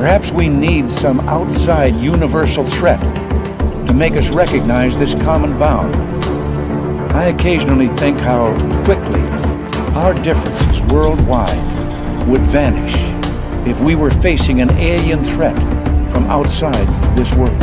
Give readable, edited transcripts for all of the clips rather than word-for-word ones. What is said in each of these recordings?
Perhaps we need some outside universal threat to make us recognize this common bound. I occasionally think how quickly our differences worldwide would vanish if we were facing an alien threat from outside this world.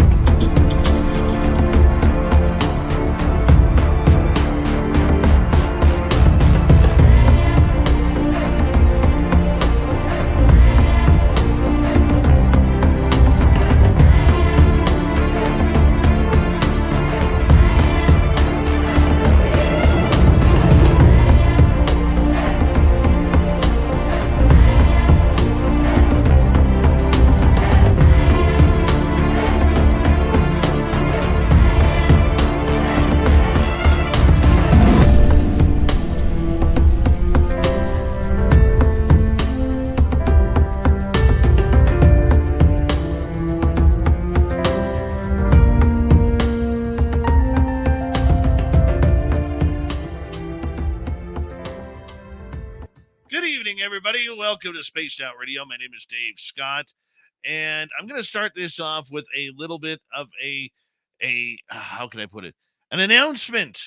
Welcome to Spaced Out Radio. My name is Dave Scott, and I'm going to start this off with a little bit of how can I put it? An announcement.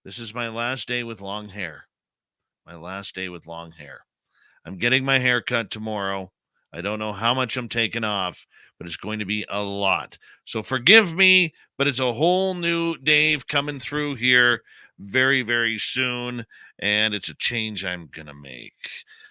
This is my last day with long hair. My last day with long hair. I'm getting my hair cut tomorrow. I don't know how much I'm taking off, but it's going to be a lot. So forgive me, but it's a whole new Dave coming through here very, very soon, and it's a change I'm going to make.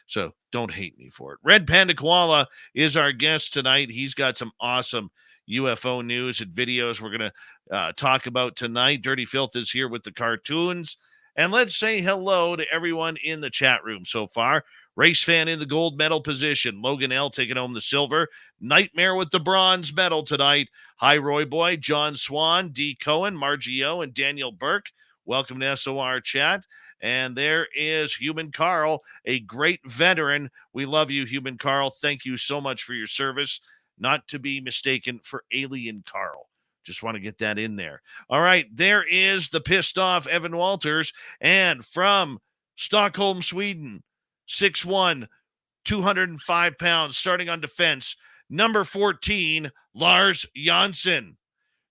So don't hate me for it. Red Panda Koala is our guest tonight. He's got some awesome UFO news and videos we're going to talk about tonight. Dirty Filth is here with the cartoons. And let's say hello to everyone in the chat room so far. Race Fan in the gold medal position. Logan L. taking home the silver. Nightmare with the bronze medal tonight. Hi, Roy Boy, John Swan, D. Cohen, Margie O, and Daniel Burke. Welcome to SOR Chat. And there is Human Carl, a great veteran. We love you, Human Carl. Thank you so much for your service. Not to be mistaken for Alien Carl. Just want to get that in there. All right, there is the pissed off Evan Walters. And from Stockholm, Sweden, 6'1", 205 pounds, starting on defense, number 14, Lars Janssen.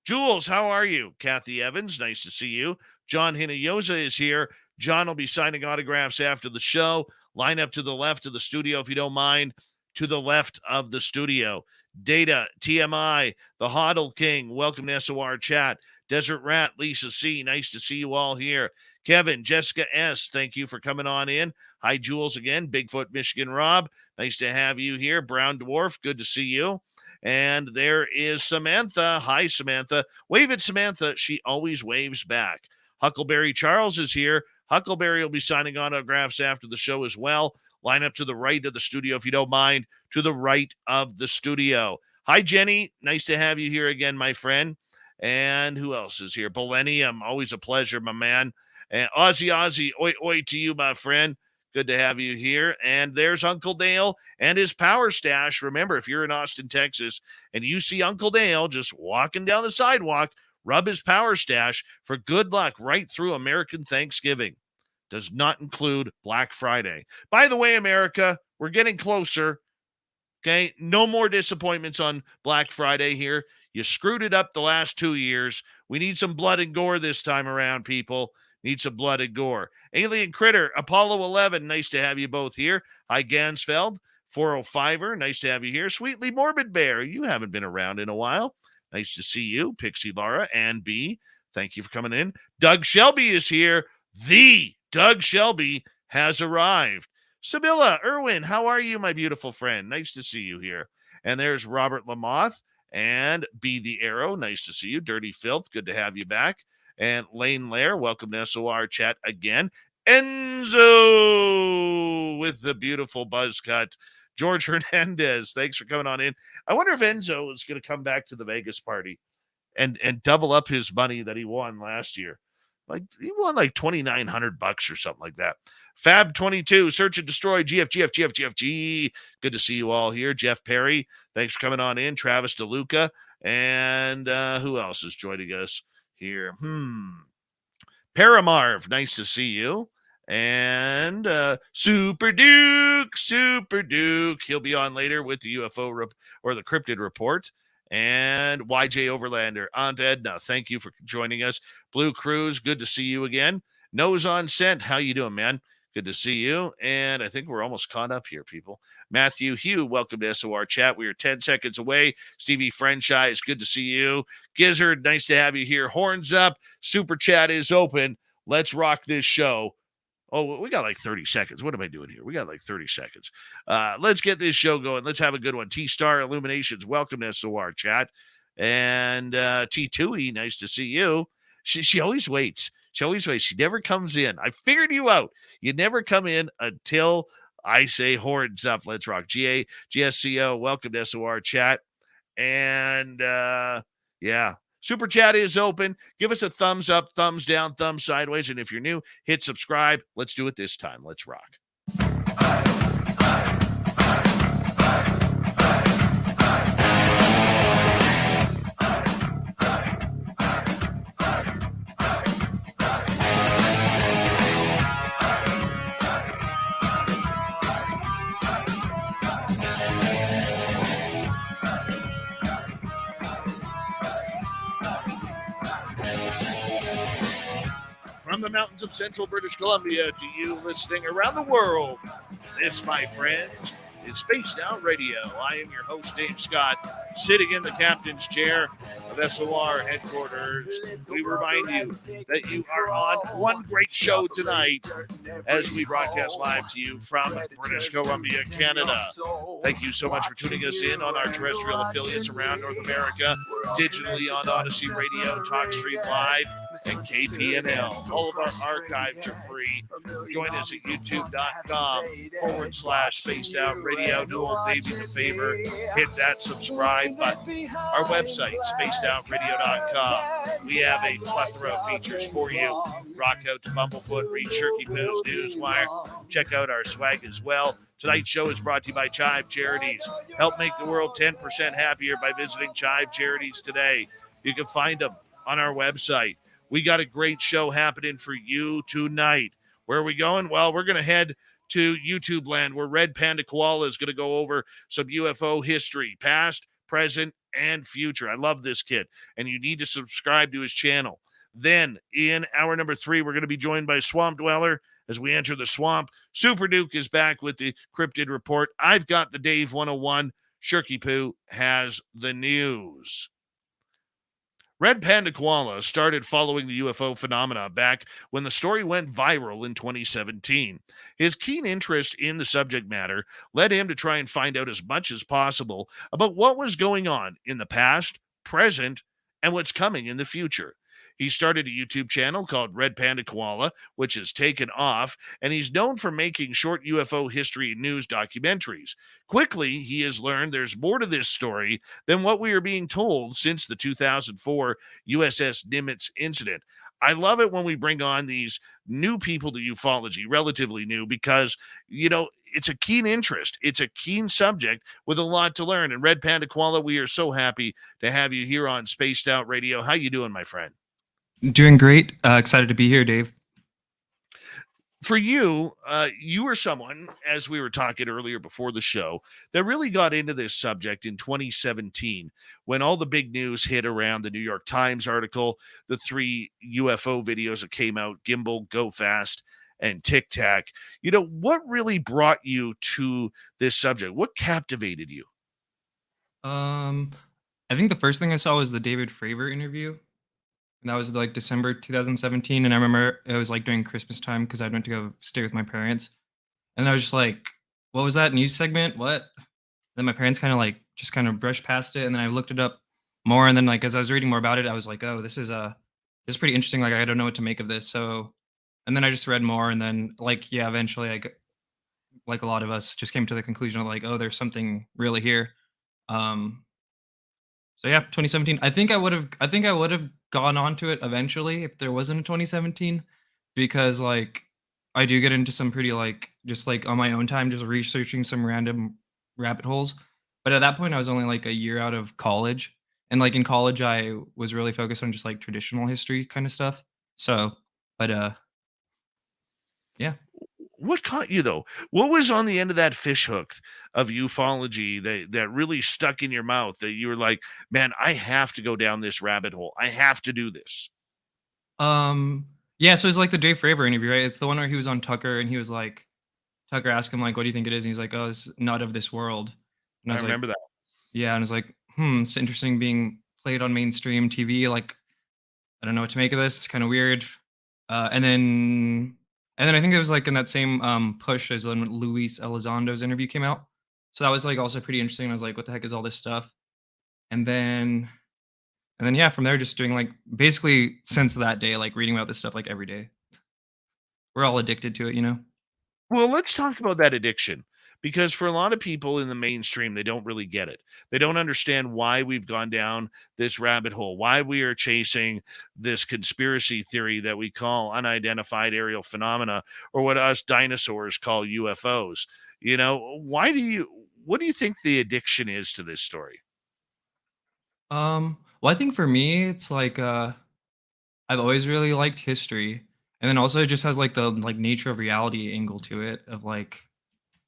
Jules, how are you? Kathy Evans, nice to see you. John Hinoyosa is here. John will be signing autographs after the show. Line up to the left of the studio, if you don't mind. To the left of the studio. Data, TMI, the Hoddle King, welcome to SOR Chat. Desert Rat, Lisa C, nice to see you all here. Kevin, Jessica S, thank you for coming on in. Hi, Jules again. Bigfoot, Michigan Rob, nice to have you here. Brown Dwarf, good to see you. And there is Samantha. Hi, Samantha. Wave at Samantha. She always waves back. Huckleberry Charles is here. Huckleberry will be signing autographs after the show as well. Line up to the right of the studio, if you don't mind, to the right of the studio. Hi, Jenny. Nice to have you here again, my friend. And who else is here? Millennium. Always a pleasure, my man. And Ozzy, oi, oi to you, my friend. Good to have you here. And there's Uncle Dale and his power stash. Remember, if you're in Austin, Texas, and you see Uncle Dale just walking down the sidewalk, rub his power stash for good luck right through American Thanksgiving. Does not include Black Friday. By the way, America, we're getting closer. Okay, no more disappointments on Black Friday here. You screwed it up the last 2 years. We need some blood and gore this time around, people. Need some blood and gore. Alien Critter, Apollo 11, nice to have you both here. Hi, Gansfeld, 405er, nice to have you here. Sweetly Morbid Bear, you haven't been around in a while. Nice to see you. Pixie Lara and B, thank you for coming in. Doug Shelby is here. The Doug Shelby has arrived. Sibylla Irwin, how are you, my beautiful friend? Nice to see you here. And there's Robert Lamoth and B the Arrow. Nice to see you. Dirty Filth, good to have you back. And Lane Lair, welcome to SOR Chat again. Enzo with the beautiful buzz cut. George Hernandez, thanks for coming on in. I wonder if Enzo is going to come back to the Vegas party and double up his money that he won last year. Like he won like $2,900 or something like that. Fab 22, Search and Destroy, GFG. Good to see you all here. Jeff Perry, thanks for coming on in. Travis DeLuca, and who else is joining us here? Paramarv, nice to see you. And Super Duke, he'll be on later with the or the Cryptid report. And YJ Overlander, Aunt Edna, thank you for joining us. Blue Cruz, good to see you again. Nose on Scent, how you doing, man? Good to see you. And I think we're almost caught up here, people. Matthew Hugh, welcome to SOR Chat. We are 10 seconds away. Stevie Franchise, good to see you. Gizzard, nice to have you here. Horns up. Super Chat is open. Let's rock this show. Oh, we got like 30 seconds. What am I doing here? We got like 30 seconds. Let's get this show going. Let's have a good one. T-Star Illuminations, welcome to SOR Chat. And T2E, nice to see you. She always waits. She always waits. She never comes in. I figured you out. You never come in until I say horns up. Let's rock. GSCO, welcome to SOR Chat. And yeah. Super Chat is open. Give us a thumbs up, thumbs down, thumbs sideways. And if you're new, hit subscribe. Let's do it this time. Let's rock. From the mountains of central British Columbia to you listening around the world, this, my friends, is Spaced Out Radio. I am your host, Dave Scott, sitting in the captain's chair of SOR headquarters. We remind you that you are on one great show tonight as we broadcast live to you from British Columbia, Canada. Thank you so much for tuning us in on our terrestrial affiliates around North America, digitally on Odyssey Radio, TalkStream Live, and KPNL. All of our archives are free. Join us at youtube.com/Spaced Out Radio. Do old Davey the favor, hit that subscribe button. Our website, spacedoutradio.com. We have a plethora of features for you. Rock out to Bumblefoot, read Shirky Poo's Newswire. Check out our swag as well. Tonight's show is brought to you by Chive Charities. Help make the world 10% happier by visiting Chive Charities today. You can find them on our website. We got a great show happening for you tonight. Where are we going? Well, we're going to head to YouTube land where Red Panda Koala is going to go over some UFO history, past, present, and future. I love this kid, and you need to subscribe to his channel. Then, in hour number 3, we're going to be joined by Swamp Dweller as we enter the swamp. Super Duke is back with the Cryptid Report. I've got the Dave 101. Shirky Poo has the news. Red Panda Koala started following the UFO phenomena back when the story went viral in 2017. His keen interest in the subject matter led him to try and find out as much as possible about what was going on in the past, present, and what's coming in the future. He started a YouTube channel called Red Panda Koala, which has taken off, and he's known for making short UFO history and news documentaries. Quickly, he has learned there's more to this story than what we are being told since the 2004 USS Nimitz incident. I love it when we bring on these new people to ufology, relatively new, because, it's a keen interest. It's a keen subject with a lot to learn. And Red Panda Koala, we are so happy to have you here on Spaced Out Radio. How you doing, my friend? Doing great. Excited to be here, Dave. For you, you were someone, as we were talking earlier before the show, that really got into this subject in 2017 when all the big news hit around the New York Times article, the 3 UFO videos that came out, Gimbal, Go Fast, and Tic Tac. What really brought you to this subject? What captivated you? I think the first thing I saw was the David Fravor interview. And that was like December 2017. And I remember it was like during Christmas time because I went to go stay with my parents. And I was just like, what was that news segment? What? Then my parents kind of brushed past it. And then I looked it up more. And then as I was reading more about it, I was like, oh, this is pretty interesting. I don't know what to make of this. So, and then I just read more. And then eventually a lot of us just came to the conclusion of oh, there's something really here. So 2017. I think I would have gone on to it eventually if there wasn't a 2017, because I do get into some pretty just on my own time, just researching some random rabbit holes. But at that point I was only a year out of college, and in college I was really focused on just traditional history kind of stuff. So, but Yeah. What caught you though? What was on the end of that fish hook of ufology that really stuck in your mouth that you were like, man, I have to go down this rabbit hole. I have to do this. Yeah, so it's like the Dave Fravor interview, right? It's the one where he was on Tucker and he was like Tucker asked him like, "What do you think it is?" And he's like, "Oh, it's not of this world." And I I was like, remember that. "Yeah," and it's like, it's interesting being played on mainstream TV. Like, I don't know what to make of this. It's kind of weird. And then I think it was like in that same push as when Luis Elizondo's interview came out. So that was like also pretty interesting. I was like, "What the heck is all this stuff?" And then yeah, from there, just doing like basically since that day, like reading about this stuff like every day. We're all addicted to it, you know? Well, let's talk about that addiction because for a lot of people in the mainstream, they don't really get it. They don't understand why we've gone down this rabbit hole, why we are chasing this conspiracy theory that we call unidentified aerial phenomena or what us dinosaurs call UFOs. What do you think the addiction is to this story? Well, I think for me, it's like I've always really liked history, and then also it just has like the like nature of reality angle to it of like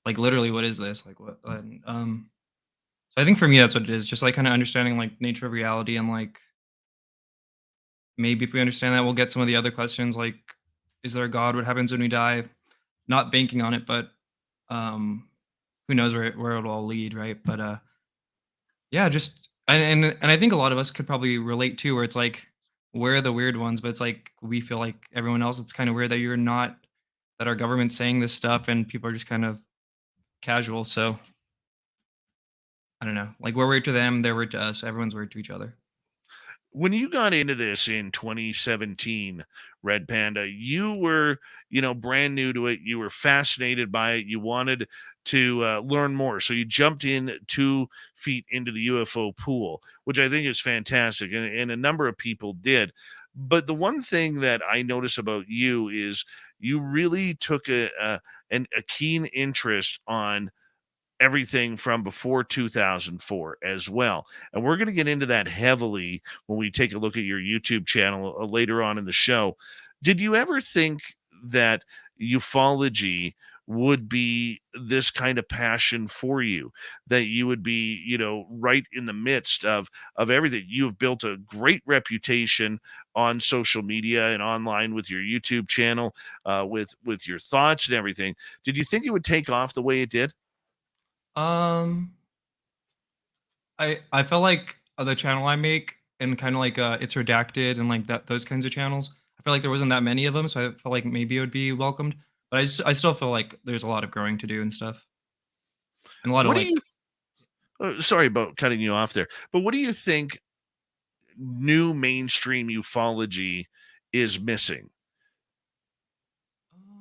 literally what is this like what and, so I think for me that's what it is, just like kind of understanding like nature of reality and like maybe if we understand that we'll get some of the other questions like is there a God? What happens when we die? Not banking on it, but um, who knows where it'll all lead, right? But yeah, just and I think a lot of us could probably relate to where it's like we're the weird ones, but it's like we feel like everyone else. It's kind of weird that you're not that our government's saying this stuff and people are just kind of casual. So I don't know. Like we're weird to them, they're weird to us. Everyone's weird to each other. When you got into this in 2017, Red Panda, you were, brand new to it. You were fascinated by it. You wanted to learn more. So you jumped in 2 feet into the UFO pool, which I think is fantastic. And a number of people did. But the one thing that I notice about you is you really took a keen interest on everything from before 2004 as well. And we're going to get into that heavily when we take a look at your YouTube channel later on in the show. Did you ever think that ufology would be this kind of passion for you, that you would be, right in the midst of everything? You've built a great reputation on social media and online with your YouTube channel, with your thoughts and everything. Did you think it would take off the way it did? Um, I felt like the channel I make and kind of like it's redacted and like that those kinds of channels. I feel like there wasn't that many of them, so I felt like maybe it would be welcomed. But I still feel like there's a lot of growing to do and stuff, and a lot of What do like you sorry about cutting you off there, but what do you think new mainstream ufology is missing?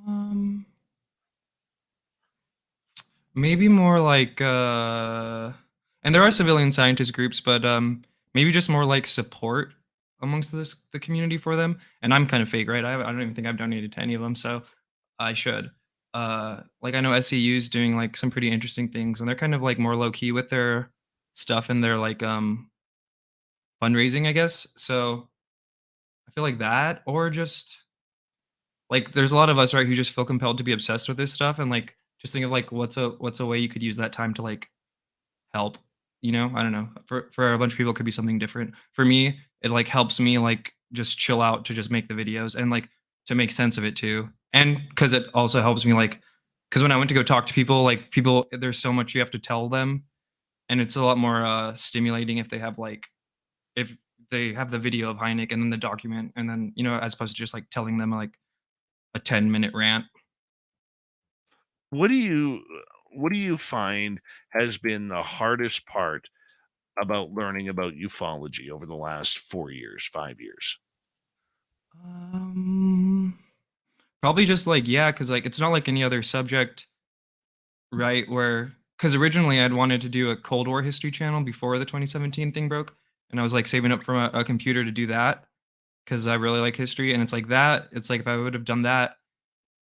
um maybe more like and there are civilian scientist groups, but maybe just more like support amongst the community for them. And I'm kind of fake, right? I don't even think I've donated to any of them, so I should. Like I know SCU's doing like some pretty interesting things, and they're kind of like more low key with their stuff and their like fundraising, I guess. So I feel like that, or just like there's a lot of us right who just feel compelled to be obsessed with this stuff and like just think of like what's a way you could use that time to like help, you know? I don't know. For a bunch of people, it could be something different. For me, it, like, helps me, like, just chill out to just make the videos and, like, to make sense of it too. And because it also helps me, like, because when I went to go talk to people, like, people there's so much you have to tell them, and it's a lot more, stimulating if they have, like if they have the video of Hynek and then the document, and then, as opposed to just, like, telling them, like, a 10-minute rant. What do you what do you find has been the hardest part about learning about ufology over the last 4 years, 5 years? Um, Probably just, like yeah, because like, it's not like any other subject. Right, where because originally I'd wanted to do a Cold War history channel before the 2017 thing broke, and I was, like, saving up from a computer to do that because I really like history, and it's like if I would have done that,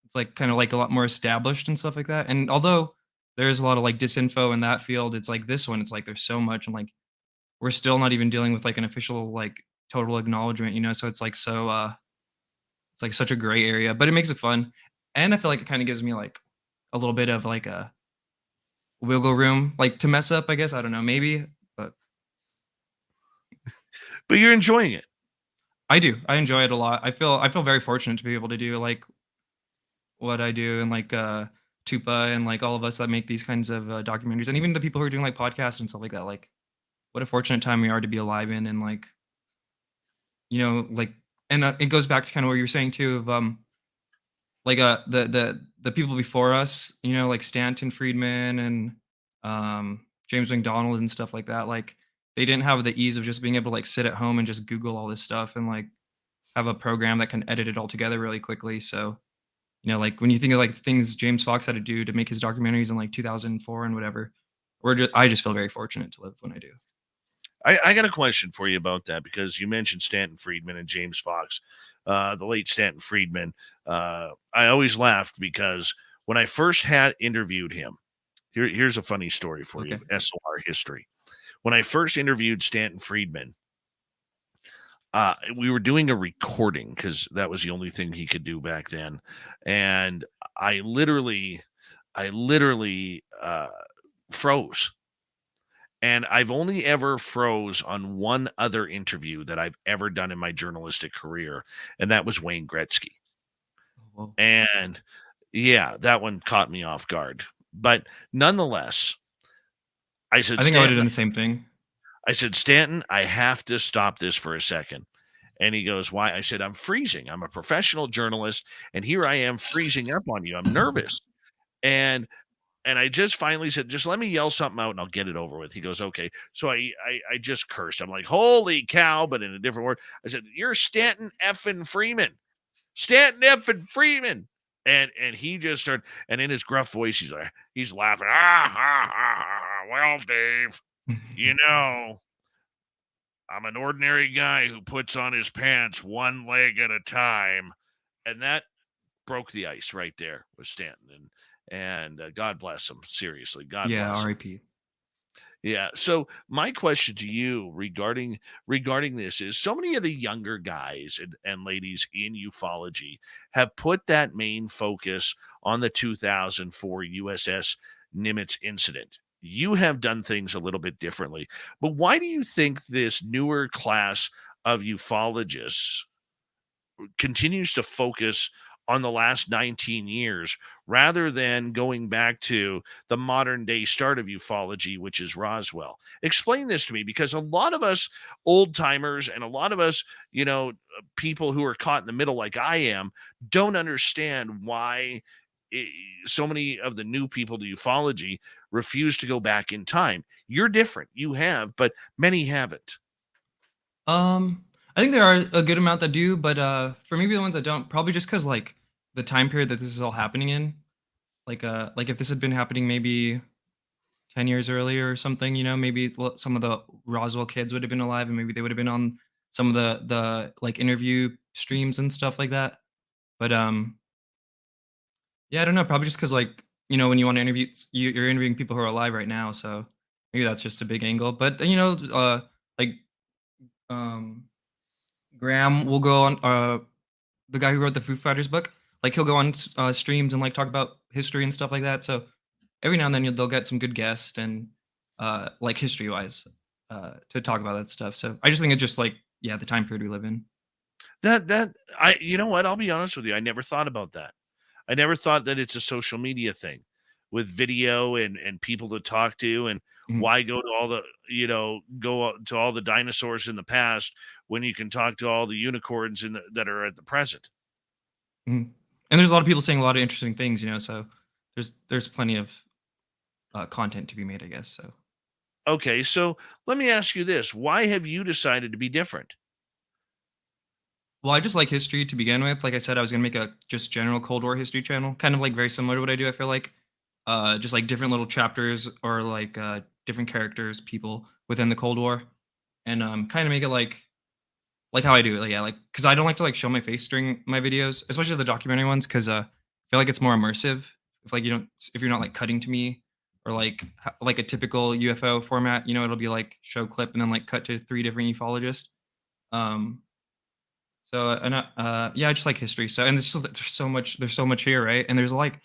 it's, like, kinda, like, a lot more established and stuff like that, and although there's a lot of, like, disinfo in that field, it's like this one, it's like there's so much, and, like, we're still not even dealing with, like, an official, like, total acknowledgement, so it's, like, so, it's, like, such a gray area, but it makes it fun, and I feel like it kind of gives me like a little bit of like a wiggle room, like to mess up. I guess I don't know, maybe, but But you're enjoying it. I do. I enjoy it a lot. I feel very fortunate to be able to do like what I do, and like Tupa and like all of us that make these kinds of documentaries, and even the people who are doing like podcasts and stuff like that. Like, what a fortunate time we are to be alive in, and like like, and it goes back to kind of what you were saying too of like the people before us, like Stanton Friedman and James McDonald and stuff like that. Like, they didn't have the ease of just being able to like sit at home and just Google all this stuff and like have a program that can edit it all together really quickly. So, like when you think of like things James Fox had to do to make his documentaries in like 2004 and whatever, I just feel very fortunate to live when I do. I got a question for you about that because you mentioned Stanton Friedman and James Fox, the late Stanton Friedman. I always laughed because when I first had interviewed him, here's a funny story for you Okay. of SOR history. When I first interviewed Stanton Friedman, we were doing a recording because that was the only thing he could do back then, and I literally froze. And I've only ever froze on one other interview that I've ever done in my journalistic career, and that was Wayne Gretzky. Oh, well, And yeah, that one caught me off guard. But nonetheless, I said, I think I would have Stanton, done the same thing. Stanton, I have to stop this for a second. And he goes, why? I said, I'm freezing. I'm a professional journalist, and here I am freezing up on you. I'm nervous. And I just finally said, just let me yell something out and I'll get it over with. He goes, okay. So I just cursed. I'm like, holy cow, but in a different word. I said, you're Stanton effing Freeman. Stanton effing Freeman. And he just started, and in his gruff voice, he's laughing. Well, Dave, I'm an ordinary guy who puts on his pants one leg at a time. And that broke the ice right there with Stanton. And God bless him. Seriously, God Yeah, bless him. R.I.P. Yeah. So my question to you regarding this is, so many of the younger guys and ladies in ufology have put that main focus on the 2004 USS Nimitz incident. You have done things a little bit differently, but why do you think this newer class of ufologists continues to focus on the last 19 years rather than going back to the modern day start of ufology, which is Roswell? Explain this to me, because a lot of us old timers and a lot of us, people who are caught in the middle like I am, don't understand why so many of the new people to ufology refuse to go back in time. You're different. You have, but many haven't. I think there are a good amount that do, but for maybe the ones that don't, probably just because like the time period that this is all happening in, like if this had been happening maybe 10 years earlier or something, maybe some of the Roswell kids would have been alive, and maybe they would have been on some of the like interview streams and stuff like that. But yeah, I don't know, probably just because like when you want to interview, you're interviewing people who are alive right now, so maybe that's just a big angle. But like um Graham will go on, the guy who wrote the Foo Fighters book, like he'll go on streams and like talk about history and stuff like that. So every now and then they'll get some good guests and like history wise to talk about that stuff. So I just think it's just like, yeah, the time period we live in. You know what? I'll be honest with you. I never thought about that. I never thought that it's a social media thing with video and people to talk to, and Mhm, why go to all the dinosaurs in the past when you can talk to all the unicorns that are at the present. mhm. And there's a lot of people saying a lot of interesting things, so there's plenty of content to be made, I guess. So. Okay, so let me ask you this. Why have you decided to be different? Well, I just like history to begin with. Like I said, I was gonna make a just general Cold War history channel, kind of like very similar to what I do. I feel like, just like different little chapters or like different characters, people within the Cold War, and kind of make it like how I do it. Like, yeah, like because I don't like to like show my face during my videos, especially the documentary ones, because I feel like it's more immersive. If like you don't, if you're not like cutting to me or like like a typical UFO format, it'll be like show clip and then like cut to three different ufologists. Um, So, yeah, I just like history. So, and there's so much here, right? And there's like,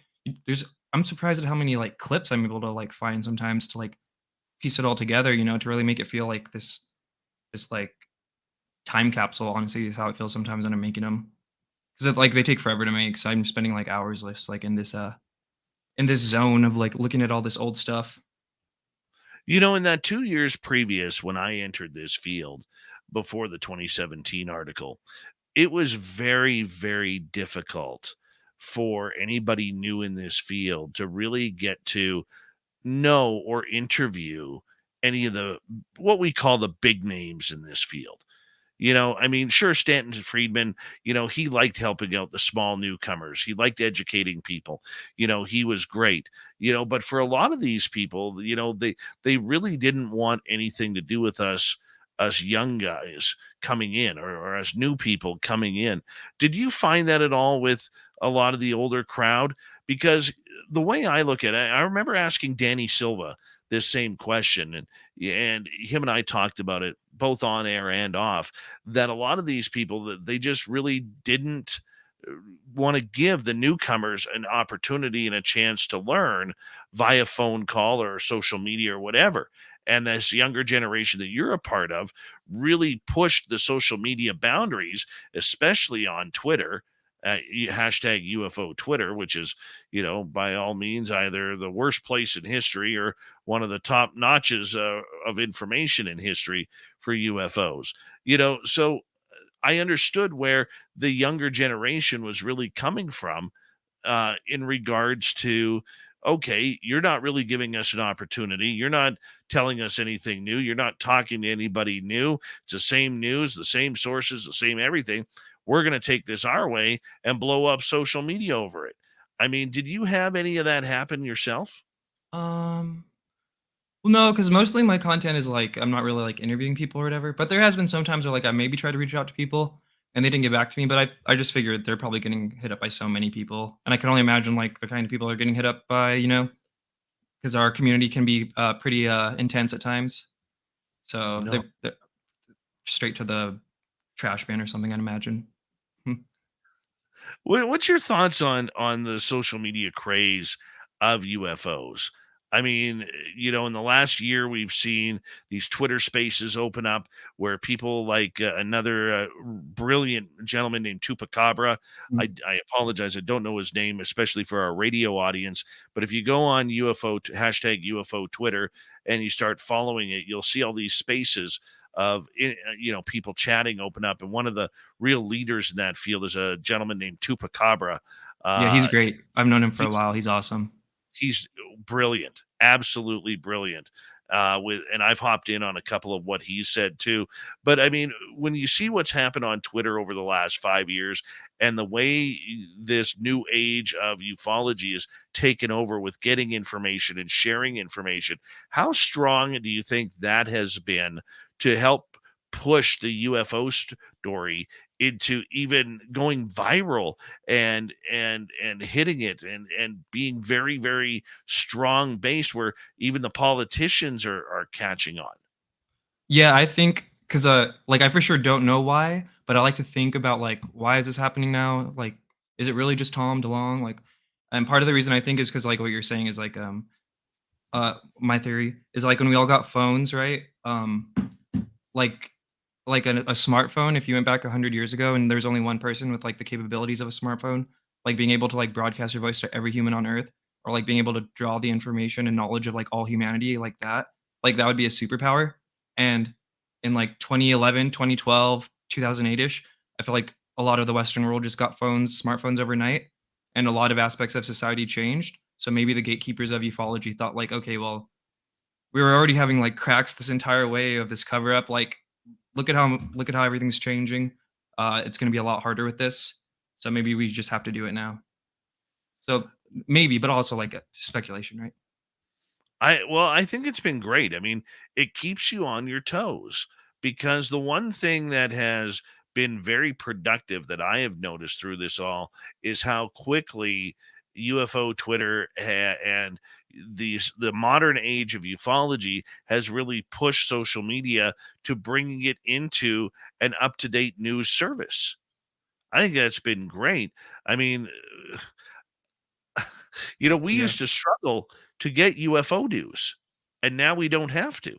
there's, I'm surprised at how many like clips I'm able to like find sometimes to like piece it all together, to really make it feel like this like time capsule. Honestly, is how it feels sometimes when I'm making them because like they take forever to make. So I'm spending like hours just like in this zone of like looking at all this old stuff. In that 2 years previous when I entered this field before the 2017 article, it was very, very difficult for anybody new in this field to really get to know or interview any of the what we call the big names in this field. I mean, sure, Stanton Friedman, he liked helping out the small newcomers. He liked educating people. He was great. But for a lot of these people, they really didn't want anything to do with us young guys coming in or us new people coming in. Did you find that at all with a lot of the older crowd? Because the way I look at it, I remember asking Danny Silva this same question, and him and I talked about it both on air and off, that a lot of these people that they just really didn't want to give the newcomers an opportunity and a chance to learn via phone call or social media or whatever. And this younger generation that you're a part of really pushed the social media boundaries, especially on Twitter. Hashtag UFO Twitter, which is, by all means, either the worst place in history or one of the top notches of information in history for UFOs. So I understood where the younger generation was really coming from in regards to, okay, you're not really giving us an opportunity. You're not telling us anything new. You're not talking to anybody new. It's the same news, the same sources, the same everything. We're going to take this our way and blow up social media over it. I mean, did you have any of that happen yourself? Um, well, no, because mostly my content is like I'm not really like interviewing people or whatever. But there has been some times where like I maybe tried to reach out to people and they didn't get back to me. But I just figured they're probably getting hit up by so many people, and I can only imagine like the kind of people are getting hit up by, because our community can be pretty intense at times. So No. they're straight to the trash bin or something, I'd imagine. Hmm. What's your thoughts on the social media craze of UFOs? I mean, in the last year, we've seen these Twitter Spaces open up where people like another brilliant gentleman named Tupacabra. Mm. I apologize, I don't know his name, especially for our radio audience. But if you go on hashtag UFO Twitter and you start following it, you'll see all these spaces of people chatting open up, and one of the real leaders in that field is a gentleman named Tupacabra. Yeah, he's Uh, great. I've known him for a he's while. He's awesome. he's brilliant, absolutely brilliant. And I've hopped in on a couple of what he said too. But I mean, when you see what's happened on Twitter over the last 5 years and the way this new age of ufology is taken over with getting information and sharing information, how strong do you think that has been to help push the UFO story into even going viral and hitting it and being very, very strong base where even the politicians are catching on? Yeah, I think because like I for sure don't know why, but I like to think about like why is this happening now? Like, is it really just Tom DeLonge? Like, and part of the reason I think is because like what you're saying is like my theory is like when we all got phones, right? Like a smartphone, if you went back 100 years ago and there's only one person with like the capabilities of a smartphone, like being able to like broadcast your voice to every human on earth, or like being able to draw the information and knowledge of like all humanity like that would be a superpower. And in like 2011, 2012, 2008ish, I feel like a lot of the Western world just got smartphones overnight, and a lot of aspects of society changed. So maybe the gatekeepers of ufology thought like, okay, well, we were already having like cracks this entire way of this cover up. Like, look at how everything's changing. It's going to be a lot harder with this. So maybe we just have to do it now. So maybe, but also like a speculation, right? I think it's been great. I mean, it keeps you on your toes because the one thing that has been very productive that I have noticed through this all is how quickly UFO Twitter and the modern age of ufology has really pushed social media to bringing it into an up-to-date news service. I think that's been great. I mean, we Yeah. used to struggle to get UFO news, and now we don't have to.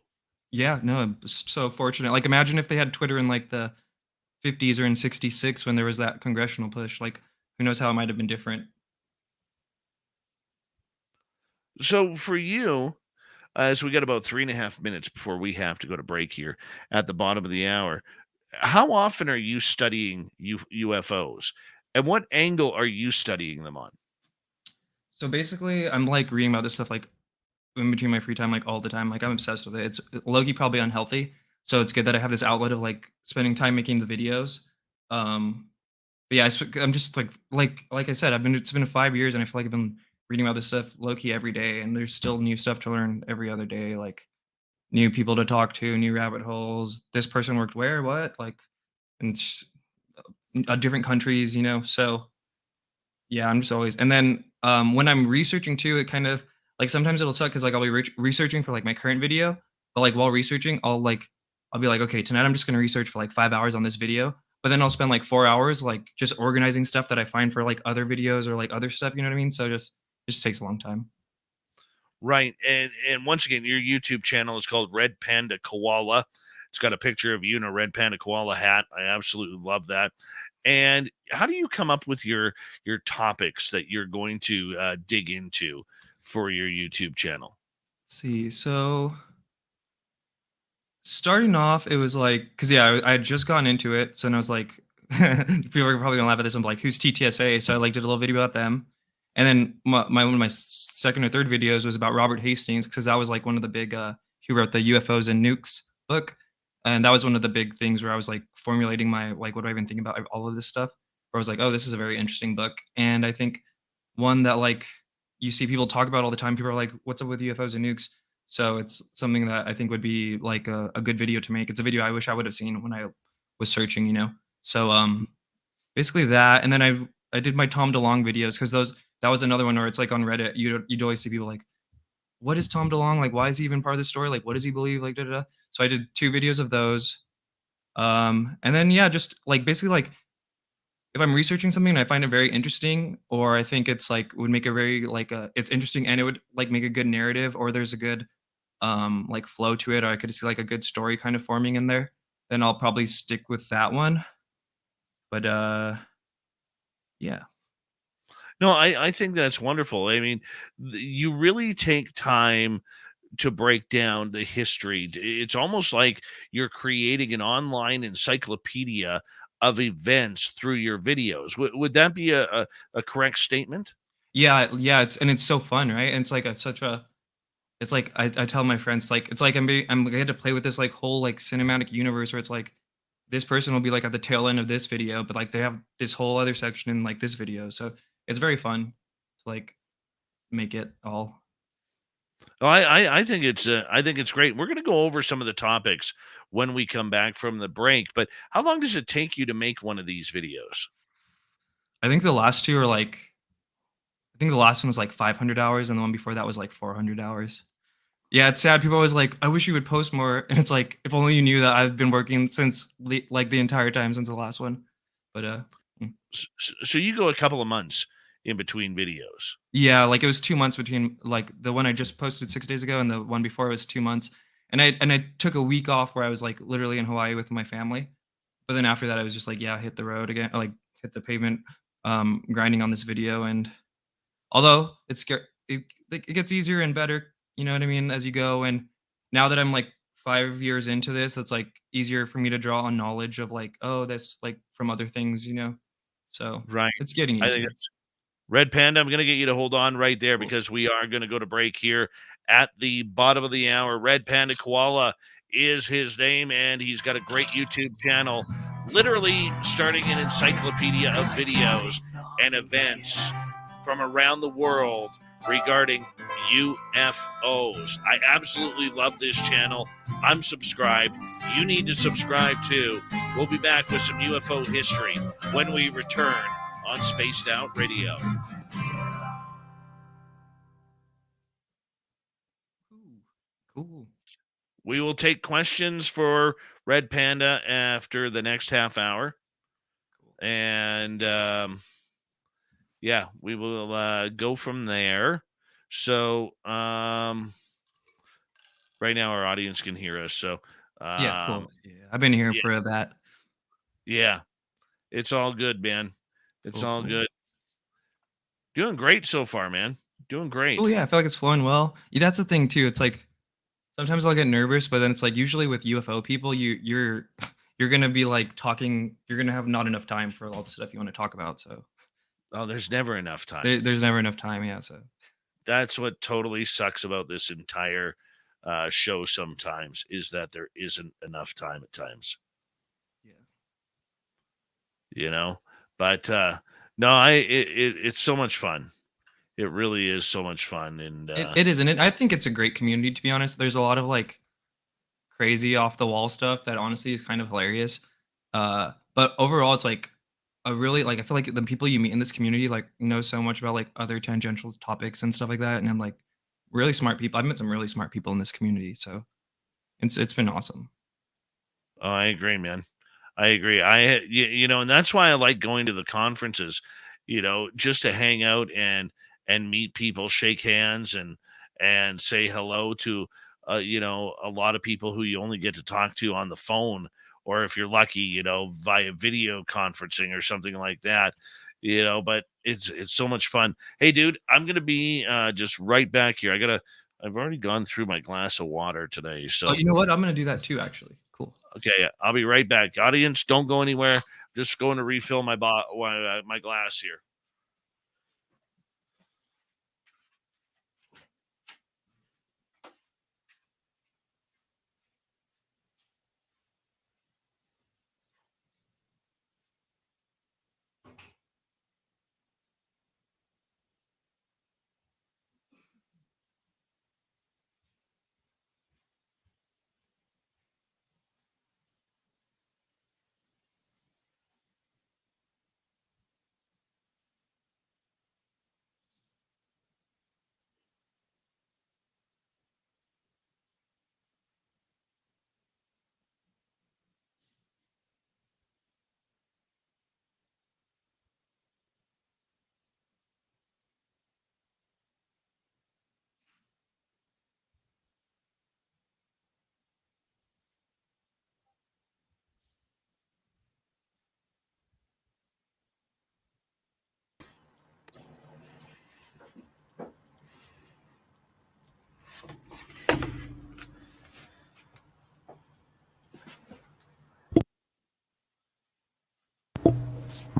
Yeah, no, I'm so fortunate. Like, imagine if they had Twitter in, like, the '50s or in '66 when there was that congressional push, like, who knows how it might have been different. So for you, as we got about 3.5 minutes before we have to go to break here at the bottom of the hour, how often are you studying UFOs, and what angle are you studying them on? So, basically, I'm, like, reading about this stuff, like, in between my free time, like, all the time, like, I'm obsessed with it. It's low-key probably unhealthy, so it's good that I have this outlet of, like, spending time making the videos. Um, but yeah, I'm just, like I said, it's been 5 years, and I feel like I've been reading about this stuff low-key every day, and there's still new stuff to learn every other day, like, new people to talk to, new rabbit holes. This person worked where, what, like, and different countries, so yeah, I'm just always and then, when I'm researching too, it kind of like, sometimes it'll suck because like, I'll be researching for, like, my current video, but, like, while researching, I'll be like, "Okay, tonight I'm just gonna research for, like, 5 hours on this video," but then I'll spend, like, 4 hours, like, just organizing stuff that I find for, like, other videos or, like, other stuff, you know what I mean? So it just takes a long time. Right, and once again, your YouTube channel is called Red Panda Koala. It's got a picture of you in a Red Panda Koala hat. I absolutely love that. And how do you come up with your topics that you're going to dig into for your YouTube channel? See, so starting off, it was like, cause yeah, I had just gotten into it, so then I was like people are probably gonna laugh at this, I'm like, "Who's TTSA?" So I, like, did a little video about them, and then one of my second or third videos was about Robert Hastings, because that was, like, one of the big, he wrote the UFOs and Nukes book, and that was one of the big things where I was, like, formulating my, like, what do I even think about all of this stuff, where I was like, "Oh, this is a very interesting book," and I think one that, like, you see people talk about all the time, people are like, "What's up with UFOs and Nukes?" So it's something that I think would be like a good video to make. It's a video I wish I would have seen when I was searching. So basically that, and then I did my Tom DeLonge videos because those that was another one where it's like on Reddit you'd always see people like, what is Tom DeLonge, like, why is he even part of the story, like, what does he believe, like, da da da. So I did two videos of those, and then yeah, just like basically like if I'm researching something and I find it very interesting, or I think it's like would make a very like it's interesting and it would like make a good narrative, or there's a good like flow to it, or I could see like a good story kind of forming in there, then I'll probably stick with that one. But yeah. No, I think that's wonderful. I mean, you really take time to break down the history. It's almost like you're creating an online encyclopedia of events through your videos. Would that be a correct statement? Yeah, yeah, it's so fun, right? And it's like such a it's like I tell my friends like it's like I get to play with this like whole like cinematic universe where it's like this person will be like at the tail end of this video, but like they have this whole other section in like this video. So it's very fun to like make it all. Oh, I think it's great. We're going to go over some of the topics when we come back from the break. But how long does it take you to make one of these videos? I think the last two are like I think the last one was like 500 hours and the one before that was like 400 hours. Yeah, it's sad. People always like, "I wish you would post more," and it's like, if only you knew that I've been working since the entire time since the last one. But mm. So you go a couple of months in between videos. Yeah, like it was 2 months between like the one I just posted 6 days ago and the one before was 2 months, and I took a week off where I was like literally in Hawaii with my family. But then after that, I was just like, yeah, hit the road again, like hit the pavement, grinding on this video, and although it gets easier and better, you know what I mean, as you go, and now that I'm, like, 5 years into this, it's, like, easier for me to draw on knowledge of, like, "Oh, that's, like, from other things?" So, Right. it's getting I think easier. it's Red Panda. I'm going to get you to hold on right there Cool. because we are going to go to break here at the bottom of the hour. Red Panda Koala is his name, and he's got a great YouTube channel, literally starting an encyclopedia of videos and events from around the world regarding UFOs. I absolutely love this channel. I'm subscribed. You need to subscribe too. We'll be back with some UFO history when we return on Spaced Out Radio. Ooh, cool. We will take questions for Red Panda after the next half hour. Cool. And yeah, we will go from there. So right now our audience can hear us. So Yeah, cool. Yeah, I've been here yeah, for that. yeah, it's all good, man. It's Cool, all cool. good. Doing great so far, man. Doing Oh great. yeah, I feel like it's flowing well. Yeah, that's the thing too. It's like sometimes I'll get nervous, but then it's like usually with UFO people, you're you're gonna be like talking. You're gonna have not enough time for all the stuff you want to talk about. So Oh, there's never enough time. there's never enough time. Yeah. So That's what totally sucks about this entire show sometimes is that there isn't enough time at times, yeah. you know? But no, it's so much fun. It really is so much fun. And It is, and I think it's a great community. To be honest, there's a lot of like crazy off the wall stuff that honestly is kind of hilarious. But overall, it's like a really like I feel like the people you meet in this community like know so much about like other tangential topics and stuff like that, and then like really smart people. I've met some really smart people in this community, so it's been awesome. oh, I agree, man. I agree. You know, and that's why I like going to the conferences, you know, just to hang out and meet people, shake hands and say hello to you know, a lot of people who you only get to talk to on the phone or if you're lucky, you know, via video conferencing or something like that. You know, but it's so much fun. Hey dude, I'm going to be just right back here. I've already gone through my glass of water today. Oh, So you know what? I'm gonna do that too. Actually, cool. okay, I'll be right back. Audience, don't go anywhere. Just going to refill my glass here.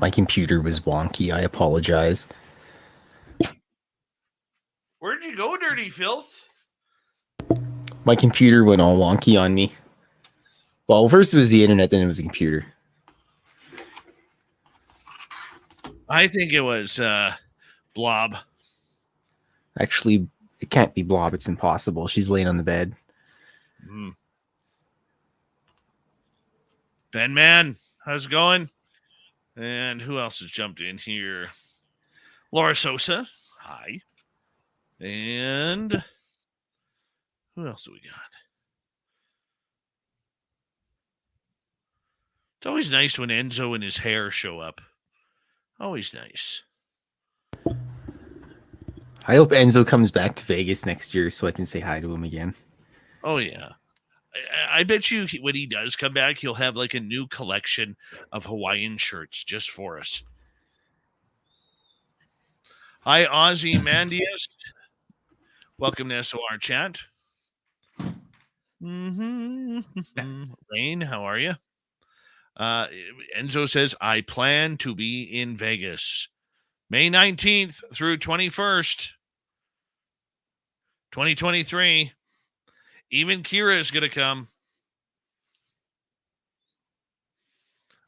My computer was wonky. I apologize. Where'd you go, Dirty Filth? My computer went all wonky on me. Well, first it was the internet, then it was the computer. I think it was Blob. Actually, it can't be Blob. It's impossible. She's laying on the bed. Ben Man, how's it going? And who else has jumped in here? Laura Sosa, hi. And who else do we got? It's always nice when Enzo and his hair show up. Always nice. I hope Enzo comes back to Vegas next year so I can say hi to him again. Oh, yeah. I bet you when he does come back, he'll have like a new collection of Hawaiian shirts just for us. Hi, Ozzy Mandius. Welcome to SOR chat. Rain, how are you? Enzo says, I plan to be in Vegas May 19th through 21st, 2023. Even Kira is going to come.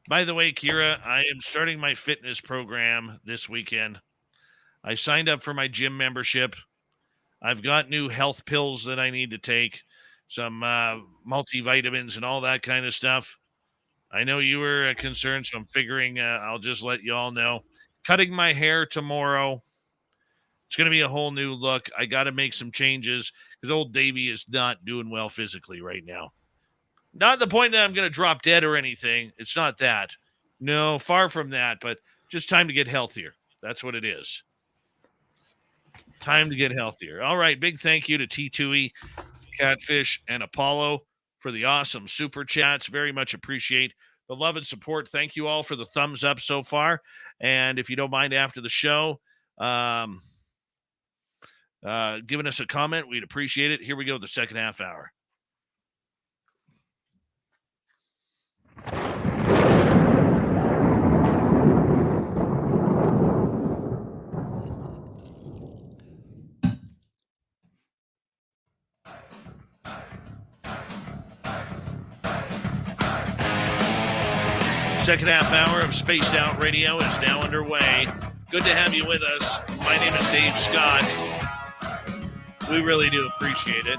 By the way, Kira, I am starting my fitness program this weekend. I signed up for my gym membership. I've got new health pills that I need to take, some multivitamins and all that kind of stuff. I know you were concerned, so I'm figuring I'll just let you all know. Cutting my hair tomorrow. It's going to be a whole new look. I got to make some changes because old Davey is not doing well physically right now. Not the point that I'm going to drop dead or anything. It's not that. No, far from that, but just time to get healthier. That's what it is. Time to get healthier. All right, big thank you to T2E, Catfish, and Apollo for the awesome super chats. Very much appreciate the love and support. Thank you all for the thumbs up so far. And if you don't mind, after the show, giving us a comment, we'd appreciate it. Here we go, the second half hour. Second half hour of Spaced Out Radio is now underway. Good to have you with us. My name is Dave Scott. We really do appreciate it.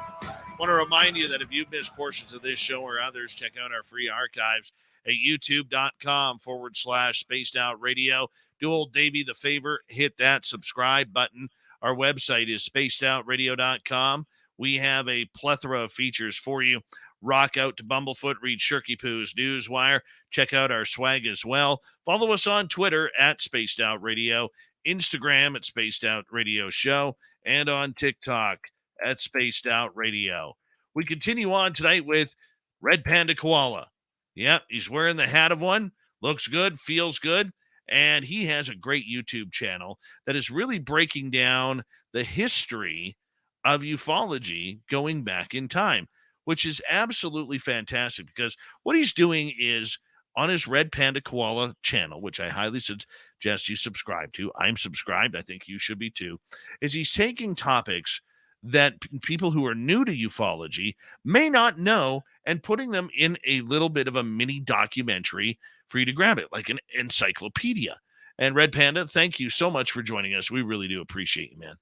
Want to remind you that if you've missed portions of this show or others, check out our free archives at youtube.com/Spaced Out Radio. Do old Davey the favor, hit that subscribe button. Our website is spacedoutradio.com. We have a plethora of features for you. Rock out to Bumblefoot, read Shirky Poo's Newswire. Check out our swag as well. Follow us on Twitter at Spaced Out Radio, Instagram at Spaced Out Radio Show, and on TikTok at Spaced Out Radio. We continue on tonight with Red Panda Koala. Yep, he's wearing the hat of one. Looks good, feels good, and he has a great YouTube channel that is really breaking down the history of ufology going back in time, which is absolutely fantastic because what he's doing is on his Red Panda Koala channel, which I highly suggest you subscribe to. I'm subscribed. I think you should be too. Is he's taking topics that people who are new to ufology may not know and putting them in a little bit of a mini documentary for you to grab it, like an encyclopedia. And Red Panda, thank you so much for joining us. We really do appreciate you, man.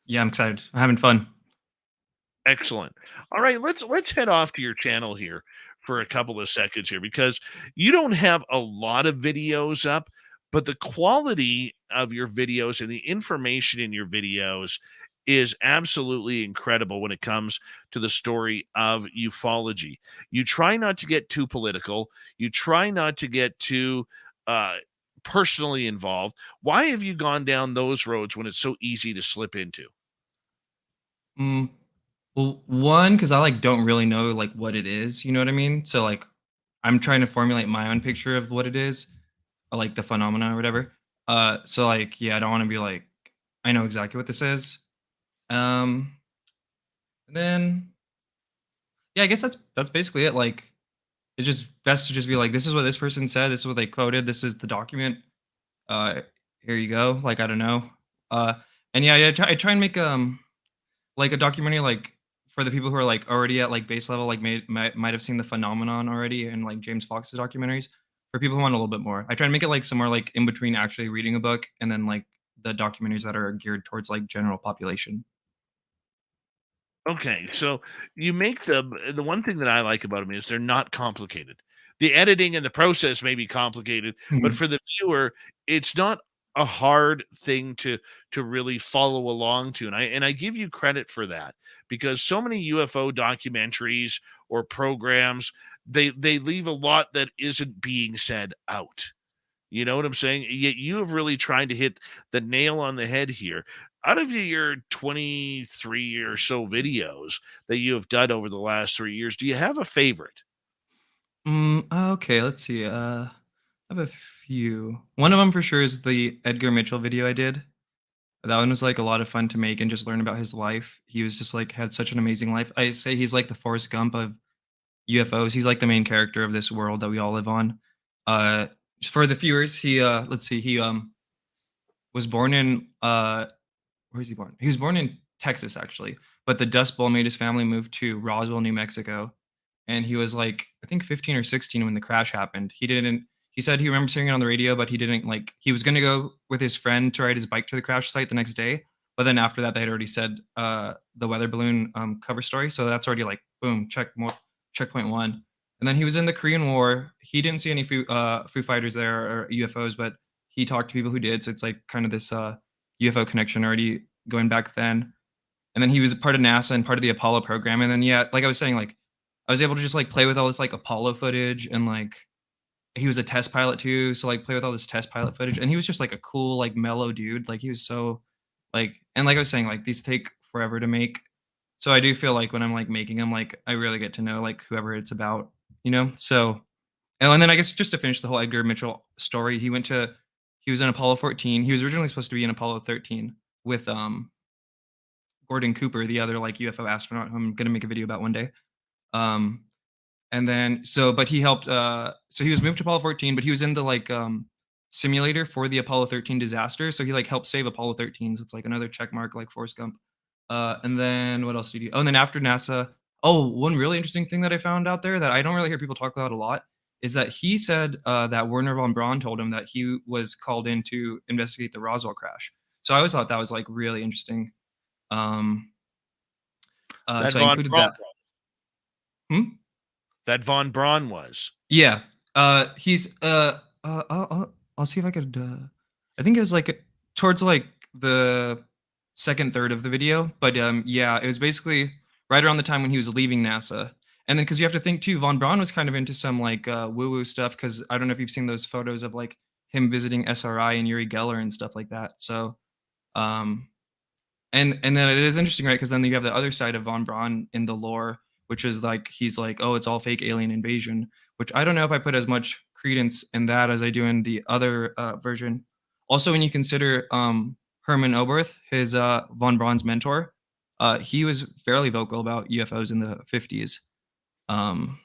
Yeah, I'm excited. I'm having fun. Excellent. All right, let's head off to your channel here for a couple of seconds here because you don't have a lot of videos up, but the quality of your videos and the information in your videos is absolutely incredible when it comes to the story of ufology. You try not to get too political. You try not to get too personally involved. Why have you gone down those roads when it's so easy to slip into? Well, one, because I don't really know what it is, you know what I mean? So I'm trying to formulate my own picture of what it is, or the phenomena or whatever. So yeah, I don't want to be I know exactly what this is. And then yeah, I guess that's basically it. It's just best to just be this is what this person said, this is what they quoted, this is the document. Here you go. I don't know. And yeah, I try and make a documentary for the people who are already at base level, might have seen the phenomenon already in James Fox's documentaries. For people who want a little bit more, I try and make it somewhere in between actually reading a book and then the documentaries that are geared towards general population. Okay, so you make the one thing that I like about them is they're not complicated. The editing and the process may be complicated, but for the viewer, it's not a hard thing to really follow along to. And I give you credit for that because so many UFO documentaries or programs, they leave a lot that isn't being said out. You know what I'm saying? Yet you have really tried to hit the nail on the head here. Out of your 23 or so videos that you have done over the last 3 years, do you have a favorite? Okay, let's see. I have a few. One of them for sure is the Edgar Mitchell video I did. That one was a lot of fun to make and just learn about his life. He was just had such an amazing life. I say he's the Forrest Gump of UFOs. He's the main character of this world that we all live on. For the viewers, he let's see, he was born in where is he born? He was born in Texas actually, but the Dust Bowl made his family move to Roswell, New Mexico, and he was I think 15 or 16 when the crash happened. He said he remembers hearing it on the radio, but he didn't he was going to go with his friend to ride his bike to the crash site the next day, but then after that they had already said the weather balloon cover story, so that's already boom, checkpoint one. And then he was in the Korean War. He didn't see any Foo Fighters there or UFOs, but he talked to people who did. So it's kind of this UFO connection already going back then. And then he was part of NASA and part of the Apollo program. And then yeah, I was saying, I was able to just play with all this Apollo footage and he was a test pilot too, so like play with all this test pilot footage, and he was just like a cool, like mellow dude. Like he was so like, and like I was saying, like these take forever to make. So I do feel like when I'm like making them, like I really get to know like whoever it's about, you know? So, and then I guess just to finish the whole Edgar Mitchell story, he was in Apollo 14. He was originally supposed to be in Apollo 13 with Gordon Cooper, the other like UFO astronaut who I'm gonna make a video about one day. Um, and then but he helped so he was moved to Apollo 14, but he was in the like simulator for the Apollo 13 disaster. So he like helped save Apollo 13. So it's like another check mark like Forrest Gump. And then what else did he do? Oh, and then after NASA, one really interesting thing that I found out there that I don't really hear people talk about a lot is that he said that Werner von Braun told him that he was called in to investigate the Roswell crash. So I always thought that was like really interesting. Um, That so I Von included Braun that. was. Hmm? That Von Braun was. Yeah. He's I'll see if I could I think it was like towards like the second third of the video, but yeah, it was basically right around the time when he was leaving NASA. And then cuz you have to think too, Von Braun was kind of into some like woo-woo stuff cuz I don't know if you've seen those photos of like him visiting SRI and Yuri Geller and stuff like that. So um and then it is interesting, right? Because then you have the other side of Von Braun in the lore, which is like he's like, oh, it's all fake alien invasion. Which I don't know if I put as much credence in that as I do in the other version. Also, when you consider Herman Oberth, his Von Braun's mentor, he was fairly vocal about UFOs in the 50s. Um,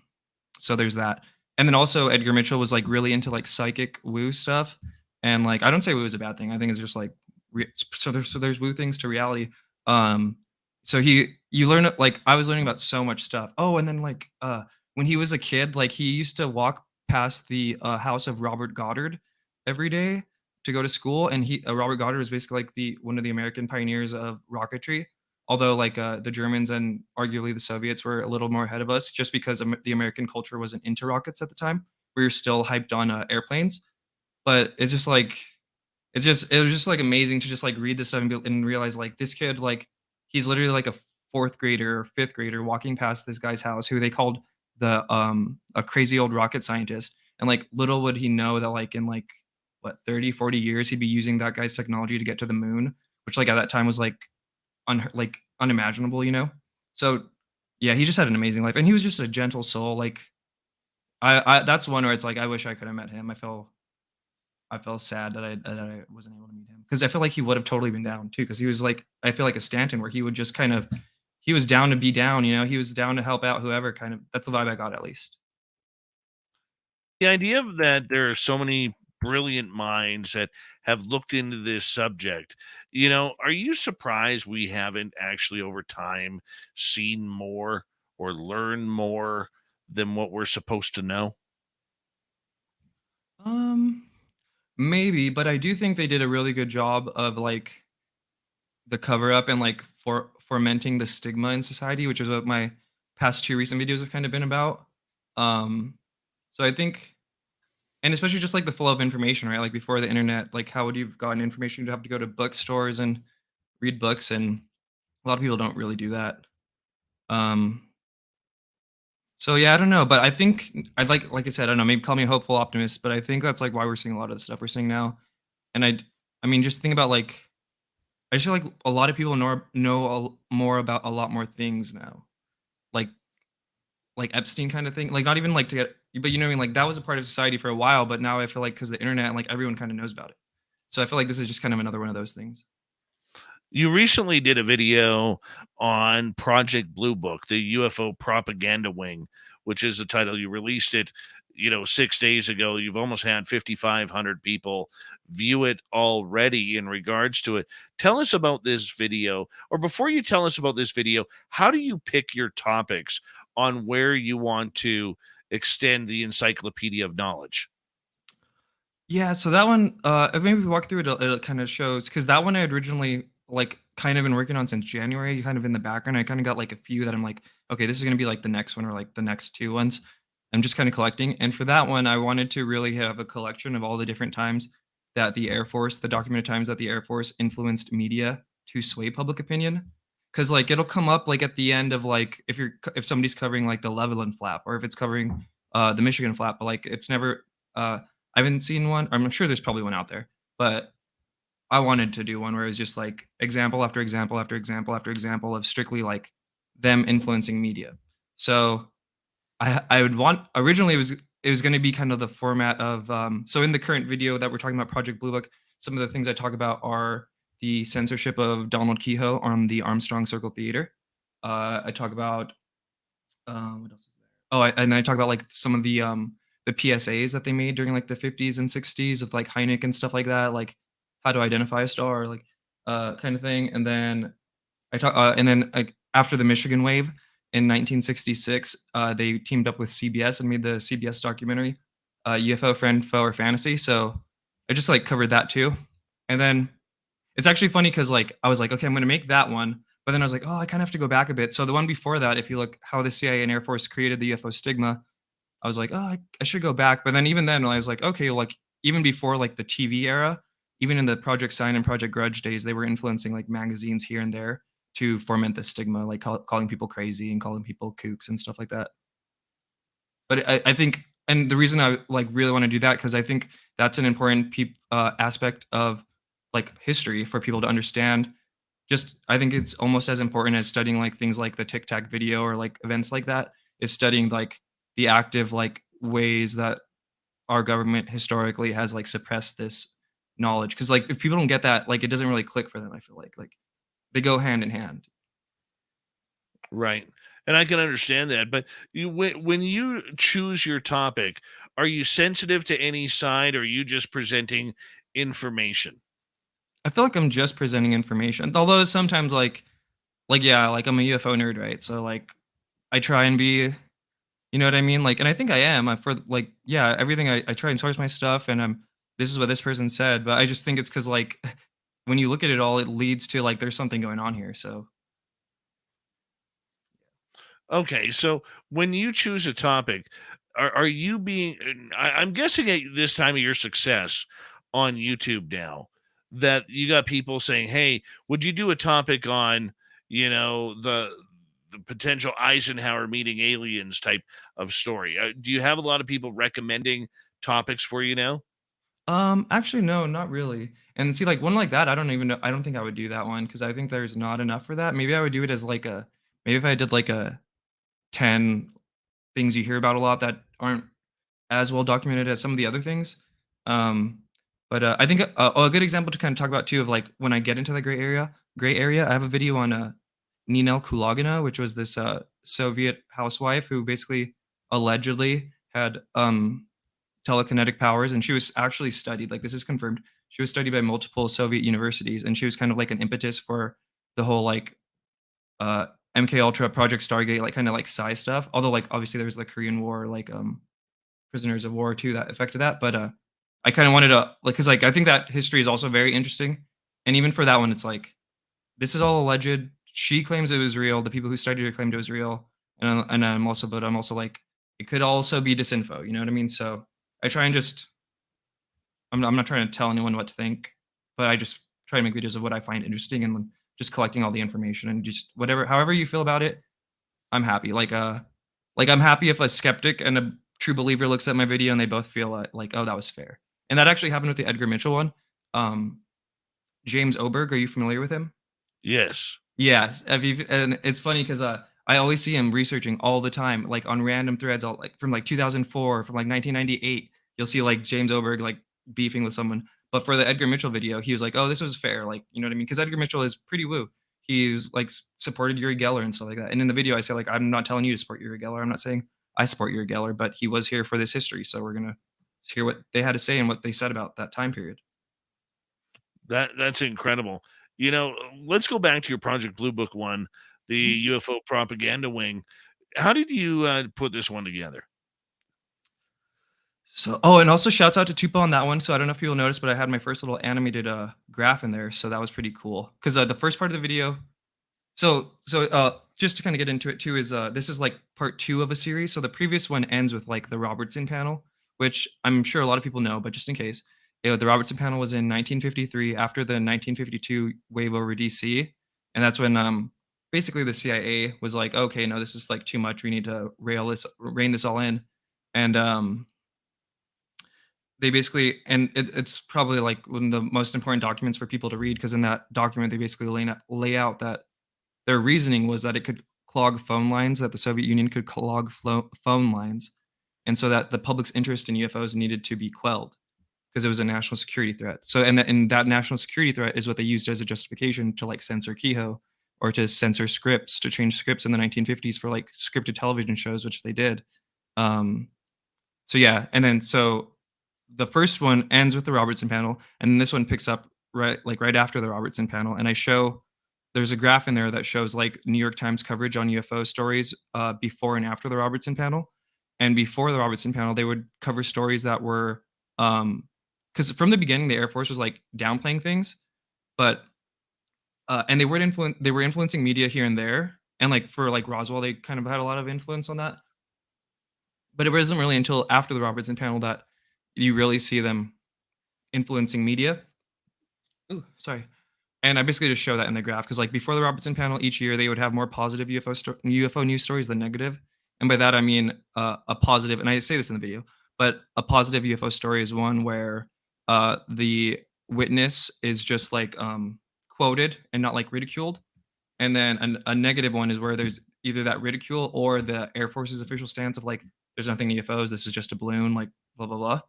so there's that. And then also Edgar Mitchell was like really into like psychic woo stuff. And like I don't say woo is a bad thing. I think it's just like there's woo things to reality. Um so you learn like I was learning about so much stuff. Oh, and then like when he was a kid, like he used to walk past the house of Robert Goddard every day to go to school, and Robert Goddard was basically like the one of the American pioneers of rocketry. Although like the Germans and arguably the Soviets were a little more ahead of us, just because the American culture wasn't into rockets at the time. We were still hyped on airplanes, but it's just like it was just like amazing to just like read this stuff and realize like this kid like he's literally like a fourth grader or fifth grader walking past this guy's house who they called the a crazy old rocket scientist, and like little would he know that like in like what 30-40 years he'd be using that guy's technology to get to the moon, which like at that time was like like unimaginable, you know? So yeah, he just had an amazing life, and he was just a gentle soul. Like I that's one where it's like I wish I could have met him. I felt sad that I wasn't able to meet him because I feel like he would have totally been down too. Because he was like I feel like a Stanton where he would just kind of he was down to be down, you know. He was down to help out whoever. Kind of that's the vibe I got at least. The idea of that there are so many brilliant minds that have looked into this subject, are you surprised we haven't actually over time seen more or learned more than what we're supposed to know? Um, Maybe, but I do think they did a really good job of like the cover up and like fomenting the stigma in society, which is what my past two recent videos have kind of been about. Um, so I think, and especially just like the flow of information, right? Like before the internet, like how would you have gotten information? You'd have to go to bookstores and read books, and a lot of people don't really do that. Um, so yeah, I don't know, but I think I'd like I said, I don't know, maybe call me a hopeful optimist, but I think that's like why we're seeing a lot of the stuff we're seeing now. And I mean, just think about like I just feel like a lot of people know more about a lot more things now, like Epstein kind of thing. Like not even like to get, but you know what I mean. Like that was a part of society for a while, but now I feel like because the internet, like everyone kind of knows about it. So I feel like this is just kind of another one of those things. You recently did a video on Project Blue Book, the UFO propaganda wing, which is the title. You released it, 6 days ago. You've almost had 5,500 people view it already in regards to it. Tell us about this video, or before you tell us about this video, how do you pick your topics on where you want to extend the encyclopedia of knowledge? Yeah, so that one, maybe if we walk through it, it kind of shows because that one I had originally like kind of been working on since January, kind of in the background. I kind of got like a few that I'm like, okay, this is gonna be like the next one or like the next two ones. I'm just kind of collecting. And for that one, I wanted to really have a collection of all the different times that the Air Force, the documented times that the Air Force influenced media to sway public opinion. Cause like it'll come up like at the end of like if somebody's covering like the Levelland flap or if it's covering the Michigan flap, but like it's never I haven't seen one. I'm sure there's probably one out there, but I wanted to do one where it was just like example after example after example after example of strictly like them influencing media. So I would want originally it was going to be kind of the format of so in the current video that we're talking about Project Blue Book, some of the things I talk about are the censorship of Donald Kehoe on the Armstrong Circle Theater. I talk about what else is there? Oh, and then I talk about like some of the PSAs that they made during like the 50s and 60s of like Hynek and stuff like that, like how to identify a star, like kind of thing. And then like after the Michigan wave in 1966, they teamed up with CBS and made the CBS documentary UFO Friend, Foe, or Fantasy. So I just like covered that too. And then it's actually funny because like I was like, okay, I'm gonna make that one, but then I was like, oh, I kind of have to go back a bit. So the one before that, if you look how the CIA and Air Force created the UFO stigma, I was like, oh, I should go back. But then even then, I was like, okay, like even before like the TV era, even in the Project Sign and Project Grudge days, they were influencing like magazines here and there to foment the stigma, like calling people crazy and calling people kooks and stuff like that. But I think, and the reason I like really want to do that because I think that's an important aspect of like history for people to understand. Just I think it's almost as important as studying like things like the Tic Tac video or like events like that is studying like the active like ways that our government historically has like suppressed this knowledge. Because like if people don't get that, like it doesn't really click for them. I feel like they go hand in hand. Right. And I can understand that, but when you choose your topic, are you sensitive to any side, or are you just presenting information? I feel like I'm just presenting information. Although sometimes like yeah, like I'm a UFO nerd, right? So like I try and be, you know what I mean? Like, and I think I am. For like, yeah, everything I try and source my stuff, and this is what this person said. But I just think it's because like when you look at it all, it leads to like there's something going on here. So Okay, so when you choose a topic, are you being? I'm guessing at this time of your success on YouTube now that you got people saying, "Hey, would you do a topic on, the potential Eisenhower meeting aliens type of story?" Do you have a lot of people recommending topics for you now? actually no, not really. And see, like one like that, I don't even know. I don't think I would do that one because I think there's not enough for that. Maybe I would do it as like a maybe if I did like a 10 things you hear about a lot that aren't as well documented as some of the other things. Um, but I think a good example to kind of talk about too of like when I get into the gray area, I have a video on Ninel Kulagina, which was this Soviet housewife who basically allegedly had telekinetic powers, and she was actually studied. Like this is confirmed. She was studied by multiple Soviet universities, and she was kind of like an impetus for the whole like uh, MK Ultra, Project Stargate, like kind of like sci stuff. Although like obviously there was the Korean War, like prisoners of war too that affected that. But I kind of wanted to like because like I think that history is also very interesting, and even for that one, it's like this is all alleged. She claims it was real. The people who studied it claimed it was real, and I'm also like it could also be disinfo. You know what I mean? So I try and just I'm not trying to tell anyone what to think, but I just try to make videos of what I find interesting and then just collecting all the information and just whatever however you feel about it, I'm happy. Like I'm happy if a skeptic and a true believer looks at my video and they both feel like oh that was fair. And that actually happened with the Edgar Mitchell one. Um, James Oberg, are you familiar with him? Yes. Yes, and it's funny because I always see him researching all the time, like on random threads, all like from like 2004, from like 1998. You'll see like James Oberg like beefing with someone. But for the Edgar Mitchell video, he was like, "Oh, this was fair," like you know what I mean? Because Edgar Mitchell is pretty woo. He's like supported Yuri Geller and stuff like that. And in the video, I say like, "I'm not telling you to support Yuri Geller. I'm not saying I support Yuri Geller, but he was here for this history, so we're gonna hear what they had to say and what they said about that time period." That's incredible. Let's go back to your Project Blue Book one, the UFO propaganda wing. How did you put this one together? So, oh, and also shouts out to Tupa on that one. So I don't know if people noticed, but I had my first little animated graph in there, so that was pretty cool. Because the first part of the video, just to kind of get into it too, is this is like part two of a series. So the previous one ends with like the Robertson panel, which I'm sure a lot of people know, but just in case, the Robertson panel was in 1953 after the 1952 wave over DC, and that's when basically the CIA was like, okay, no, this is like too much. We need to rein this all in, and they basically, and it's probably like one of the most important documents for people to read, because in that document they basically lay out that their reasoning was that it could clog phone lines, that the Soviet Union could clog phone lines, and so that the public's interest in UFOs needed to be quelled because it was a national security threat. So, and that national security threat is what they used as a justification to like censor Kehoe or to censor scripts, to change scripts in the 1950s for like scripted television shows, which they did. Um, so yeah, and then so the first one ends with the Robertson panel, and then this one picks up right after the Robertson panel, and I show there's a graph in there that shows like New York Times coverage on UFO stories before and after the Robertson panel. And before the Robertson panel, they would cover stories that were because from the beginning the Air Force was like downplaying things, but and they were influencing media here and there, and like for like Roswell, they kind of had a lot of influence on that. But it wasn't really until after the Robertson panel that you really see them influencing media. Ooh, sorry. And I basically just show that in the graph because, like, before the Robertson panel, each year they would have more positive UFO news stories than negative. And by that I mean a positive, and I say this in the video, but a positive UFO story is one where the witness is just like quoted and not like ridiculed. And then a negative one is where there's either that ridicule or the Air Force's official stance of like, there's nothing in UFOs, this is just a balloon, like blah, blah, blah.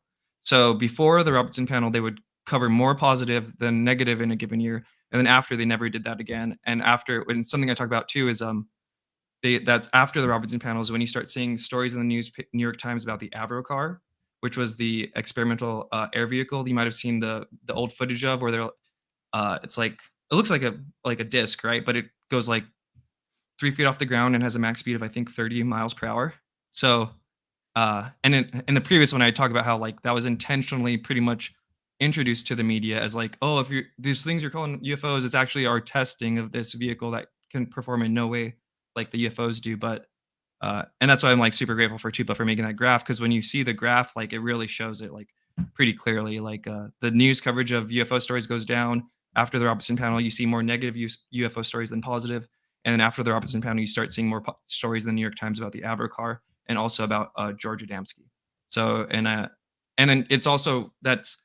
So before the Robertson panel, they would cover more positive than negative in a given year. And then after, they never did that again. And after, when something I talk about too is that's after the Robertson panels when you start seeing stories in the New York Times about the Avro car, which was the experimental air vehicle. You might have seen the old footage of where they're it's like, it looks like a disc, right? But it goes like 3 feet off the ground and has a max speed of I think 30 miles per hour. So and in the previous one I talk about how like that was intentionally pretty much introduced to the media as like, oh, if you're these things you're calling UFOs, it's actually our testing of this vehicle that can perform in no way like the UFOs do. But and that's why I'm like super grateful for Tupa for making that graph, because when you see the graph, like it really shows it like pretty clearly. Like the news coverage of UFO stories goes down after the Robertson panel. You see more negative UFO stories than positive, and then after the Robertson panel, you start seeing more stories in the New York Times about the Avro car and also about George Adamski. So and then it's also that's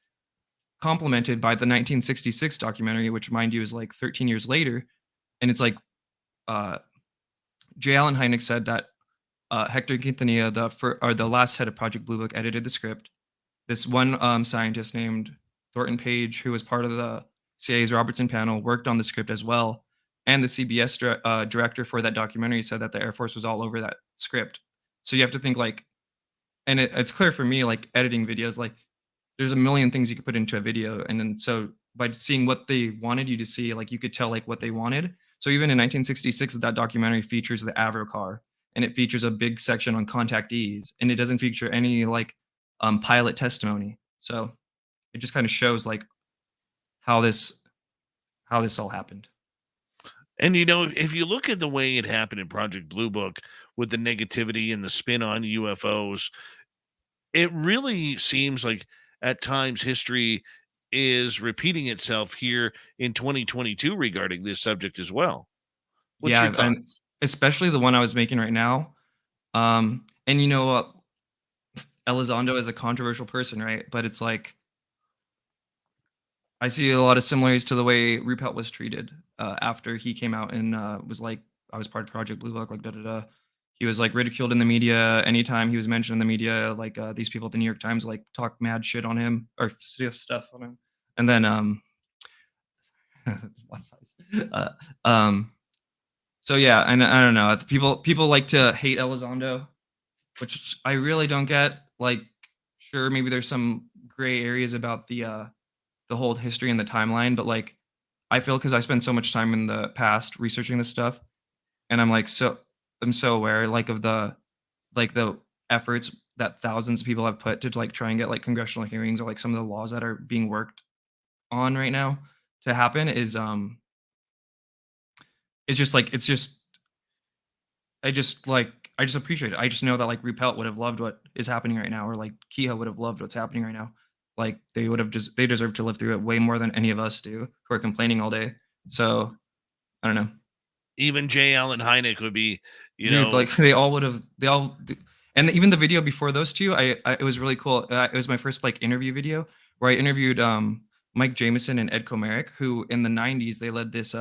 complemented by the 1966 documentary, which mind you is like 13 years later, and it's like J. Allen Hynek said that Hector Quintanilla, the last head of Project Blue Book, edited the script. This one scientist named Thornton Page, who was part of the CIA's Robertson panel, worked on the script as well. And the CBS director for that documentary said that the Air Force was all over that script. So you have to think like, and it's clear for me, like editing videos, like there's a million things you could put into a video. And then so by seeing what they wanted you to see, like you could tell like what they wanted. So even in 1966, that documentary features the Avro car, and it features a big section on contactees, and it doesn't feature any like pilot testimony. So it just kind of shows like how this all happened. And you know, if you look at the way it happened in Project Blue Book with the negativity and the spin on UFOs, it really seems like at times history is repeating itself here in 2022 regarding this subject as well. What's your And thoughts? especially the one I was making right now. And you know, Elizondo is a controversial person, right? But it's like I see a lot of similarities to the way Ruppelt was treated after he came out and was like, I was part of Project Blue Book, like da da da. He was like ridiculed in the media anytime he was mentioned in the media. Like these people at the New York Times like talk mad shit on him or stuff on him, and then so yeah, and I don't know. People like to hate Elizondo, which I really don't get. Like, sure, maybe there's some gray areas about the whole history and the timeline, but like, I feel because I spent so much time in the past researching this stuff, and I'm so aware like of the efforts that thousands of people have put to like try and get like congressional hearings or like some of the laws that are being worked on right now to happen is it's just like I just appreciate it. I just know that like Ruppelt would have loved what is happening right now, or like Kehoe would have loved what's happening right now. Like they deserve to live through it way more than any of us do who are complaining all day. So I don't know. Even J. Allen Hynek would be, Dude, like they all would have And even the video before those two, it was really cool. It was my first like interview video where I interviewed Mike Jameson and Ed Komarick, who in the '90s they led this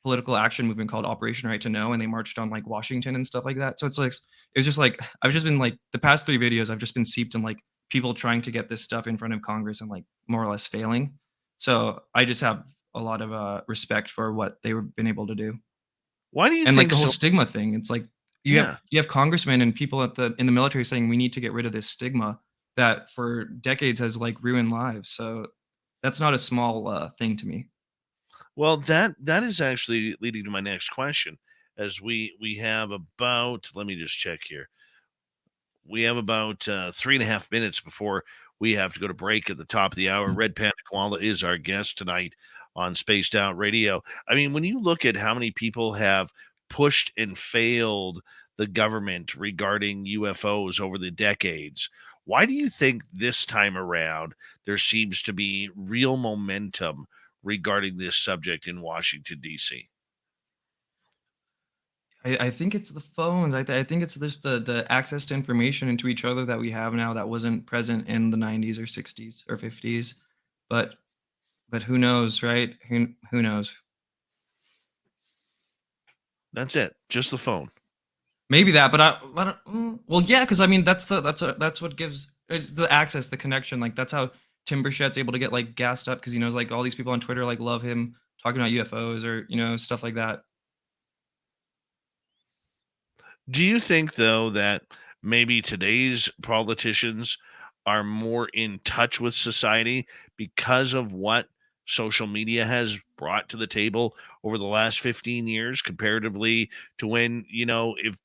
political action movement called Operation Right to Know, and they marched on like Washington and stuff like that. So it's like it was just like I've just been like the past three videos I've just been seeped in like people trying to get this stuff in front of Congress and like more or less failing. So I just have a lot of respect for what they were been able to do. Why do you And like think the whole so? stigma thing, it's like Yeah. you have congressmen and people at the in the military saying we need to get rid of this stigma that for decades has like ruined lives. So that's not a small thing to me. Well, that is actually leading to my next question. As we have about, let me just check here. We have about 3.5 minutes before we have to go to break at the top of the hour. Red Panda Koala is our guest tonight on Spaced Out Radio. I mean, when you look at how many people have pushed and failed the government regarding UFOs over the decades, why do you think this time around there seems to be real momentum regarding this subject in Washington, D.C.? I think it's the phones. I think it's just the access to information into each other that we have now that wasn't present in the '90s or '60s or '50s. But but who knows, right? Who knows? That's it, just the phone. Maybe that, but I don't, well, yeah, because I mean that's what gives it's the access, the connection. Like that's how Tim Burchett's able to get like gassed up because he knows like all these people on Twitter like love him talking about UFOs or stuff like that. Do you think, though, that maybe today's politicians are more in touch with society because of what social media has brought to the table over the last 15 years comparatively to when, if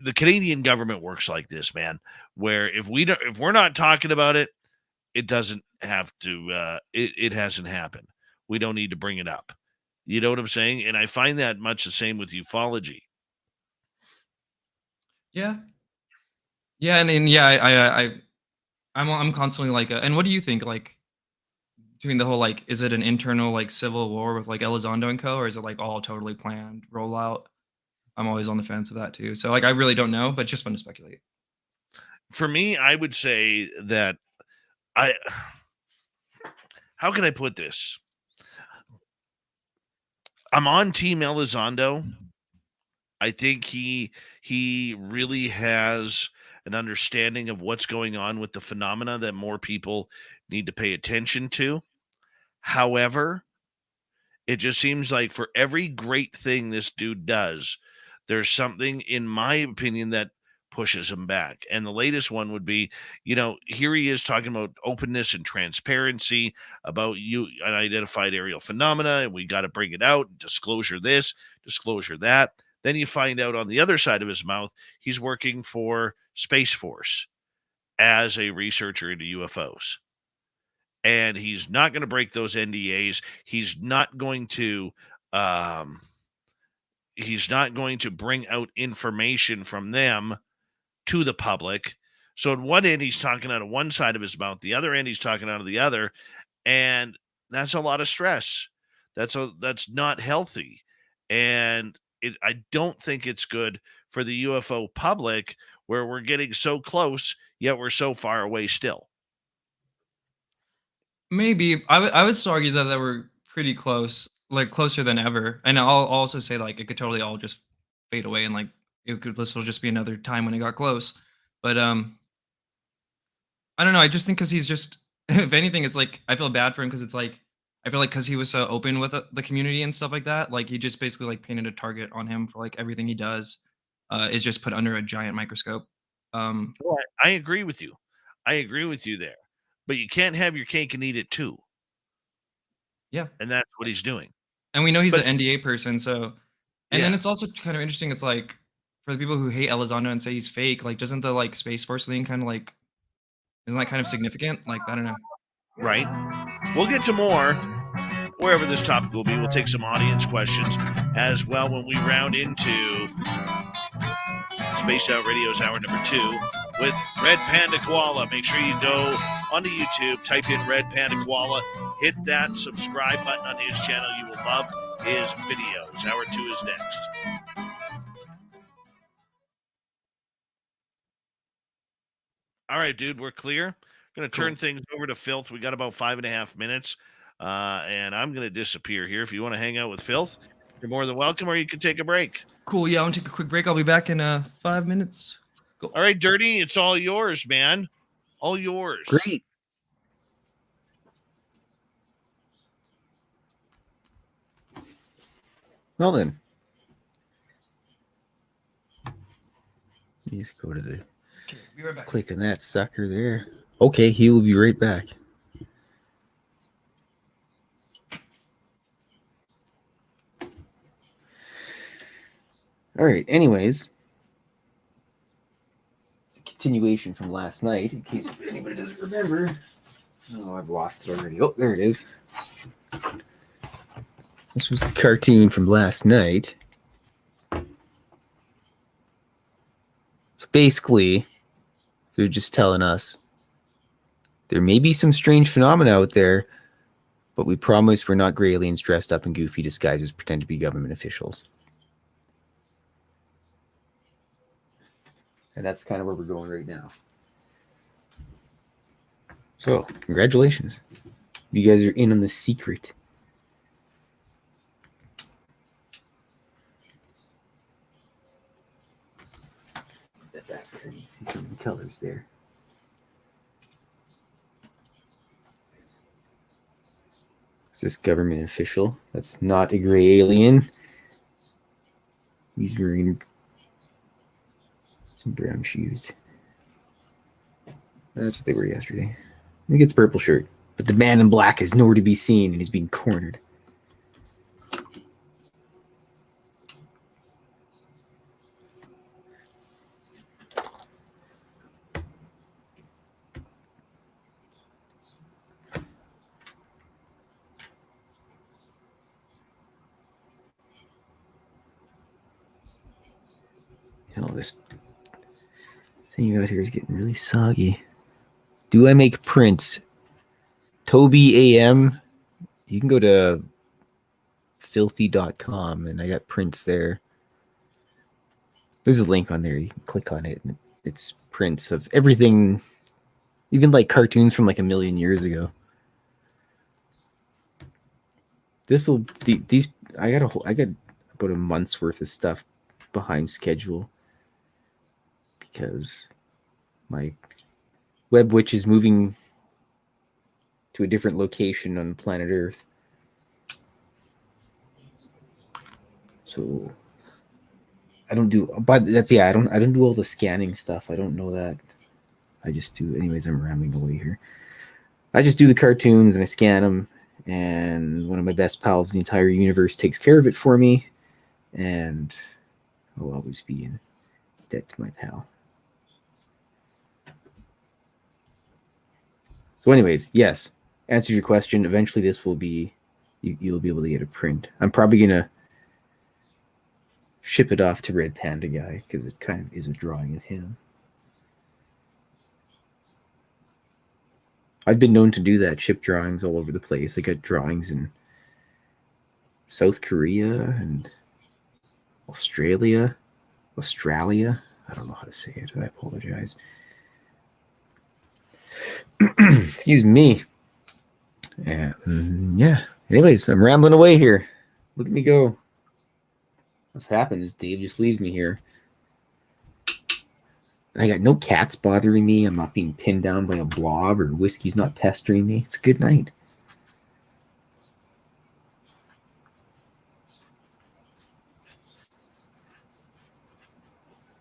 the Canadian government works like this, man, where if we're not talking about it, it doesn't have to, it hasn't happened. We don't need to bring it up. You know what I'm saying? And I find that much the same with ufology. Yeah, yeah, and yeah, I'm constantly like, and what do you think like between the whole like, is it an internal like civil war with like Elizondo and co, or is it like all totally planned rollout? I'm always on the fence of that too. So like, I really don't know, but it's just fun to speculate. For me, I would say that I how can I put this? I'm on Team Elizondo. I think he really has an understanding of what's going on with the phenomena that more people need to pay attention to. However, it just seems like for every great thing this dude does, there's something, in my opinion, that pushes him back. And the latest one would be, here he is talking about openness and transparency about unidentified aerial phenomena, and we got to bring it out, disclosure this, disclosure that. Then you find out on the other side of his mouth, he's working for Space Force as a researcher into UFOs. And he's not going to break those NDAs. He's not going to bring out information from them to the public. So at one end, he's talking out of one side of his mouth. The other end, he's talking out of the other. And that's a lot of stress. That's not healthy. And I don't think it's good for the UFO public where we're getting so close, yet we're so far away still. Maybe I would still argue that they were pretty close, like closer than ever. And I'll also say like it could totally all just fade away and like this will just be another time when it got close. But I don't know. I just think because he's just, if anything, it's like I feel bad for him because it's like I feel like because he was so open with the community and stuff like that, like he just basically like painted a target on him for like everything he does is just put under a giant microscope. Well, I agree with you. I agree with you there. But you can't have your cake and eat it too. Yeah, And that's what he's doing. and we know he's But an NDA person, so and then yeah, it's also kind of interesting. It's like for the people who hate Elizondo and say he's fake, like doesn't the like Space Force thing kind of like isn't that kind of significant? Like I don't know. right. We'll get to more wherever this topic will be. We'll take some audience questions as well when we round into Spaced Out Radio's hour number 2 with Red Panda Koala. Make sure you go onto YouTube, type in Red Panda Koala, hit that subscribe button on his channel. You will love his videos. Hour 2 is next. All right, dude, we're clear. Going to turn things over to Filth. We got about 5.5 minutes, and I'm going to disappear here. If you want to hang out with Filth, you're more than welcome, or you can take a break. Cool. Yeah, I want to take a quick break. I'll be back in 5 minutes. Go. All right, Dirty, it's all yours, man. All yours. Great. Well then, you just go to the Okay, be right back. click on that sucker there. Okay, he will be right back. All right. Anyways, it's a continuation from last night. In case anybody doesn't remember. Oh, I've lost it already. Oh, there it is. This was the cartoon from last night. So basically, they're just telling us there may be some strange phenomena out there, but we promise we're not gray aliens dressed up in goofy disguises pretend to be government officials. And that's kind of where we're going right now. So, congratulations. You guys are in on the secret. That back because I need to see some of the colors there. Is this government official? That's not a gray alien. He's wearing some brown shoes. That's what they were yesterday. I think it's a purple shirt. But the man in black is nowhere to be seen and he's being cornered. You know, this thing out here is getting really soggy. Do I make prints? Toby AM. You can go to filthy.com and I got prints there. There's a link on there. You can click on it. And it's prints of everything, even like cartoons from like a million years ago. I got about a month's worth of stuff behind schedule because my web witch is moving to a different location on planet Earth. So I don't do, but that's, yeah, I don't do all the scanning stuff. I don't know that. I just do, anyways, I'm rambling away here. I just do the cartoons and I scan them, and one of my best pals in the entire universe takes care of it for me, and I'll always be in debt to my pal. So anyways, yes, answers your question. Eventually this will be, you'll be able to get a print. I'm probably going to ship it off to Red Panda Guy because it kind of is a drawing of him. I've been known to do that, ship drawings all over the place. I got drawings in South Korea and Australia. I don't know how to say it. I apologize. Excuse me. Yeah. Anyways, I'm rambling away here. Look at me go. What's happened is Dave just leaves me here. And I got no cats bothering me. I'm not being pinned down by a blob, or whiskey's not pestering me. It's a good night.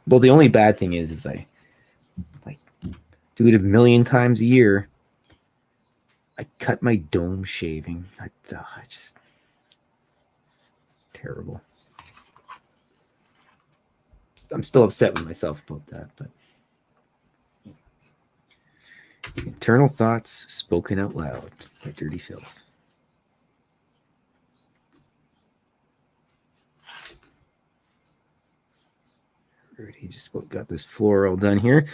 Well, the only bad thing is I like do it a million times a year. I cut my dome shaving. I just terrible. I'm still upset with myself about that, but internal thoughts spoken out loud by Dirty Filth. Already just got this floor all done here.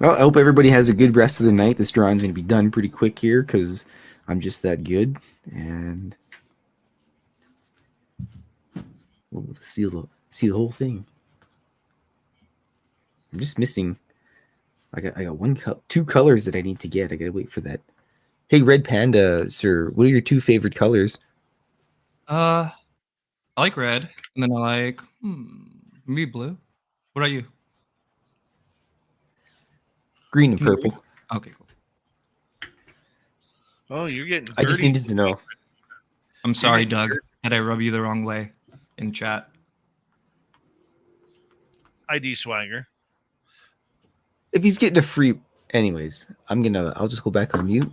Well, I hope everybody has a good rest of the night. This drawing's going to be done pretty quick here because I'm just that good. And We'll see the whole thing. I'm just missing. I got two colors that I need to get. I gotta wait for that. Hey, Red Panda, sir, what are your two favorite colors? I like red, and then I like maybe blue. What about you? Green and Can you hear me? purple. Okay, cool. Oh, you're getting I just dirty. needed to know. I'm sorry, getting Doug. dirty. That I rub you the wrong way in chat. ID Swagger. If he's getting a free, anyways, I'll just go back on mute.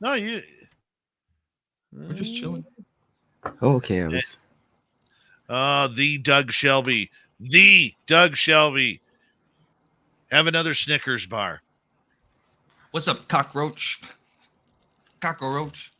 No, you. We're just chilling. Oh, okay, I was. The Doug Shelby. The Doug Shelby. Have another Snickers bar. What's up, cockroach? Cockroach.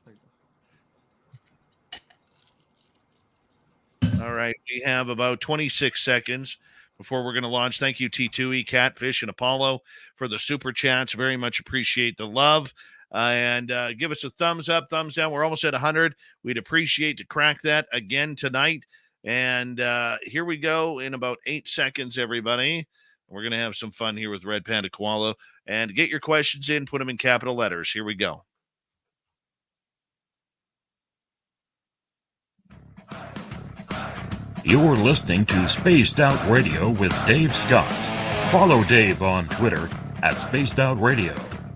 All right. We have about 26 seconds before we're going to launch. Thank you, T2E, Catfish, and Apollo for the super chats. Very much appreciate the love. And give us a thumbs up, thumbs down. We're almost at 100. We'd appreciate to crack that again tonight. And here we go in about 8 seconds, everybody. We're going to have some fun here with Red Panda Koala. And get your questions in, put them in capital letters. Here we go. You're listening to Spaced Out Radio with Dave Scott. Follow Dave on Twitter at Spaced Out Radio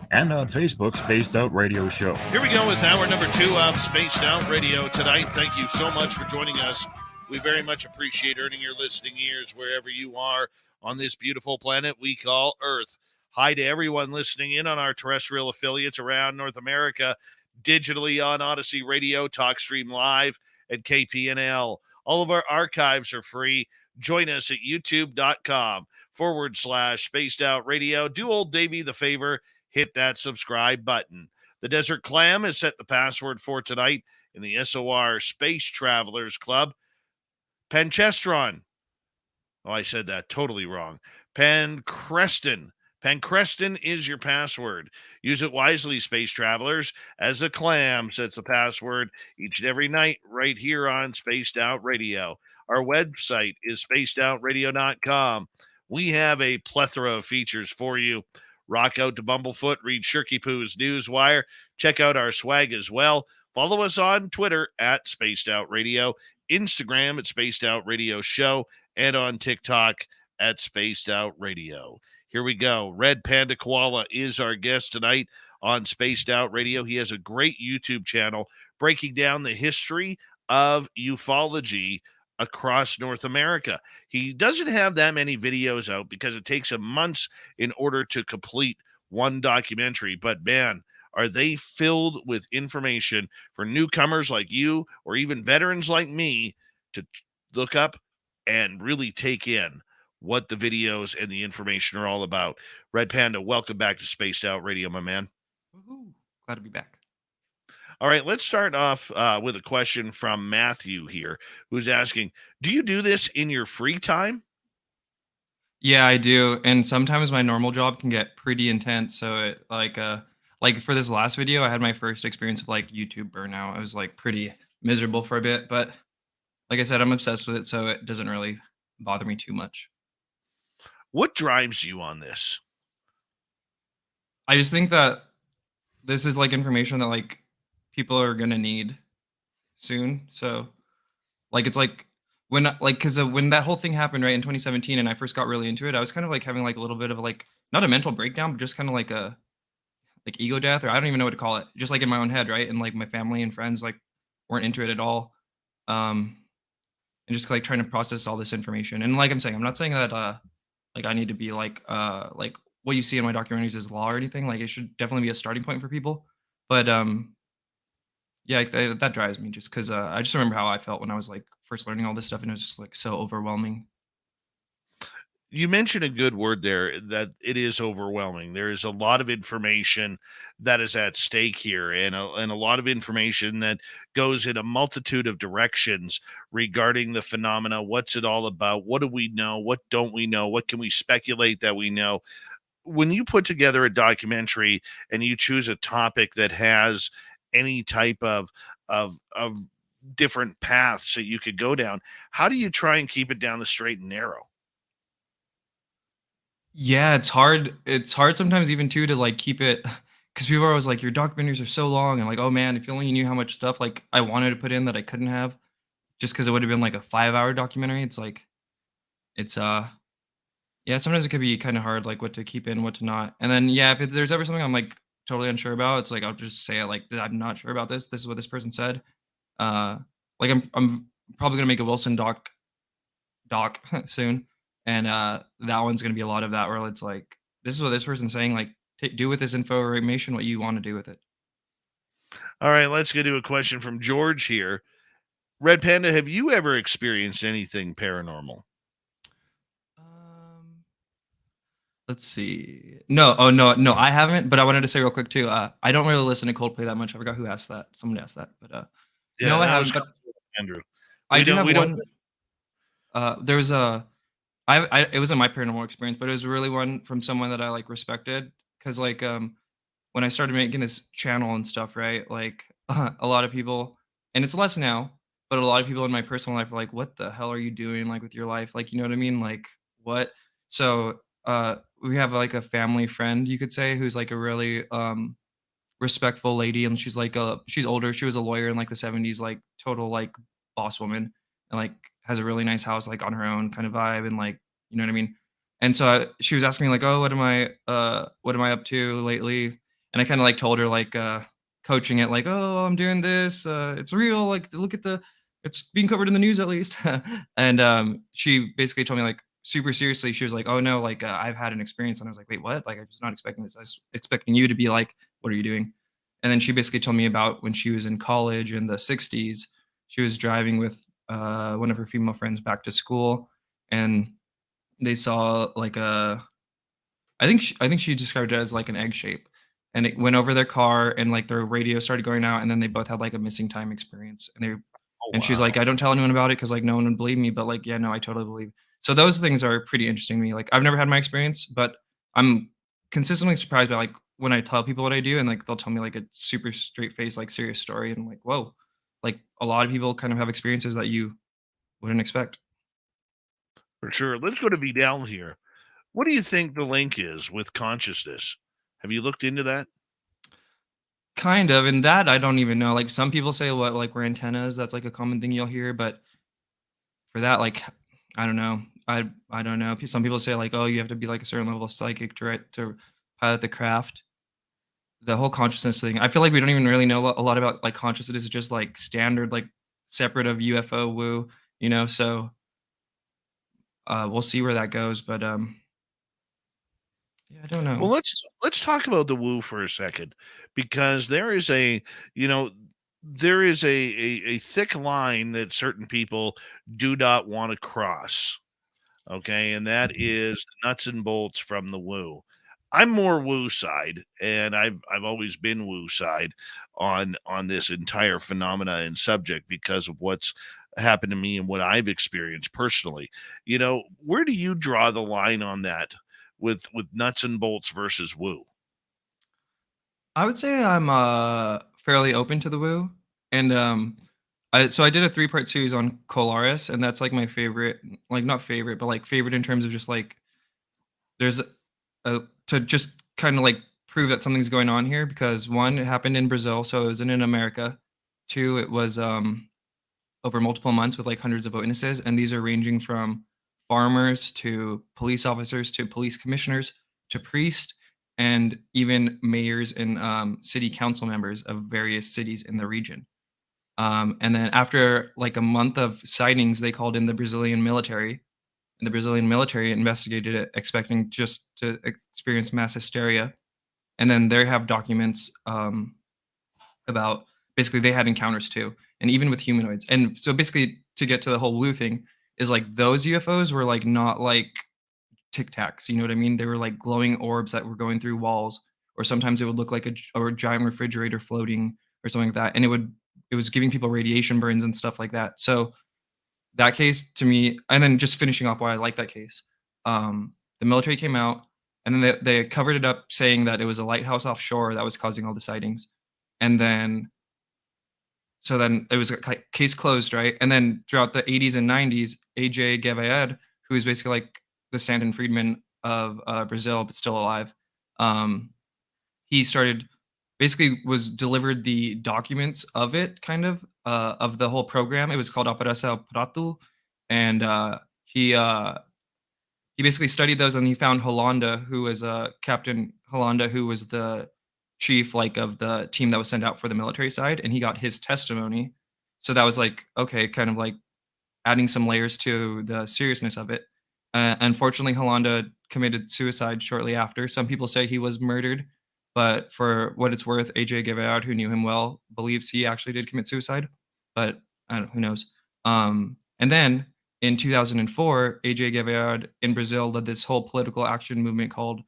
and on Facebook, Spaced Out Radio Show. Here we go with hour number 2 of Spaced Out Radio tonight. Thank you so much for joining us. We very much appreciate earning your listening ears wherever you are on this beautiful planet we call Earth. Hi to everyone listening in on our terrestrial affiliates around North America, digitally on Odyssey Radio, TalkStream Live, and KPNL. All of our archives are free. Join us at youtube.com/Spaced Out Radio. Do old Davey the favor, hit that subscribe button. The Desert Clam has set the password for tonight in the SOR Space Travelers Club. Panchestron. Oh, I said that totally wrong. Pancreston. Pancreston is your password. Use it wisely, space travelers, as the clam sets the password each and every night right here on Spaced Out Radio. Our website is spacedoutradio.com. We have a plethora of features for you. Rock out to Bumblefoot, read Shirky Poo's Newswire. Check out our swag as well. Follow us on Twitter at Spaced Out Radio, Instagram at Spaced Out Radio Show, and on TikTok at Spaced Out Radio. Here we go. Red Panda Koala is our guest tonight on Spaced Out Radio. He has a great YouTube channel breaking down the history of ufology across North America. He doesn't have that many videos out because it takes him months in order to complete one documentary. But man, are they filled with information for newcomers like you or even veterans like me to look up and really take in what the videos and the information are all about. Red Panda, welcome back to Spaced Out Radio, my man. Woohoo. Glad to be back. All right, let's start off with a question from Matthew here, who's asking, do you do this in your free time? Yeah, I do. And sometimes my normal job can get pretty intense. So it like for this last video, I had my first experience of like YouTube burnout. I was like pretty miserable for a bit, but like I said, I'm obsessed with it, so it doesn't really bother me too much. What drives you on this? I just think that this is like information that like people are gonna need soon. So like it's like when like because when that whole thing happened right in 2017 and I first got really into it, I was kind of like having like a little bit of like not a mental breakdown, but just kind of like a like ego death, or I don't even know what to call it. Just like in my own head, right? And like my family and friends like weren't into it at all. And just like trying to process all this information. And like I'm saying, I'm not saying that like I need to be like what you see in my documentaries is law or anything. Like it should definitely be a starting point for people. But yeah, that drives me just because I just remember how I felt when I was like first learning all this stuff, and it was just like so overwhelming. You mentioned a good word there, that it is overwhelming. There is a lot of information that is at stake here, and a lot of information that goes in a multitude of directions regarding the phenomena. What's it all about? What do we know? What don't we know? What can we speculate that we know? When you put together a documentary and you choose a topic that has any type of different paths that you could go down. How do you try and keep it down the straight and narrow? Yeah, it's hard. It's hard sometimes even too to like keep it because people are always like, your documentaries are so long. And like, oh man, if you only knew how much stuff like I wanted to put in that I couldn't have just because it would have been like a 5 hour documentary. It's like, it's yeah, sometimes it could be kind of hard, like what to keep in, what to not. And then yeah, if there's ever something I'm like totally unsure about, it's like I'll just say it like I'm not sure about this. This is what this person said. Uh, like I'm probably gonna make a Wilson doc soon, and that one's gonna be a lot of that where it's like this is what this person's saying. Like do with this info or information what you want to do with it. All right, let's get to a question from George here. Red Panda, have you ever experienced anything paranormal? Um, let's see. No, oh no, I haven't. But I wanted to say real quick too. I don't really listen to Coldplay that much. I forgot who asked that. Someone asked that, but Yeah, no, I that was haven't. But Andrew. I We do don't. have We don't. one. There was a it wasn't my paranormal experience, but it was really one from someone that I like respected because like when I started making this channel and stuff, right? Like a lot of people, and it's less now, but a lot of people in my personal life are like, "What the hell are you doing like with your life?" Like, you know what I mean? Like, what? So we have like a family friend, you could say, who's like a really respectful lady, and she's older. She was a lawyer in like the 70s, like total like boss woman, and like has a really nice house like on her own kind of vibe, and like you know what I mean. And so she was asking me like, oh, what am I up to lately? And I kind of like told her like coaching it like, oh, I'm doing this. It's real. Like look at it's being covered in the news at least. And she basically told me like super seriously, she was like, oh no, like I've had an experience, and I was like, wait, what? Like I was not expecting this. I was expecting you to be like, what are you doing? And then she basically told me about when she was in college in the 60s. She was driving with one of her female friends back to school, and they saw like I think she described it as like an egg shape, and it went over their car, and like their radio started going out, and then they both had like a missing time experience, Oh and she's like, wow. I don't tell anyone about it because like no one would believe me, but like yeah, no, I totally believe. So those things are pretty interesting to me. Like I've never had my experience, but I'm consistently surprised by like when I tell people what I do, and like they'll tell me like a super straight face, like serious story, and I'm like, whoa, like a lot of people kind of have experiences that you wouldn't expect. For sure. Let's go to Vidal here. What do you think the link is with consciousness? Have you looked into that? Kind of, and that I don't even know. Like some people say what like we're antennas. That's like a common thing you'll hear, but for that, like I don't know. I don't know. Some people say like, oh, you have to be like a certain level of psychic to pilot the craft. The whole consciousness thing. I feel like we don't even really know a lot about like consciousness. Is just like standard, like separate of UFO woo, you know. So we'll see where that goes, but yeah, I don't Well, know. let's talk about the woo for a second, because there is a you know there is a thick line that certain people do not want to cross. Okay, and that is the nuts and bolts from the woo. I'm more woo side, and I've always been woo side on this entire phenomena and subject because of what's happened to me and what I've experienced personally. Where do you draw the line on that with nuts and bolts versus woo? I would say I'm fairly open to the woo, and I did a 3 part series on Colaris, and that's like my favorite, like not favorite, but like favorite in terms of just like there's to just kind of like prove that something's going on here because one, it happened in Brazil, so it wasn't in America. Two, it was over multiple months with like hundreds of witnesses, and these are ranging from farmers to police officers to police commissioners to priests and even mayors and city council members of various cities in the region. And then after like a month of sightings, they called in the Brazilian military, and the Brazilian military investigated it, expecting just to experience mass hysteria. And then they have documents about basically they had encounters too, and even with humanoids. And so basically, to get to the whole woo thing, is like those UFOs were like not like Tic Tacs. You know what I mean? They were like glowing orbs that were going through walls, or sometimes it would look like or a giant refrigerator floating or something like that, and it was giving people radiation burns and stuff like that. So that case to me, and then just finishing off why I like that case, the military came out and then they covered it up saying that it was a lighthouse offshore that was causing all the sightings. And then so then it was like case closed, right? And then throughout the 80s and 90s, AJ Gavayad, who is basically like the Stanton Friedman of Brazil, but still alive, um, he started basically was delivered the documents of it, kind of the whole program. It was called Operação Prato, and he basically studied those, and he found Hollanda, who was Captain Hollanda, who was the chief like of the team that was sent out for the military side, and he got his testimony. So that was like okay, kind of like adding some layers to the seriousness of it. Unfortunately, Hollanda committed suicide shortly after. Some people say he was murdered, but for what it's worth, AJ Gavayard, who knew him well, believes he actually did commit suicide. But I don't, who knows? And then in 2004, AJ Gavayard in Brazil led this whole political action movement called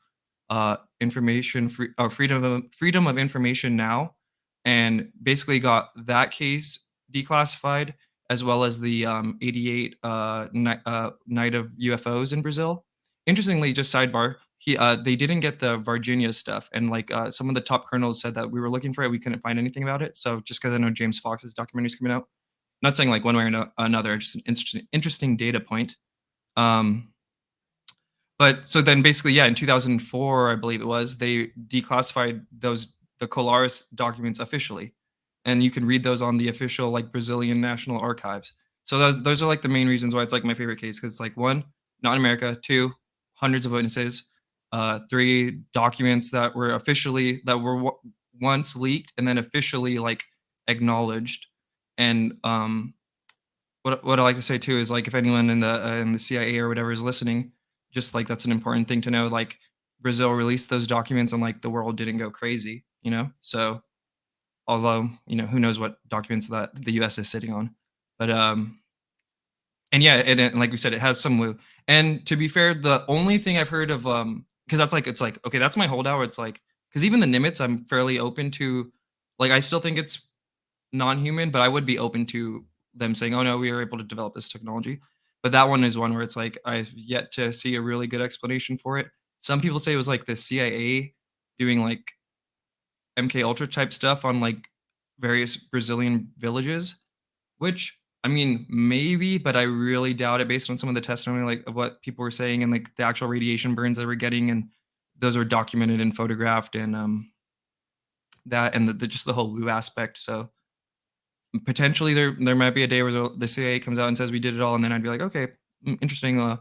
freedom of information now, and basically got that case declassified as well as the 88 night of UFOs in Brazil. Interestingly, just sidebar, they didn't get the Virginia stuff, and like some of the top colonels said that we were looking for it, we couldn't find anything about it. So just because I know James Fox's documentary's coming out, not saying like one way or another, just an interesting data point. But so then basically, yeah, in 2004, I believe it was, they declassified the Colares documents officially, and you can read those on the official like Brazilian National Archives. So those are like the main reasons why it's like my favorite case, because like one, not in America, two, hundreds of witnesses, three, documents that were once leaked and then officially like acknowledged, and what I like to say too is like if anyone in the CIA or whatever is listening, just like that's an important thing to know. Like Brazil released those documents and like the world didn't go crazy, you know. So although who knows what documents that the U.S. is sitting on, but and yeah, and like we said, it has some woo. And to be fair, the only thing I've heard of because that's like it's like okay, that's my holdout. It's like because even the Nimitz, I'm fairly open to. Like I still think it's non-human, but I would be open to them saying, "Oh no, we were able to develop this technology." But that one is one where it's like I've yet to see a really good explanation for it. Some people say it was like the CIA doing like MK Ultra type stuff on like various Brazilian villages, which I mean maybe, but I really doubt it based on some of the testimony like of what people were saying and like the actual radiation burns they were getting, and those are documented and photographed, and that and just the whole woo aspect. So potentially there might be a day where the CIA comes out and says we did it all, and then I'd be like, okay, interesting.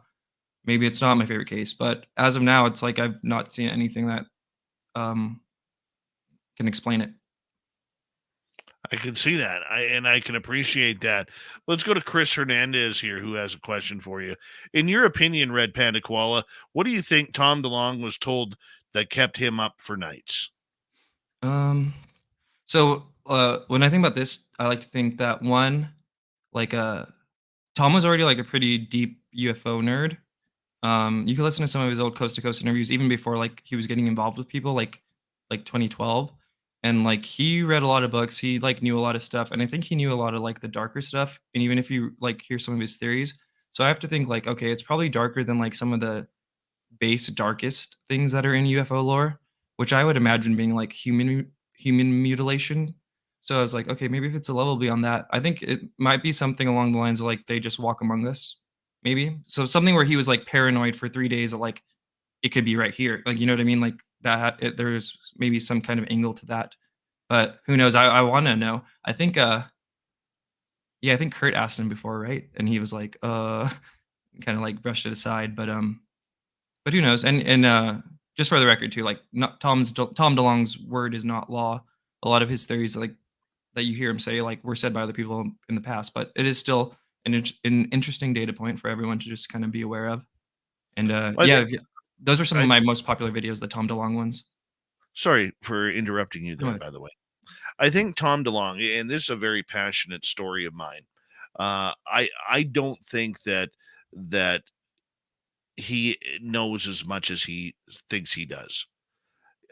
Maybe it's not my favorite case, but as of now, it's like I've not seen anything that can explain it. I can see that. I can appreciate that. Let's go to Chris Hernandez here, who has a question for you. In your opinion, Red Panda Koala, what do you think Tom DeLonge was told that kept him up for nights? So when I think about this, I like to think that one, like Tom was already like a pretty deep UFO nerd. You can listen to some of his old Coast to Coast interviews, even before like he was getting involved with people, like 2012, and like he read a lot of books. He like knew a lot of stuff, and I think he knew a lot of like the darker stuff. And even if you like hear some of his theories, so I have to think like, okay, it's probably darker than like some of the base darkest things that are in UFO lore, which I would imagine being like human mutilation. So I was like, okay, maybe if it's a level beyond that, I think it might be something along the lines of like they just walk among us, maybe. So something where he was like paranoid for 3 days, of like it could be right here, like you know what I mean, like that. There's maybe some kind of angle to that, but who knows? I want to know. I think yeah, I think Kurt asked him before, right? And he was like kind of like brushed it aside, but who knows? And just for the record too, like not Tom DeLonge's word is not law. A lot of his theories, like that you hear him say, like were said by other people in the past, but it is still an interesting data point for everyone to just kind of be aware of. And Well, yeah, those are some of my most popular videos, the Tom DeLonge ones. Sorry for interrupting you there, Go by the way. I think Tom DeLonge, and this is a very passionate story of mine. I don't think that he knows as much as he thinks he does.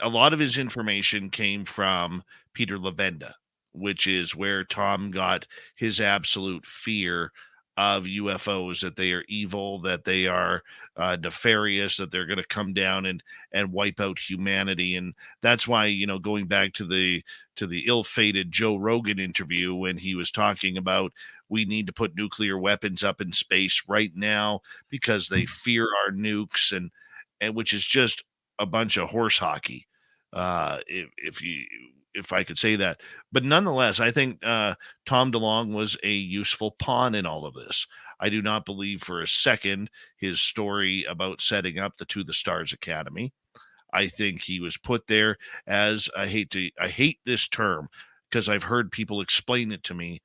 A lot of his information came from Peter Lavenda, which is where Tom got his absolute fear of UFOs, that they are evil, that they are nefarious, that they're going to come down and wipe out humanity. And that's why, going back to the ill-fated Joe Rogan interview, when he was talking about we need to put nuclear weapons up in space right now because they fear our nukes, and which is just a bunch of horse hockey. If I could say that. But nonetheless, I think Tom DeLonge was a useful pawn in all of this. I do not believe for a second his story about setting up the To the Stars Academy. I think he was put there as, I hate this term because I've heard people explain it to me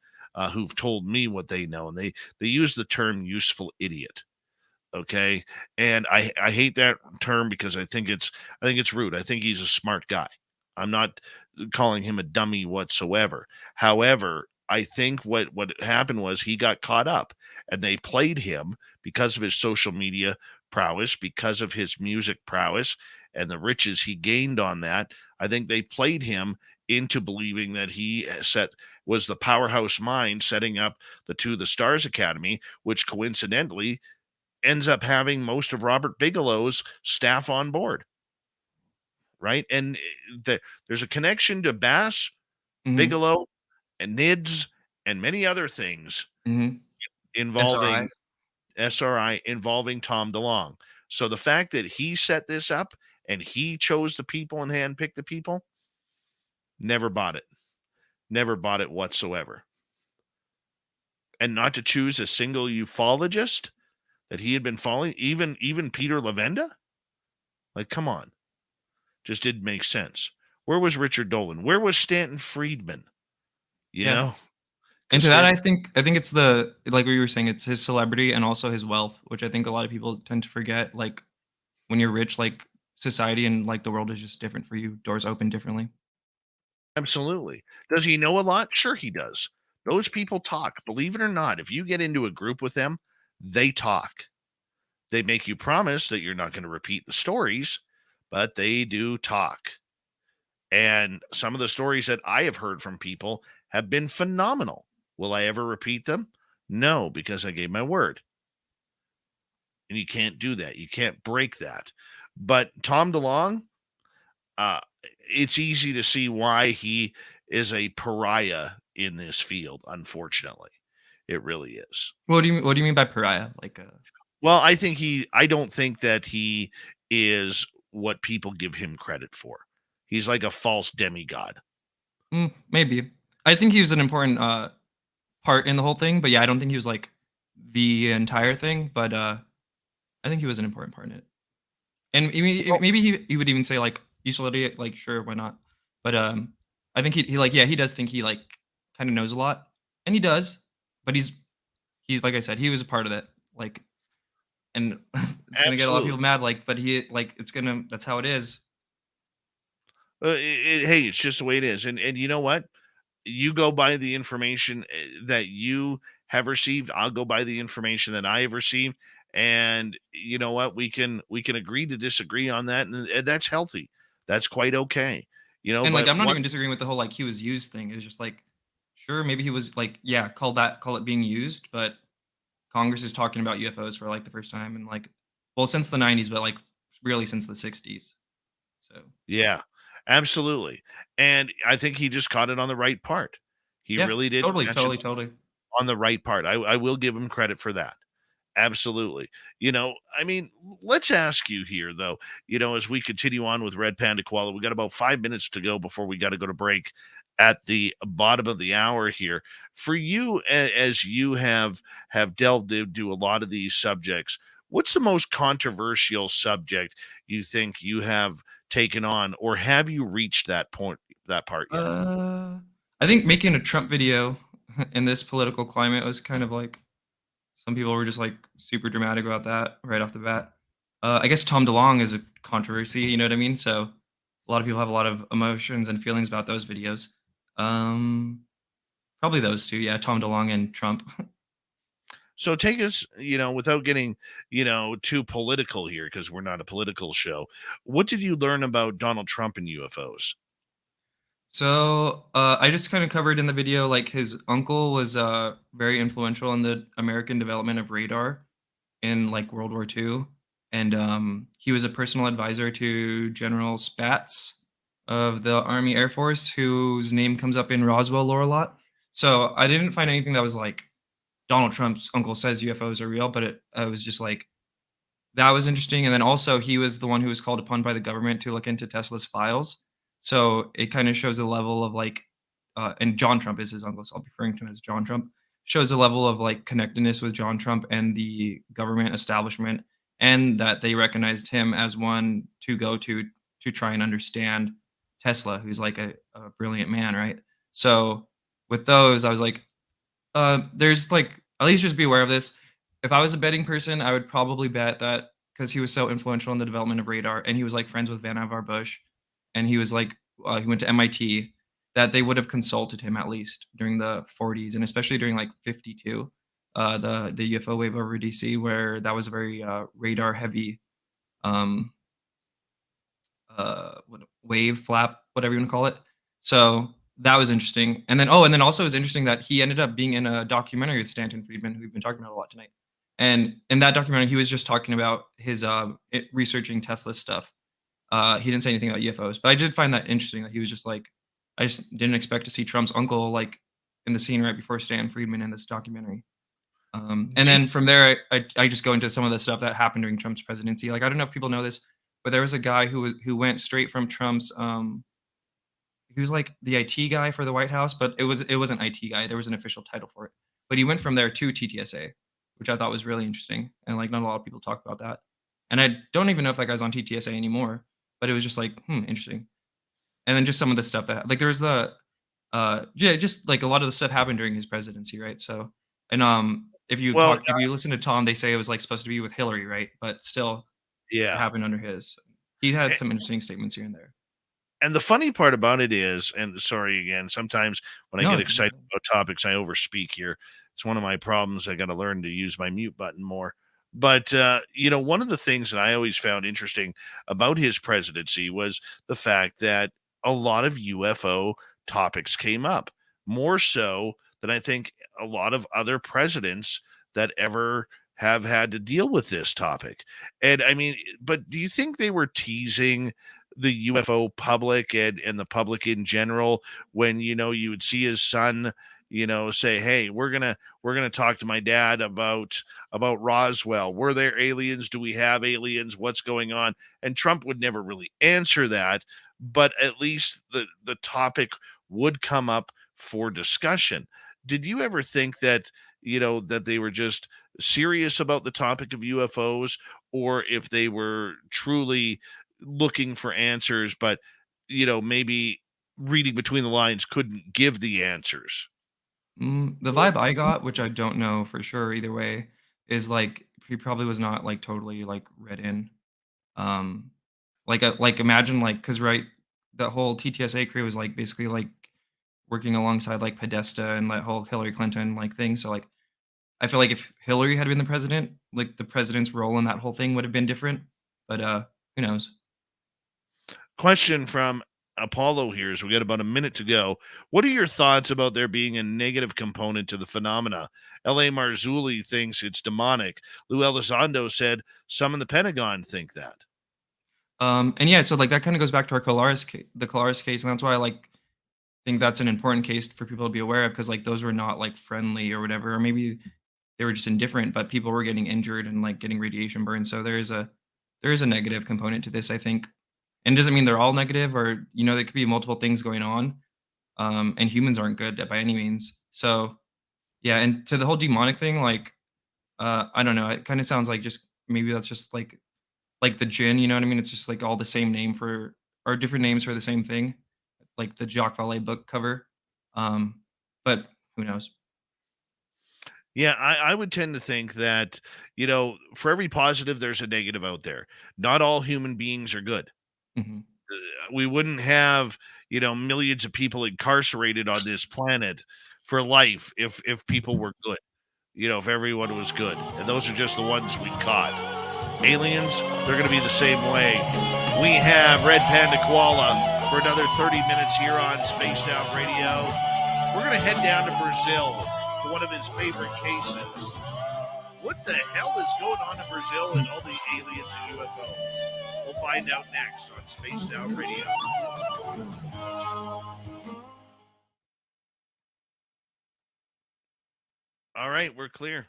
who've told me what they know, and they use the term useful idiot. Okay. And I hate that term because I think it's rude. I think he's a smart guy. I'm not calling him a dummy whatsoever. However, I think what happened was he got caught up, and they played him because of his social media prowess, because of his music prowess and the riches he gained on that. I think they played him into believing that he was the powerhouse mind setting up the To the Stars Academy, which coincidentally ends up having most of Robert Bigelow's staff on board. Right. And there's a connection to Bass, Bigelow, and NIDS, and many other things involving SRI, involving Tom DeLonge. So the fact that he set this up and he chose the people and handpicked the people, never bought it whatsoever. And not to choose a single ufologist that he had been following, even Peter Lavenda, like, come on. Just didn't make sense. Where was Richard Dolan? Where was Stanton Friedman? You know? And to that, I think it's the, like what you were saying, it's his celebrity and also his wealth, which I think a lot of people tend to forget. Like when you're rich, like society and like the world is just different for you. Doors open differently. Absolutely. Does he know a lot? Sure he does. Those people talk. Believe it or not, if you get into a group with them, they talk. They make you promise that you're not going to repeat the stories, but they do talk. And some of the stories that I have heard from people have been phenomenal. Will I ever repeat them? No, because I gave my word. And you can't do that. You can't break that. But Tom DeLonge, it's easy to see why he is a pariah in this field, unfortunately. It really is. What do you mean by pariah? Like well, I don't think that he is what people give him credit for. He's like a false demigod. Maybe. I think he was an important part in the whole thing, but yeah, I don't think he was like the entire thing, but I think he was an important part in it. And maybe he would even say like useful idiot, like sure, why not? But I think he like, yeah, he does think he like kind of knows a lot, and he does, but he's like I said, he was a part of it, like, and it's gonna get a lot of people mad, like, but he like that's how it is. Hey, it's just the way it is, and you know what? You go by the information that you have received. I'll go by the information that I have received, and you know what? We can agree to disagree on that, and that's healthy. That's quite okay. And like I'm not even disagreeing with the whole like he was used thing. It's just like, sure, maybe he was like, yeah, call it being used, but Congress is talking about UFOs for like the first time and like, well, since the 90s, but like really since the 60s. So yeah, absolutely. And I think he just caught it on the right part. He really did. Totally. On the right part. I will give him credit for that. Absolutely. I mean, let's ask you here, though, as we continue on with Red Panda Koala, we got about 5 minutes to go before we got to go to break at the bottom of the hour here. For you, as you have delved into a lot of these subjects, what's the most controversial subject you think you have taken on, or have you reached that part yet? I think making a Trump video in this political climate was kind of like, some people were just like super dramatic about that right off the bat. I guess Tom DeLonge is a controversy, you know what I mean? So a lot of people have a lot of emotions and feelings about those videos. Probably those two, yeah, Tom DeLonge and Trump. So take us, without getting, too political here, because we're not a political show. What did you learn about Donald Trump and UFOs? So I just kind of covered in the video like his uncle was very influential in the American development of radar in like World War II, and he was a personal advisor to General Spatz of the Army Air Force, whose name comes up in Roswell lore a lot. So I didn't find anything that was like Donald Trump's uncle says UFOs are real, but it was just like that was interesting. And then also he was the one who was called upon by the government to look into Tesla's files. So it kind of shows a level of like, and John Trump is his uncle, so I'll be referring to him as John Trump. Shows a level of like connectedness with John Trump and the government establishment, and that they recognized him as one to go to try and understand Tesla, who's like a brilliant man, right? So with those, I was like, there's like at least just be aware of this. If I was a betting person, I would probably bet that because he was so influential in the development of radar, and he was like friends with Vannevar Bush, and he was like he went to MIT, that they would have consulted him at least during the 40s and especially during like 52, the UFO wave over DC, where that was a very radar heavy um, wave flap, whatever you want to call it. So that was interesting. And then and then also it was interesting that he ended up being in a documentary with Stanton Friedman, who we've been talking about a lot tonight. And in that documentary, he was just talking about his researching Tesla stuff. He didn't say anything about UFOs, but I did find that interesting that he was just like, I just didn't expect to see Trump's uncle like in the scene right before Stan Friedman in this documentary. And then from there, I just go into some of the stuff that happened during Trump's presidency. Like I don't know if people know this, but there was a guy who went straight from Trump's. He was like the IT guy for the White House, but it wasn't IT guy. There was an official title for it, but he went from there to TTSA, which I thought was really interesting, and like not a lot of people talk about that. And I don't even know if that guy's on TTSA anymore, but it was just like interesting. And then just some of the stuff that like there was the yeah, just like a lot of the stuff happened during his presidency, right? So and if you Well, if you listen to Tom, they say it was like supposed to be with Hillary, right? But still it yeah. happened under his. He had some interesting statements here and there. And the funny part about it is, and sorry again, sometimes when I No, get it's excited about topics, I overspeak here. It's one of my problems. I got to learn to use my mute button more. But, one of the things that I always found interesting about his presidency was the fact that a lot of UFO topics came up, more so than I think a lot of other presidents that ever have had to deal with this topic. And I mean, but do you think they were teasing the UFO public and the public in general when you would see his son say, hey, we're gonna talk to my dad about Roswell? Were there aliens? Do we have aliens? What's going on? And Trump would never really answer that, but at least the topic would come up for discussion. Did you ever think that that they were just serious about the topic of UFOs, or if they were truly looking for answers, but maybe reading between the lines couldn't give the answers? The vibe I got, which I don't know for sure either way, is like he probably was not like totally like read in. Um, like imagine like because right, that whole TTSA crew was like basically like working alongside like Podesta and that whole Hillary Clinton like thing. So like I feel like if Hillary had been the president, like the president's role in that whole thing would have been different. But who knows? Question from Apollo here as we got about a minute to go. What are your thoughts about there being a negative component to the phenomena? L.A. Marzulli thinks it's demonic. Lou Elizondo said some in the Pentagon think that. And yeah, so like that kind of goes back to our the Colaris case, and that's why I like think that's an important case for people to be aware of because like those were not like friendly or whatever, or maybe they were just indifferent, but people were getting injured and like getting radiation burn. So there is a negative component to this, I think. And it doesn't mean they're all negative, or there could be multiple things going on. And humans aren't good by any means. So yeah, and to the whole demonic thing, like I don't know, it kind of sounds like just maybe that's just like the gin, you know what I mean? It's just like all the same name for or different names for the same thing, like the Jacques Vallée book cover. But who knows? Yeah, I would tend to think that, for every positive, there's a negative out there. Not all human beings are good. Mhm. We wouldn't have, millions of people incarcerated on this planet for life if people were good, if everyone was good. And those are just the ones we caught. Aliens, they're going to be the same way. We have Red Panda Koala for another 30 minutes here on Spaced Out Radio. We're going to head down to Brazil to one of his favorite cases. What the hell is going on in Brazil and all the aliens and UFOs? We'll find out next on Spaced Out Radio. All right, we're clear.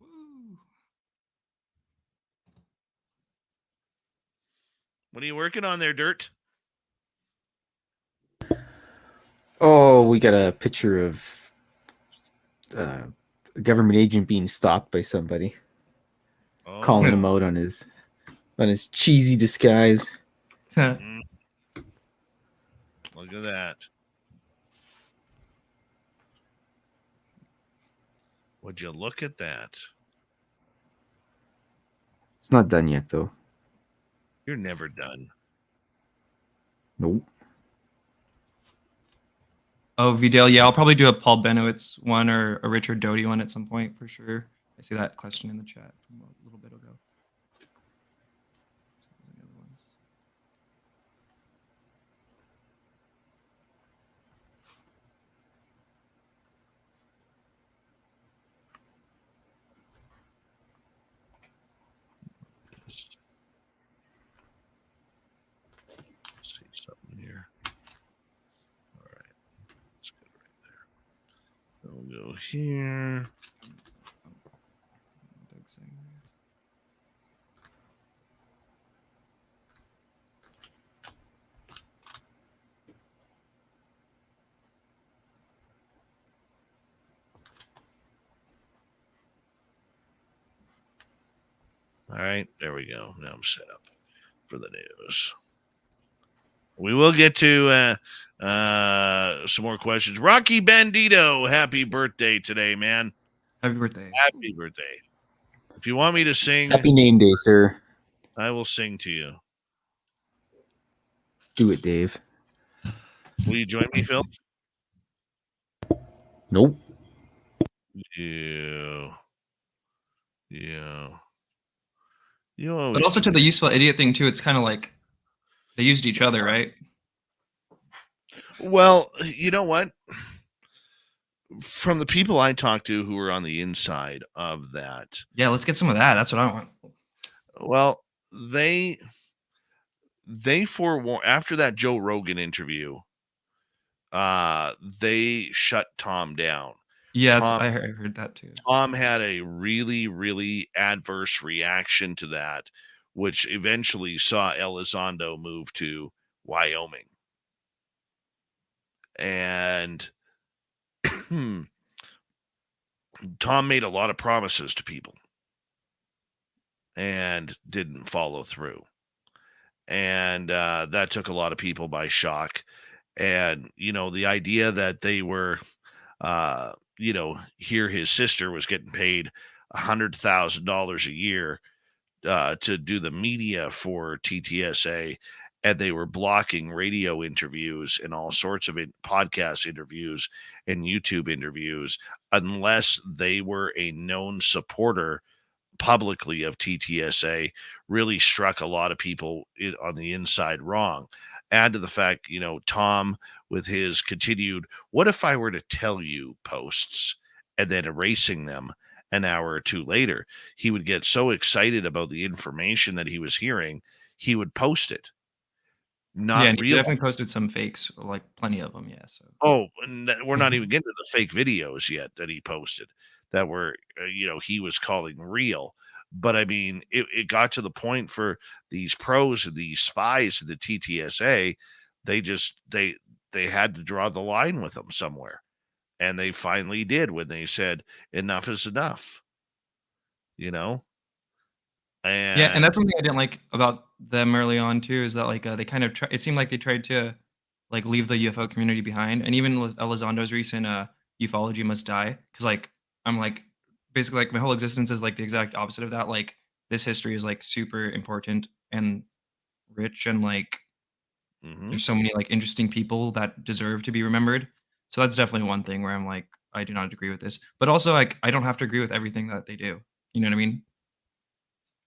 Woo. What are you working on there, Dirt? Oh, we got a picture of a government agent being stalked by somebody, Oh, calling him out on his cheesy disguise. Look at that. Would you look at that? It's not done yet, though. You're never done. Nope. Oh, Vidal, yeah, I'll probably do a Paul Benowitz one or a Richard Doty one at some point for sure. I see that question in the chat from a little bit ago. Any other ones? Just see something here. All right. That's good right there. We'll go here. Doug's saying there. All right. There we go. Now I'm set up for the news. We will get to some more questions. Rocky Bandito, happy birthday today, man. Happy birthday. Happy birthday. If you want me to sing, Happy name day, sir. I will sing to you. Do it, Dave. Will you join me, Phil? Nope. Yeah. You always But also to the useful idiot thing too, it's kind of like they used each other, right? Well, you know what? From the people I talked to who were on the inside of that, Yeah, let's get some of that. That's what I want. well, they forewarned after that Joe Rogan interview. They shut Tom down. Yeah, Tom- I heard that too. Tom had a really, really adverse reaction to that, which eventually saw Elizondo move to Wyoming. And Tom made a lot of promises to people and didn't follow through. And that took a lot of people by shock. And, the idea that they were, here his sister was getting paid $100,000 a year to do the media for TTSA, and they were blocking radio interviews and all sorts of podcast interviews and YouTube interviews unless they were a known supporter publicly of TTSA, really struck a lot of people on the inside wrong. Add to the fact, Tom with his continued, what if I were to tell you posts and then erasing them an hour or two later, he would get so excited about the information that he was hearing, he would post it. Yeah, and he definitely posted some fakes, like plenty of them. Yeah. So. Oh, and we're not even getting to the fake videos yet that he posted that were, he was calling real. But I mean, it got to the point for these pros and these spies of the TTSA, they had to draw the line with them somewhere. And they finally did when they said enough is enough, And yeah, and that's something I didn't like about them early on too, is that like they kind of it seemed like they tried to like leave the UFO community behind, and even with Elizondo's recent ufology must die, because like I'm like basically like my whole existence is like the exact opposite of that. Like this history is like super important and rich, and like there's so many like interesting people that deserve to be remembered. So that's definitely one thing where I'm like, I do not agree with this, but also like I don't have to agree with everything that they do. You know what I mean?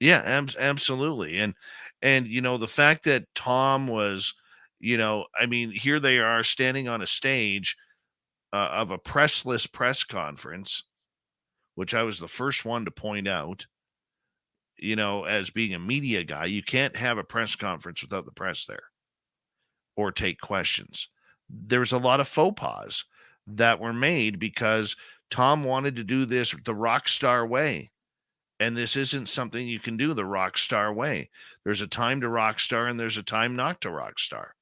Yeah, absolutely. And the fact that Tom was, I mean, here they are standing on a stage of a pressless press conference, which I was the first one to point out. As being a media guy, you can't have a press conference without the press there or take questions. There's a lot of faux pas that were made because Tom wanted to do this the rock star way. And this isn't something you can do the rock star way. There's a time to rock star and there's a time not to rock star.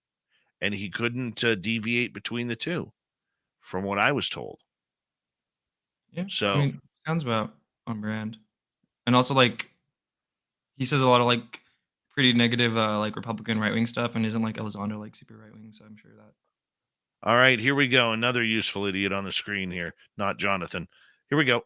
And he couldn't deviate between the two, from what I was told. Yeah. So, I mean, sounds about on brand. And also, like, he says a lot of like pretty negative, like Republican right wing stuff, and isn't like Elizondo like super right wing. So I'm sure that. all right, here we go. Another useful idiot on the screen here, not Jonathan. Here we go.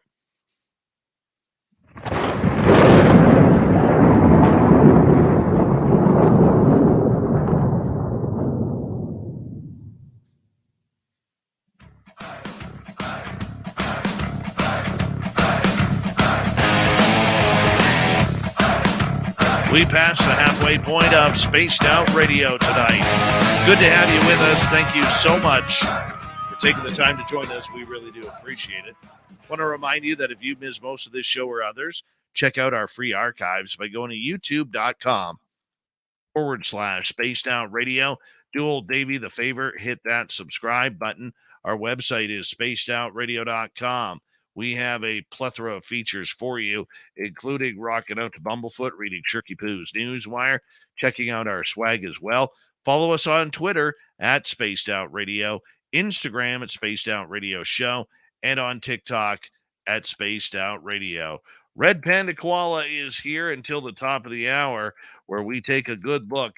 We passed the halfway point of Spaced Out Radio tonight. Good to have you with us. Thank you so much for taking the time to join us. We really do appreciate it. Want to remind you that if you missed most of this show or others, check out our free archives by going to youtube.com/Spaced Out Radio. Do old Davey the favor, hit that subscribe button. Our website is spacedoutradio.com. We have a plethora of features for you, including rocking out to Bumblefoot, reading Shirky Poo's Newswire, checking out our swag as well. Follow us on Twitter at Spaced Out Radio, Instagram at Spaced Out Radio Show, and on TikTok at Spaced Out Radio. Red Panda Koala is here until the top of the hour, where we take a good look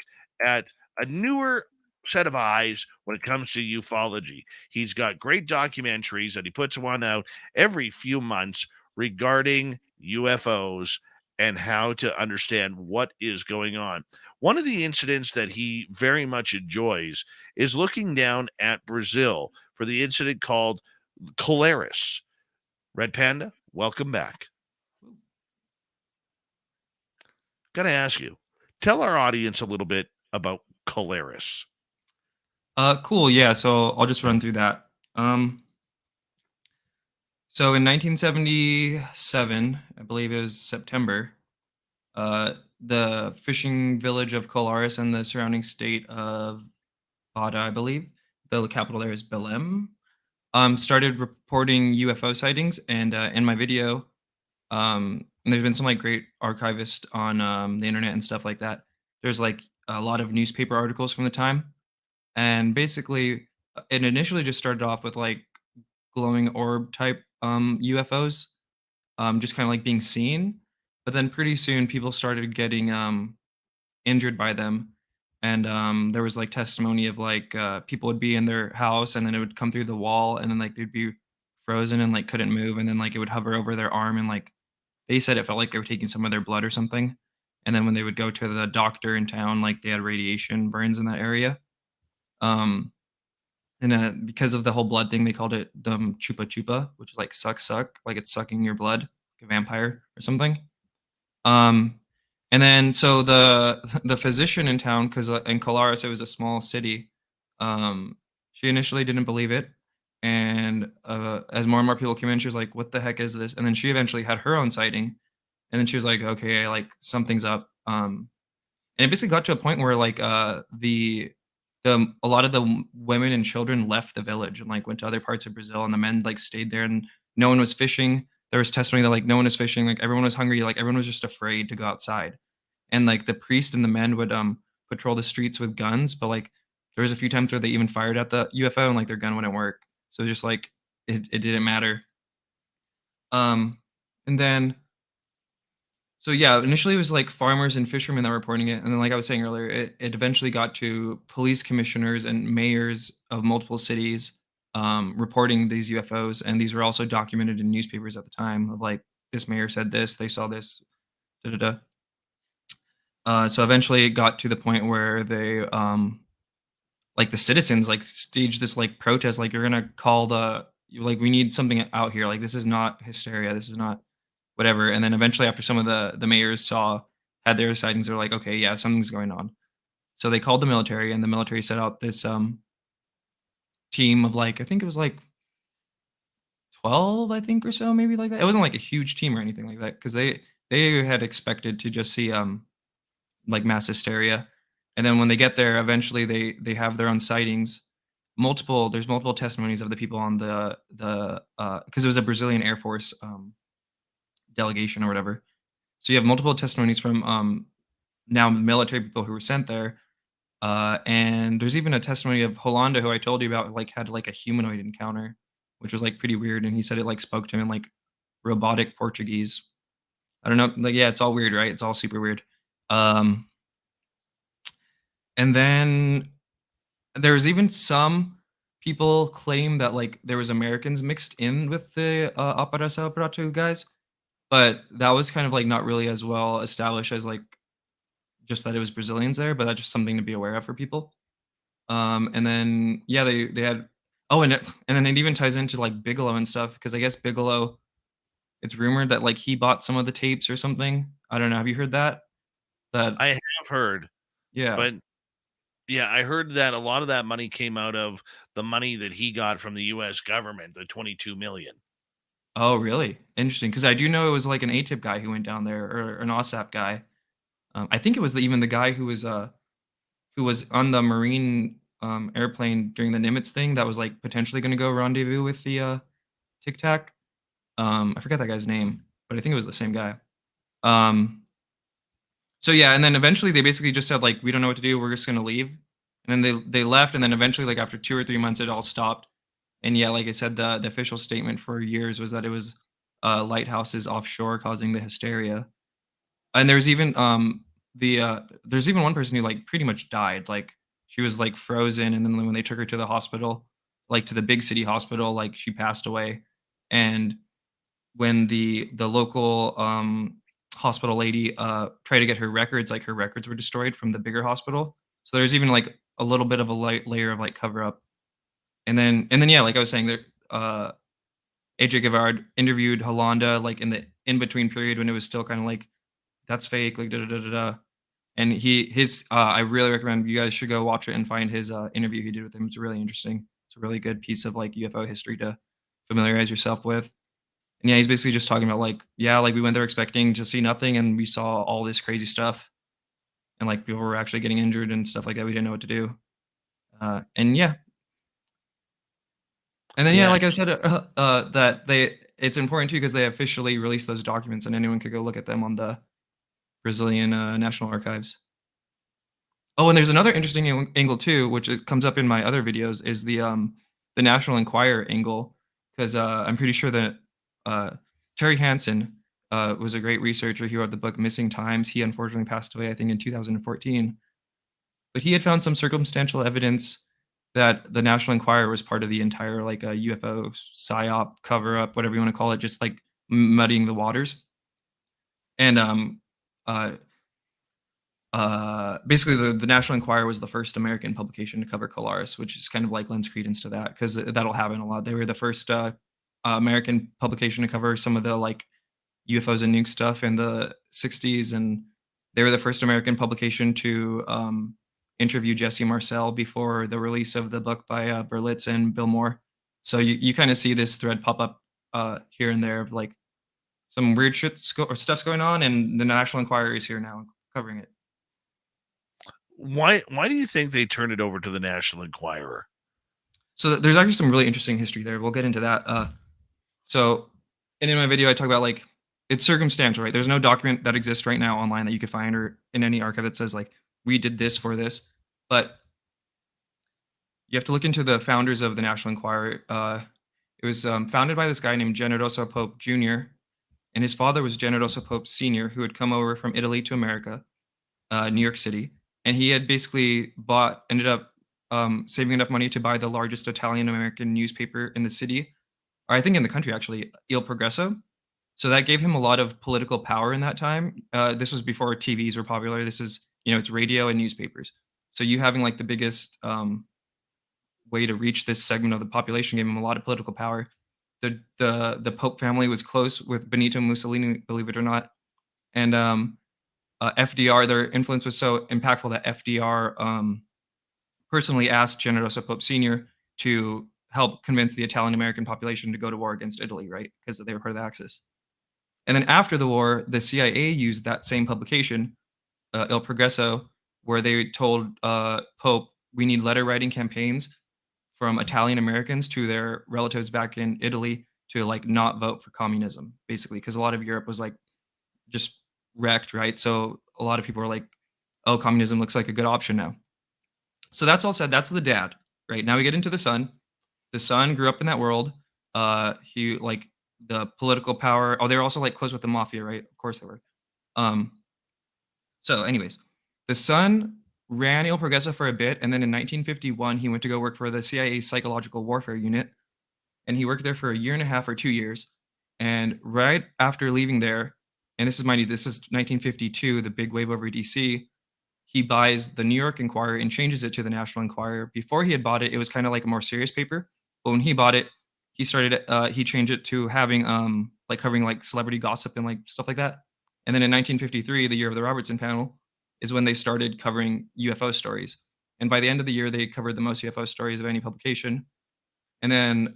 at a newer set of eyes when it comes to ufology. He's got great documentaries that he puts one out every few months regarding UFOs and how to understand what is going on. One of the incidents that he very much enjoys is looking down at Brazil for the incident called Colaris. Red Panda, welcome back. Got to ask you, tell our audience a little bit about Colaris. Cool. Yeah. So I'll just run through that. So in 1977, I believe it was September, the fishing village of Colares and the surrounding state of Bada, I believe, the capital there is Belém, started reporting UFO sightings. And in my video, and there's been some like great archivists on the internet and stuff like that. There's like a lot of newspaper articles from the time. And basically, it initially just started off with like glowing orb type UFOs, just kind of like being seen. But then pretty soon, people started getting injured by them, and there was like testimony of like people would be in their house, and then it would come through the wall, and then like they'd be frozen and like couldn't move, and then like it would hover over their arm, and like they said it felt like they were taking some of their blood or something. And then when they would go to the doctor in town, like they had radiation burns in that area. And because of the whole blood thing, they called it chupa chupa, which is like suck, like it's sucking your blood, like a vampire or something. And then so the physician in town, because in Colares it was a small city, she initially didn't believe it, and as more and more people came in, she was like, "What the heck is this?" And then she eventually had her own sighting, and then she was like, "Okay, like something's up." And it basically got to a point where like a lot of the women and children left the village and like went to other parts of Brazil, and the men like stayed there, and no one was fishing. There was testimony that like no one was fishing, like everyone was hungry, like everyone was just afraid to go outside. And like the priest and the men would patrol the streets with guns, but like there was a few times where they even fired at the UFO and like their gun wouldn't work. So it was just like it didn't matter. And then so yeah, initially it was like farmers and fishermen that were reporting it, and then like I was saying earlier, it eventually got to police commissioners and mayors of multiple cities reporting these UFOs, and these were also documented in newspapers at the time. Of like this mayor said this, they saw this, da da da. So eventually it got to the point where they like the citizens like staged this like protest, like you're gonna call like we need something out here, like this is not hysteria, this is not whatever. And then eventually after some of the mayors had their sightings, they're like, okay, yeah, something's going on. So they called the military, and the military set out this team of like, I think it was like 12, I think, or so, maybe like that. It wasn't like a huge team or anything like that, because they had expected to just see like mass hysteria. And then when they get there, eventually they have their own sightings. There's multiple testimonies of the people on the because it was a Brazilian Air Force delegation or whatever. So you have multiple testimonies from now military people who were sent there. And there's even a testimony of Holanda, who I told you about, like had like a humanoid encounter, which was like pretty weird. And he said it like spoke to him in like robotic Portuguese. I don't know. Like, yeah, it's all weird, right? It's all super weird. And then there's even some people claim that like there was Americans mixed in with the Operação Prato guys, but that was kind of like not really as well established as like just that it was Brazilians there, but that's just something to be aware of for people. And then yeah, they had and then it even ties into like Bigelow and stuff, because I guess Bigelow, it's rumored that like he bought some of the tapes or something. I don't know. Have you heard that? That I have heard, yeah. but yeah, I heard that a lot of that money came out of the money that he got from the U.S. government, the 22 million. Oh, really? Interesting. Because I do know it was like an ATIP guy who went down there, or an OSAP guy. I think it was even the guy who was on the Marine airplane during the Nimitz thing that was like potentially going to go rendezvous with the Tic Tac. I forgot that guy's name, but I think it was the same guy. So yeah, and then eventually they basically just said like, we don't know what to do, we're just gonna leave. And then they left, and then eventually like after 2 or 3 months it all stopped. And yeah, like I said, the official statement for years was that it was lighthouses offshore causing the hysteria. And there's even there's even one person who like pretty much died. Like she was like frozen, and then when they took her to the hospital, like to the big city hospital, like she passed away. And when the local hospital lady tried to get her records, like her records were destroyed from the bigger hospital. So there's even like a little bit of a light layer of like cover up. And then yeah, like I was saying, there AJ Gavard interviewed Holanda like in the in between period when it was still kind of like, that's fake, like da da da da da. And I really recommend you guys should go watch it and find his interview he did with him. It's really interesting. It's a really good piece of like UFO history to familiarize yourself with. And yeah, he's basically just talking about like, yeah, like we went there expecting to see nothing, and we saw all this crazy stuff, and like people were actually getting injured and stuff like that. We didn't know what to do. And yeah, and then yeah, Yeah. like I said, that it's important too because they officially released those documents, and anyone could go look at them on the Brazilian National Archives. Oh, and there's another interesting angle too, which it comes up in my other videos, is the National Enquirer angle, because I'm pretty sure that Terry Hansen was a great researcher. He wrote the book Missing Times. He unfortunately passed away, I think, in 2014. But he had found some circumstantial evidence that the National Enquirer was part of the entire like UFO psyop cover up, whatever you want to call it, just like muddying the waters. And basically the National Enquirer was the first American publication to cover Colaris, which is kind of like lends credence to that, because that'll happen a lot. They were the first American publication to cover some of the like UFOs and nuke stuff in the 60s, and they were the first American publication to interview Jesse Marcel before the release of the book by Berlitz and Bill Moore. So you kind of see this thread pop up here and there of like some weird stuff's going on, and the National Enquirer is here now covering it. Why do you think they turned it over to the National Enquirer? So there's actually some really interesting history there. We'll get into that. So, and in my video, I talk about like, it's circumstantial, right? There's no document that exists right now online that you could find or in any archive that says like, we did this for this. But you have to look into the founders of the National Enquirer. It was founded by this guy named Generoso Pope Jr., and his father was Generoso Pope Sr., who had come over from Italy to America, New York City. And he had basically ended up saving enough money to buy the largest Italian-American newspaper in the city, or I think in the country, actually, Il Progresso. So that gave him a lot of political power in that time. This was before TVs were popular. This is, it's radio and newspapers. So you having like the biggest way to reach this segment of the population gave him a lot of political power. The Pope family was close with Benito Mussolini, believe it or not. And FDR, their influence was so impactful that FDR personally asked Generoso Pope Sr. to help convince the Italian American population to go to war against Italy, right? Because they were part of the Axis. And then after the war, the CIA used that same publication, Il Progresso, where they told Pope, we need letter writing campaigns from Italian Americans to their relatives back in Italy to like not vote for communism, basically, because a lot of Europe was like just wrecked, right? So a lot of people were like, oh, communism looks like a good option now. So that's all said. That's the dad, right? Now we get into the son. The son grew up in that world. He like the political power. Oh, they were also like close with the mafia, right? Of course they were. Um, so, anyways, the son ran Il Progresso for a bit, and then in 1951 he went to go work for the CIA's Psychological Warfare Unit, and he worked there for a year and a half or 2 years. And right after leaving there, and this is mind you, this is 1952, the big wave over DC. He buys the New York Enquirer and changes it to the National Enquirer. Before he had bought it, it was kind of like a more serious paper. But when he bought it, he changed it to having like covering like celebrity gossip and like stuff like that. And then in 1953, the year of the Robertson panel, is when they started covering UFO stories. And by the end of the year, they covered the most UFO stories of any publication. And then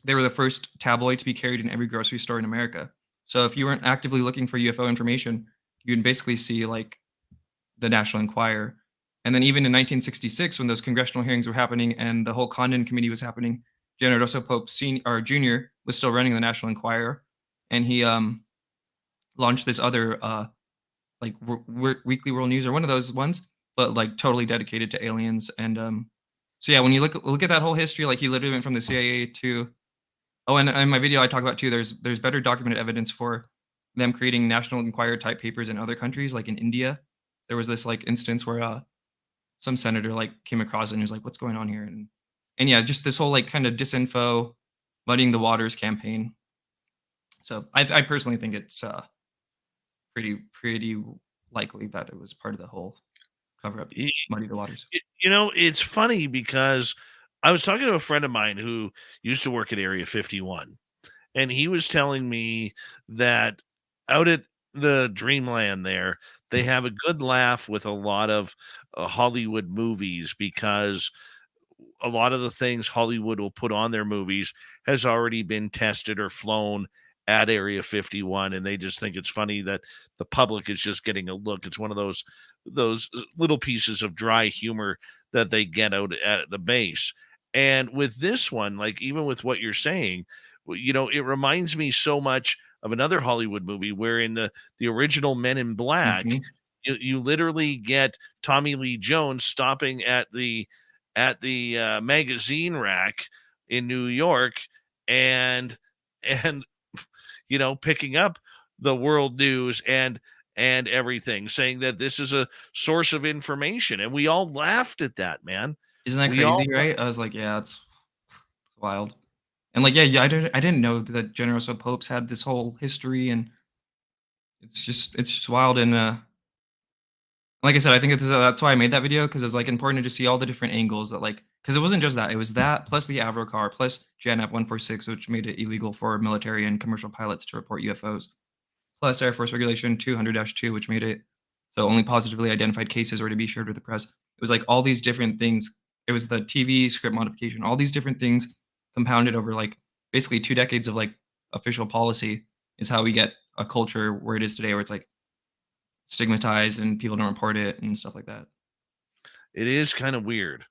they were the first tabloid to be carried in every grocery store in America. So if you weren't actively looking for UFO information, you can basically see like the National Enquirer. And then even in 1966, when those congressional hearings were happening and the whole Condon Committee was happening, Generoso Pope Senior or Jr. was still running the National Enquirer, and he launched this other like Weekly World News or one of those ones, but like totally dedicated to aliens. And so yeah, when you look at that whole history, like he literally went from the CIA to and in my video I talk about too. There's better documented evidence for them creating National Enquirer type papers in other countries, like in India. There was this like instance where some senator like came across it and was like, "What's going on here?" And yeah, just this whole like kind of disinfo, muddying the waters campaign. So I personally think it's pretty likely that it was part of the whole cover up, muddy the waters. It's funny because I was talking to a friend of mine who used to work at Area 51, and he was telling me that out at the Dreamland there, they have a good laugh with a lot of Hollywood movies because a lot of the things Hollywood will put on their movies has already been tested or flown at Area 51, and they just think it's funny that the public is just getting a look. It's one of those little pieces of dry humor that they get out at the base. And with this one, like even with what you're saying, it reminds me so much of another Hollywood movie where in the original Men in Black, you literally get Tommy Lee Jones stopping at the magazine rack in New York and picking up the world news and everything, saying that this is a source of information, and we all laughed at that, man. Isn't that crazy, right? I was like, yeah, it's wild. And like, yeah, I didn't know that Generoso Popes had this whole history, and it's just wild. And like I said, I think that's why I made that video, because it's like important to just see all the different angles that like, because it wasn't just that, it was that plus the Avrocar plus JANAP 146, which made it illegal for military and commercial pilots to report UFOs, plus Air Force Regulation 200-2, which made it so only positively identified cases were to be shared with the press. It was like all these different things. It was the TV script modification, all these different things compounded over like basically 2 decades of like official policy is how we get a culture where it is today, where it's like stigmatized and people don't report it and stuff like that. It is kind of weird.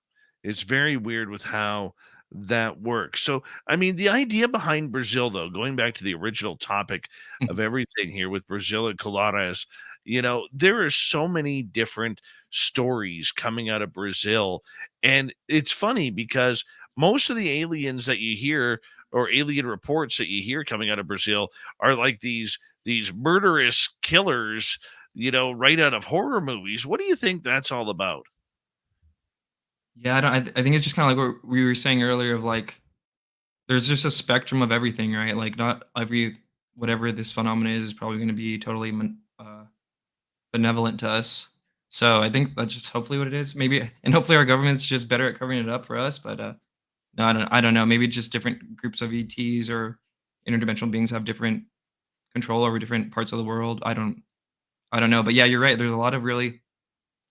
It's very weird with how that works. So, I mean, the idea behind Brazil, though, going back to the original topic of everything here with Brazil and Colares, there are so many different stories coming out of Brazil. And it's funny because most of the aliens that you hear or alien reports that you hear coming out of Brazil are like these murderous killers, right out of horror movies. What do you think that's all about? Yeah, I think it's just kind of like what we were saying earlier of like, there's just a spectrum of everything, right? Like not every, whatever this phenomenon is probably going to be totally benevolent to us. So I think that's just hopefully what it is. Maybe, and hopefully our government's just better at covering it up for us. But no, I don't know. Maybe just different groups of ETs or interdimensional beings have different control over different parts of the world. I don't I don't know, but yeah, you're right. There's a lot of really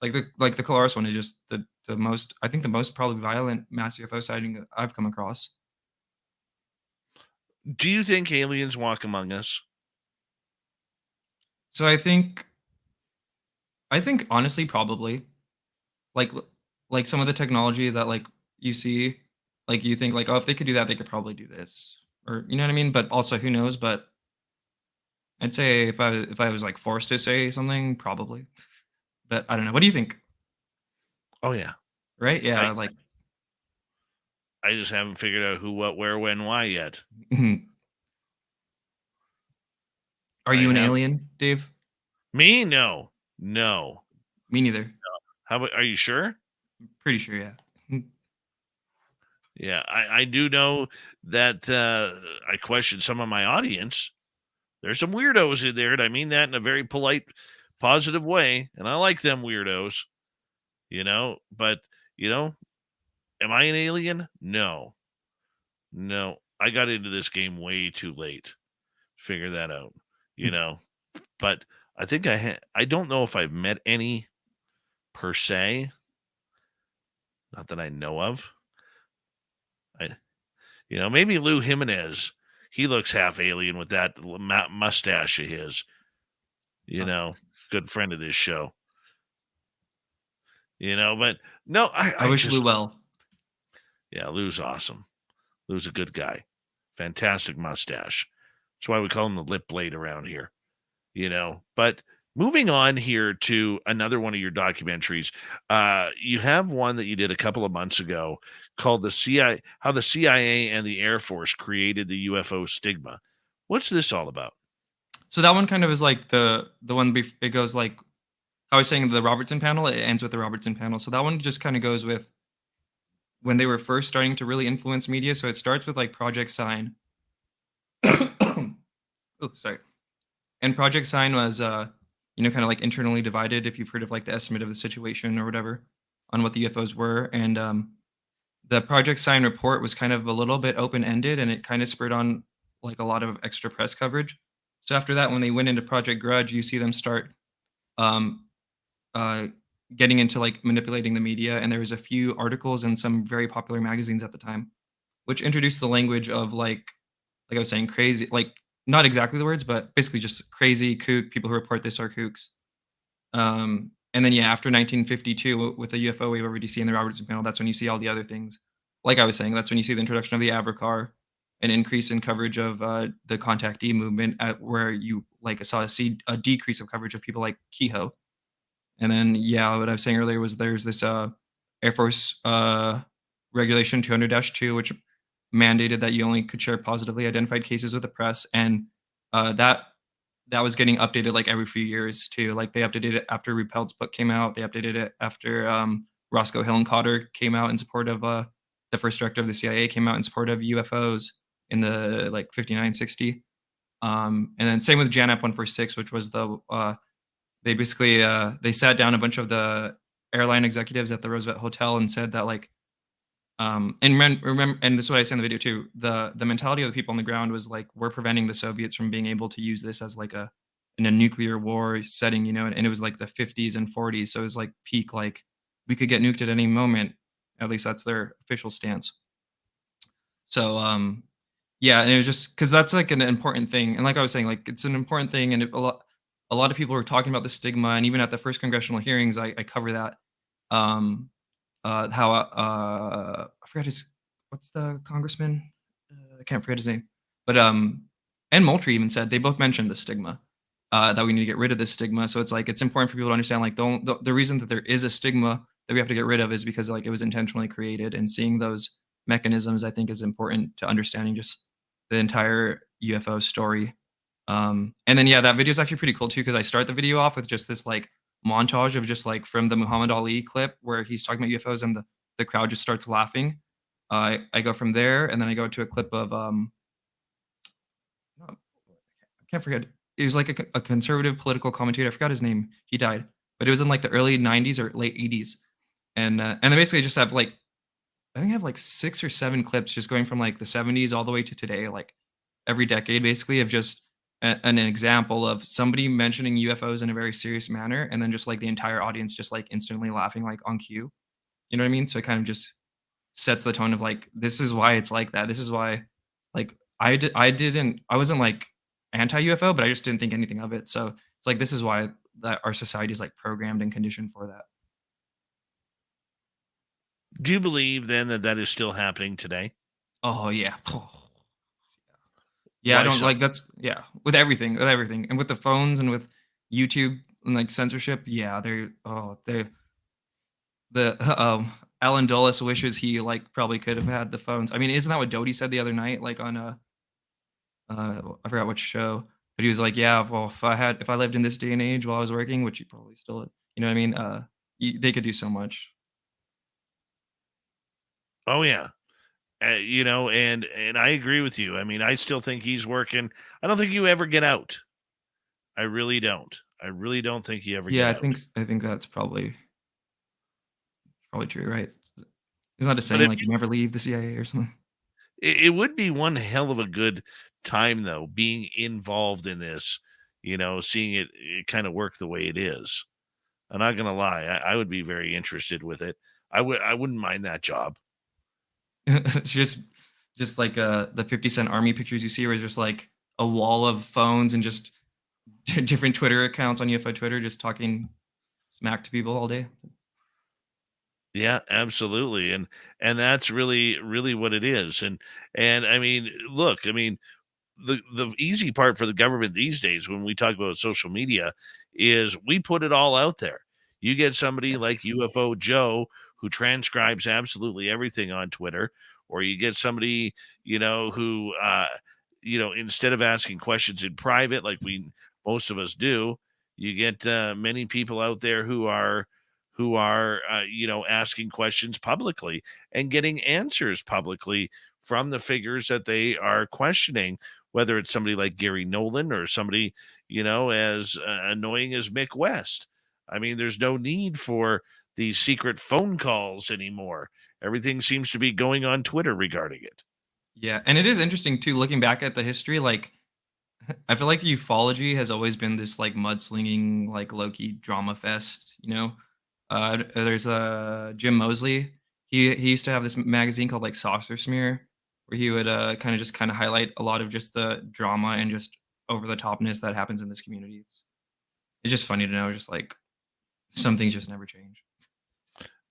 the Colares one is just the most, I think the most probably violent mass UFO sighting I've come across. Do you think aliens walk among us? So I think honestly probably like like some of the technology that like you see, like you think like, oh, if they could do that, they could probably do this, or you know what I mean. But also, who knows? But I'd say if I was like forced to say something, probably. But I don't know. What do you think? Oh yeah. Right? I Yeah. just, Like, I just haven't figured out who, what, where, when, why yet. are I you an have alien, Dave? me? No. No. Me neither. How about, are you sure? Pretty sure. Yeah. Yeah, I do know that I question some of my audience. There's some weirdos in there, and I mean that in a very polite, positive way. And I like them weirdos, but, am I an alien? No. No. I got into this game way too late to figure that out, but I think I don't know if I've met any per se, not that I know of. I, maybe Lou Jimenez. He looks half alien with that mustache of his. Good friend of this show. But no, I I wish Lou just, well. yeah, Lou's awesome. Lou's a good guy. Fantastic mustache. That's why we call him the lip blade around here. But moving on here to another one of your documentaries, you have one that you did a couple of months ago called how the CIA and the Air Force created the UFO stigma. What's this all about? So that one kind of is like the one it goes like I was saying the Robertson panel. It ends with the Robertson panel. So that one just kind of goes with when they were first starting to really influence media. So it starts with like Project Sign. Oh, sorry. And Project Sign was, kind of like internally divided. If you've heard of like the estimate of the situation or whatever on what the UFOs were, and the Project Sign report was kind of a little bit open ended, and it kind of spurred on like a lot of extra press coverage. So after that, when they went into Project Grudge, you see them start um, uh, getting into like manipulating the media, and there was a few articles in some very popular magazines at the time, which introduced the language of like I was saying, crazy, like not exactly the words, but basically just crazy, kook, people who report this are kooks. And then yeah, after 1952, with the UFO wave over DC and the Robertson panel, that's when you see all the other things. Like I was saying, that's when you see the introduction of the Avrocar, an increase in coverage of the contactee movement, at where you like saw a decrease of coverage of people like Kehoe. And then yeah, what I was saying earlier was there's this Air Force regulation 200-2, which mandated that you only could share positively identified cases with the press, and that was getting updated like every few years too. Like they updated it after Repelled's book came out. They updated it after Roscoe Hillenkotter came out in support of the first director of the CIA came out in support of UFOs in the like 59-60. And then same with JANAP 146, which was they basically they sat down a bunch of the airline executives at the Roosevelt Hotel and said that like and remember, and this is what I say in the video too. The mentality of the people on the ground was like, we're preventing the Soviets from being able to use this as like in a nuclear war setting, and it was like the 50s and 40s, so it was like peak, like we could get nuked at any moment. At least that's their official stance. So yeah, and it was just because that's like an important thing, and like I was saying, like it's an important thing, and a lot of people were talking about the stigma, and even at the first congressional hearings, I cover that. How I forgot what's the congressman? I can't forget his name. But and Moultrie even said they both mentioned the stigma, that we need to get rid of this stigma. So it's like it's important for people to understand like the reason that there is a stigma that we have to get rid of is because like it was intentionally created, and seeing those mechanisms I think is important to understanding just the entire UFO story. And then yeah, that video is actually pretty cool too, because I start the video off with just this like montage of just like from the Muhammad Ali clip where he's talking about UFOs, and the crowd just starts laughing. I go from there, and then I go to a clip of I can't forget. It was like a conservative political commentator. I forgot his name. He died, but it was in like the early 90s or late 80s, and they basically just have like I think I have like 6 or 7 clips just going from like the 70s all the way to today, like every decade basically, of just an example of somebody mentioning UFOs in a very serious manner, and then just like the entire audience just like instantly laughing like on cue. You know what I mean? So it kind of just sets the tone of like, this is why it's like that. This is why, like, I wasn't like anti UFO, but I just didn't think anything of it. So it's like, this is why that our society is like programmed and conditioned for that. Do you believe then that that is still happening today? Oh yeah. Yeah, I Why don't so? like that's yeah, with everything. And with the phones and with YouTube and like censorship, yeah, they're the Alan Dulles wishes he like probably could have had the phones. I mean, isn't that what Doty said the other night? Like on I forgot which show, but he was like, yeah, well, if I lived in this day and age while I was working, which he probably still, you know what I mean? They could do so much. Oh yeah. And I agree with you. I mean, I still think he's working. I don't think you ever get out. I really don't. I really don't think you ever Yeah, get out. I think that's probably true, right? Isn't that a But saying if like you never leave the CIA or something? it would be one hell of a good time though, being involved in this, seeing it kind of work the way it is. I'm not gonna lie, I would be very interested with it. I wouldn't mind that job. Just like the 50 Cent Army pictures you see, where it's just like a wall of phones and just different Twitter accounts on UFO Twitter, just talking smack to people all day. Yeah, absolutely. And that's really, really what it is. And I mean, look, I mean, the easy part for the government these days when we talk about social media is we put it all out there. You get somebody like UFO Joe who transcribes absolutely everything on Twitter, or you get somebody, who instead of asking questions in private like we most of us do, you get many people out there who are asking questions publicly and getting answers publicly from the figures that they are questioning, whether it's somebody like Gary Nolan or somebody, as annoying as Mick West. I mean, there's no need for these secret phone calls anymore. Everything seems to be going on Twitter regarding it. Yeah, and it is interesting too, looking back at the history. Like, I feel like ufology has always been this like mudslinging, like low key drama fest. There's Jim Mosley. He used to have this magazine called like Saucer Smear, where he would kind of highlight a lot of just the drama and just over the topness that happens in this community. It's just funny to know, just like some things just never change.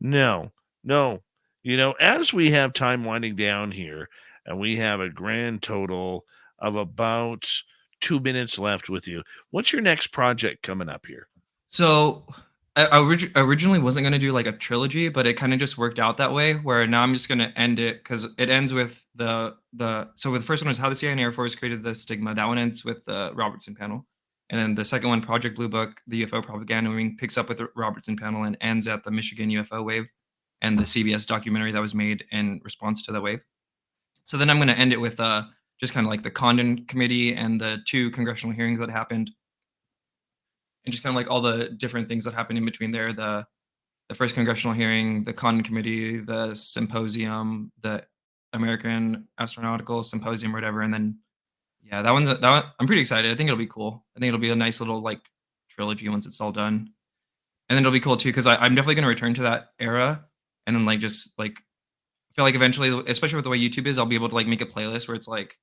No, no. As we have time winding down here, and we have a grand total of about 2 minutes left with you, what's your next project coming up here? So originally wasn't going to do like a trilogy, but it kind of just worked out that way, where now I'm just going to end it because it ends with so with the first one was how the CIA and Air Force created the stigma. That one ends with the Robertson panel. And then the second one, Project Blue Book, the UFO propaganda wing, picks up with the Robertson panel and ends at the Michigan UFO wave and the CBS documentary that was made in response to the wave. So then I'm going to end it with just kind of like the Condon Committee and the 2 congressional hearings that happened, and just kind of like all the different things that happened in between there. The first congressional hearing, the Condon Committee, the symposium, the American Astronautical Symposium, or whatever, and then yeah, that one I'm pretty excited. I think it'll be cool. I think it'll be a nice little like trilogy once it's all done. And then it'll be cool too because I'm definitely going to return to that era, and then like just like I feel like eventually, especially with the way YouTube is, I'll be able to like make a playlist where it's like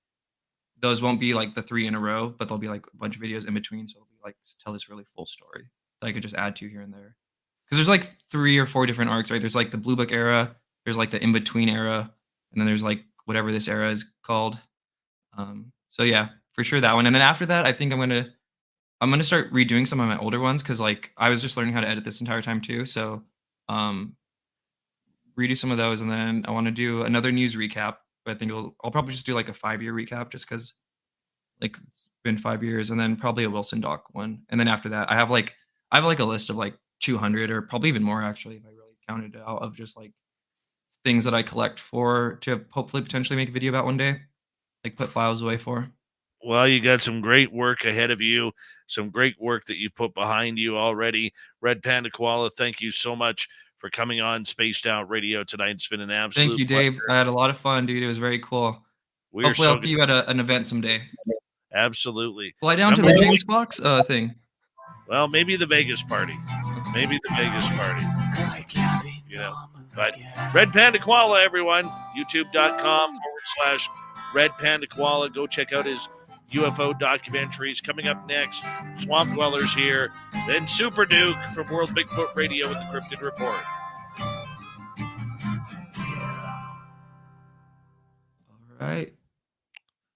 those won't be like the 3 in a row, but there'll be like a bunch of videos in between, so it'll be like tell this really full story that I could just add to here and there. Because there's like 3 or 4 different arcs, right? There's like the Blue Book era, there's like the in between era, and then there's like whatever this era is called. So yeah, for sure that one. And then after that, I think I'm gonna start redoing some of my older ones because like I was just learning how to edit this entire time too. So redo some of those, and then I want to do another news recap. But I think I'll probably just do like a 5-year recap just because like it's been 5 years, and then probably a Wilson doc one. And then after that, I have like a list of like 200 or probably even more actually if I really counted it out, of just like things that I collect for to hopefully potentially make a video about one day, like put files away for. Well, you got some great work ahead of you, some great work that you've put behind you already. Red Panda Koala, thank you so much for coming on Spaced Out Radio tonight. It's been an absolute Thank you, Dave. pleasure. I had a lot of fun, dude. It was very cool. We're Hopefully so I'll see you at an event someday. Absolutely. Fly down to Number the one- James Fox thing. Well, maybe the Vegas party. Maybe the Vegas party. You know, but Red Panda Koala, everyone. YouTube.com/Red Panda Koala. Go check out his UFO documentaries. Coming up next, Swamp Dwellers here. Then Super Duke from World Bigfoot Radio with the Cryptid Report. All right.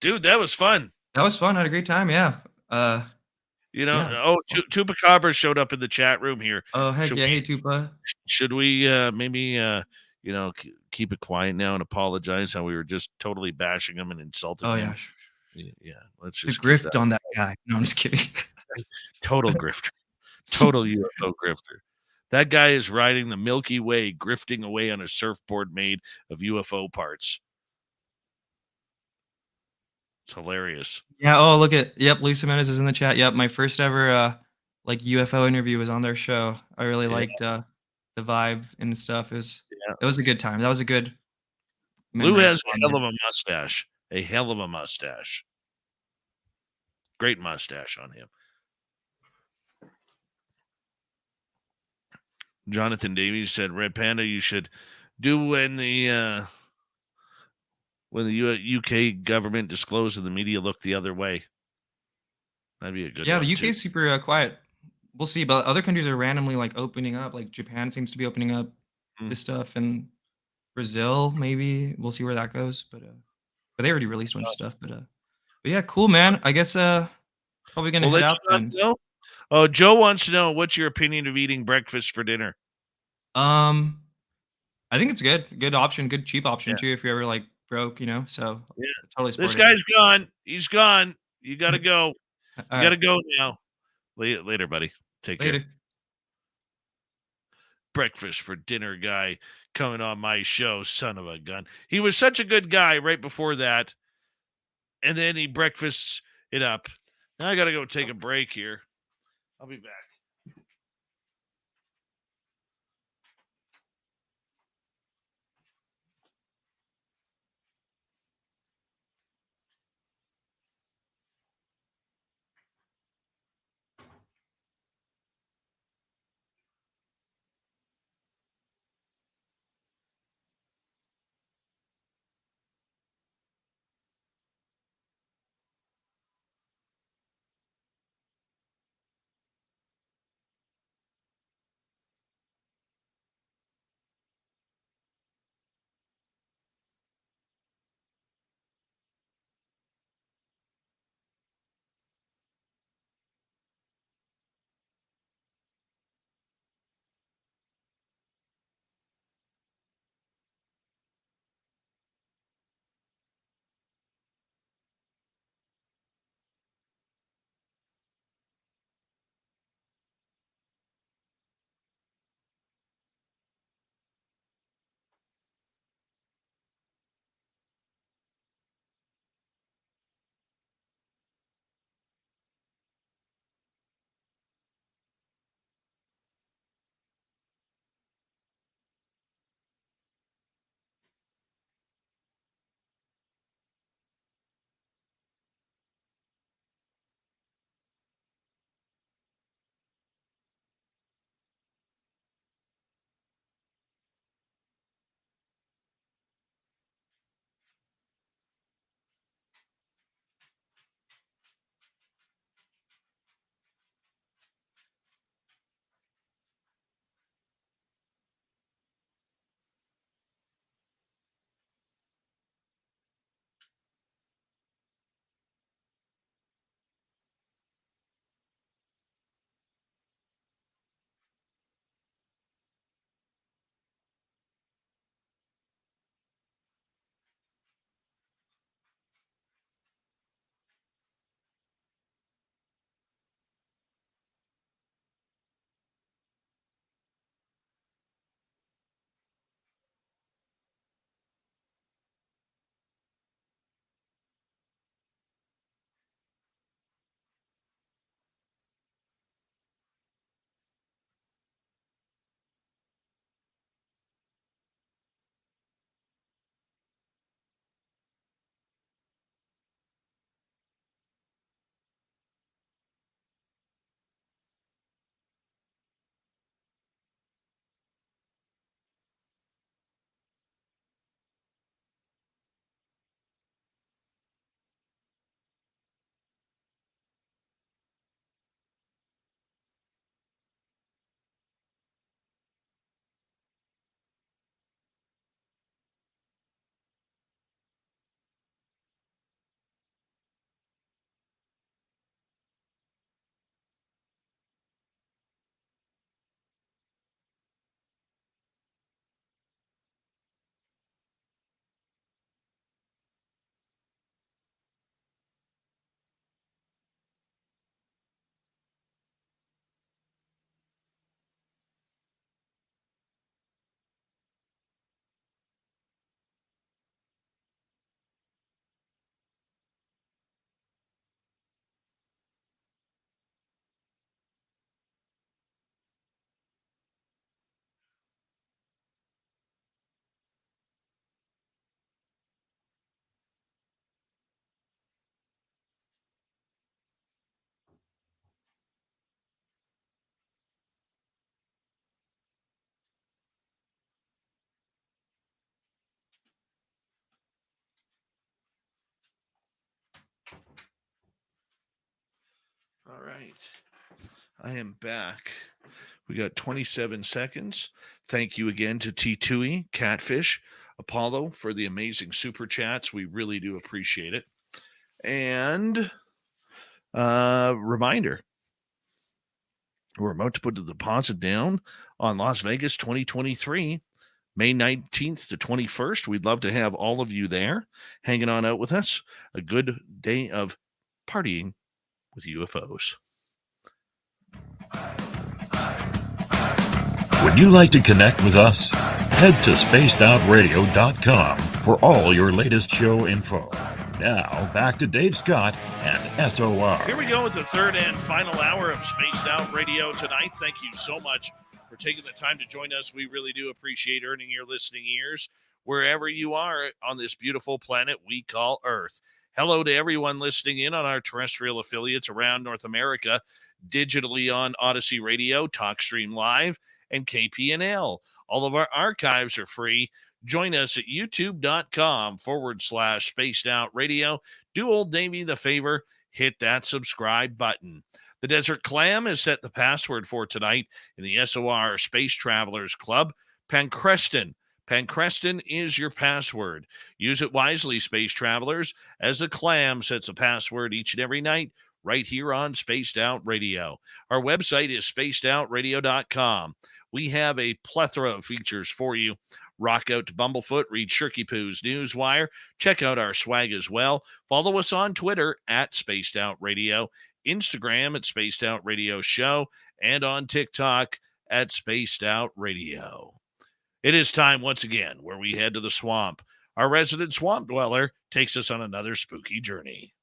Dude, that was fun. That was fun. I had a great time. Yeah. You know, Yeah. Chupacabra showed up in the chat room here. Oh, heck Should yeah. we- Hey, Tupa. Should we maybe keep it quiet now and apologize how we were just totally bashing him and insulting Oh, him? yeah. Yeah, let's The just keep grift that. on that guy. No, I'm just kidding. Total grifter. Total UFO grifter. That guy is riding the Milky Way, grifting away on a surfboard made of UFO parts. It's hilarious. Yeah. Oh, look at. Yep. Lisa Menez is in the chat. Yep. My first ever like UFO interview was on their show. I really liked the vibe and stuff. It was a good time. That was a good. Lou memory has to a hell of a mustache. A hell of a mustache. Great mustache on him. Jonathan Davies said, "Red Panda, you should do when the UK government disclosed and the media looked the other way. That'd be a good Yeah, one. the UK too. is super quiet. We'll see, but other countries are randomly like opening up. Like Japan seems to be opening up this stuff, and Brazil maybe. We'll see where that goes. But they already released a bunch of stuff. But yeah, cool, man. I guess probably gonna We'll head let out you then. know. Oh, Joe wants to know what's your opinion of eating breakfast for dinner. I think it's good. Good option. Good cheap option Yeah. too. If you're ever like broke, So Yeah. totally. This support it. guy's gone. He's gone. You gotta go. All You right, gotta go now. Later, buddy. Take later. care. Breakfast for dinner guy coming on my show, son of a gun. He was such a good guy right before that. And then he breakfasts it up. Now I gotta go take a break here. I'll be back. right. I am back. We got 27 seconds. Thank you again to T2E, Catfish, Apollo for the amazing super chats. We really do appreciate it. And reminder, we're about to put the deposit down on Las Vegas 2023, May 19th to 21st. We'd love to have all of you there hanging on out with us. A good day of partying with UFOs. Would you like to connect with us? Head to spacedoutradio.com for all your latest show info. Now, back to Dave Scott and SOR. Here we go with the third and final hour of Spaced Out Radio tonight. Thank you so much for taking the time to join us. We really do appreciate earning your listening ears wherever you are on this beautiful planet we call Earth. Hello to everyone listening in on our terrestrial affiliates around North America, digitally on Odyssey Radio, TalkStream Live, and KPNL. All of our archives are free. Join us at youtube.com/Spaced Out Radio. Do old Davey the favor, hit that subscribe button. The Desert Clam has set the password for tonight in the SOR Space Travelers Club. Pancreston. Pancreston is your password. Use it wisely, Space Travelers, as the Clam sets a password each and every night right here on Spaced Out Radio. Our website is spacedoutradio.com. We have a plethora of features for you. Rock out to Bumblefoot, read Shirky Poo's Newswire, check out our swag as well. Follow us on Twitter at Spaced Out Radio, Instagram at Spaced Out Radio Show, and on TikTok at Spaced Out Radio. It is time once again where we head to the swamp. Our resident swamp dweller takes us on another spooky journey.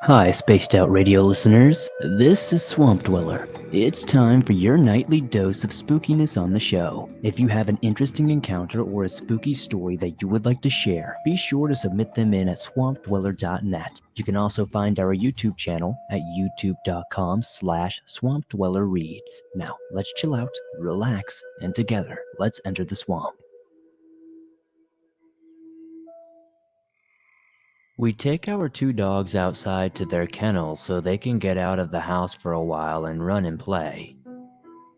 Hi, Spaced Out Radio listeners. This is Swamp Dweller. It's time for your nightly dose of spookiness on the show. If you have an interesting encounter or a spooky story that you would like to share, be sure to submit them in at swampdweller.net. You can also find our YouTube channel at youtube.com/swampdwellerreads. Now, let's chill out, relax, and together, let's enter the swamp. We take our two dogs outside to their kennels so they can get out of the house for a while and run and play.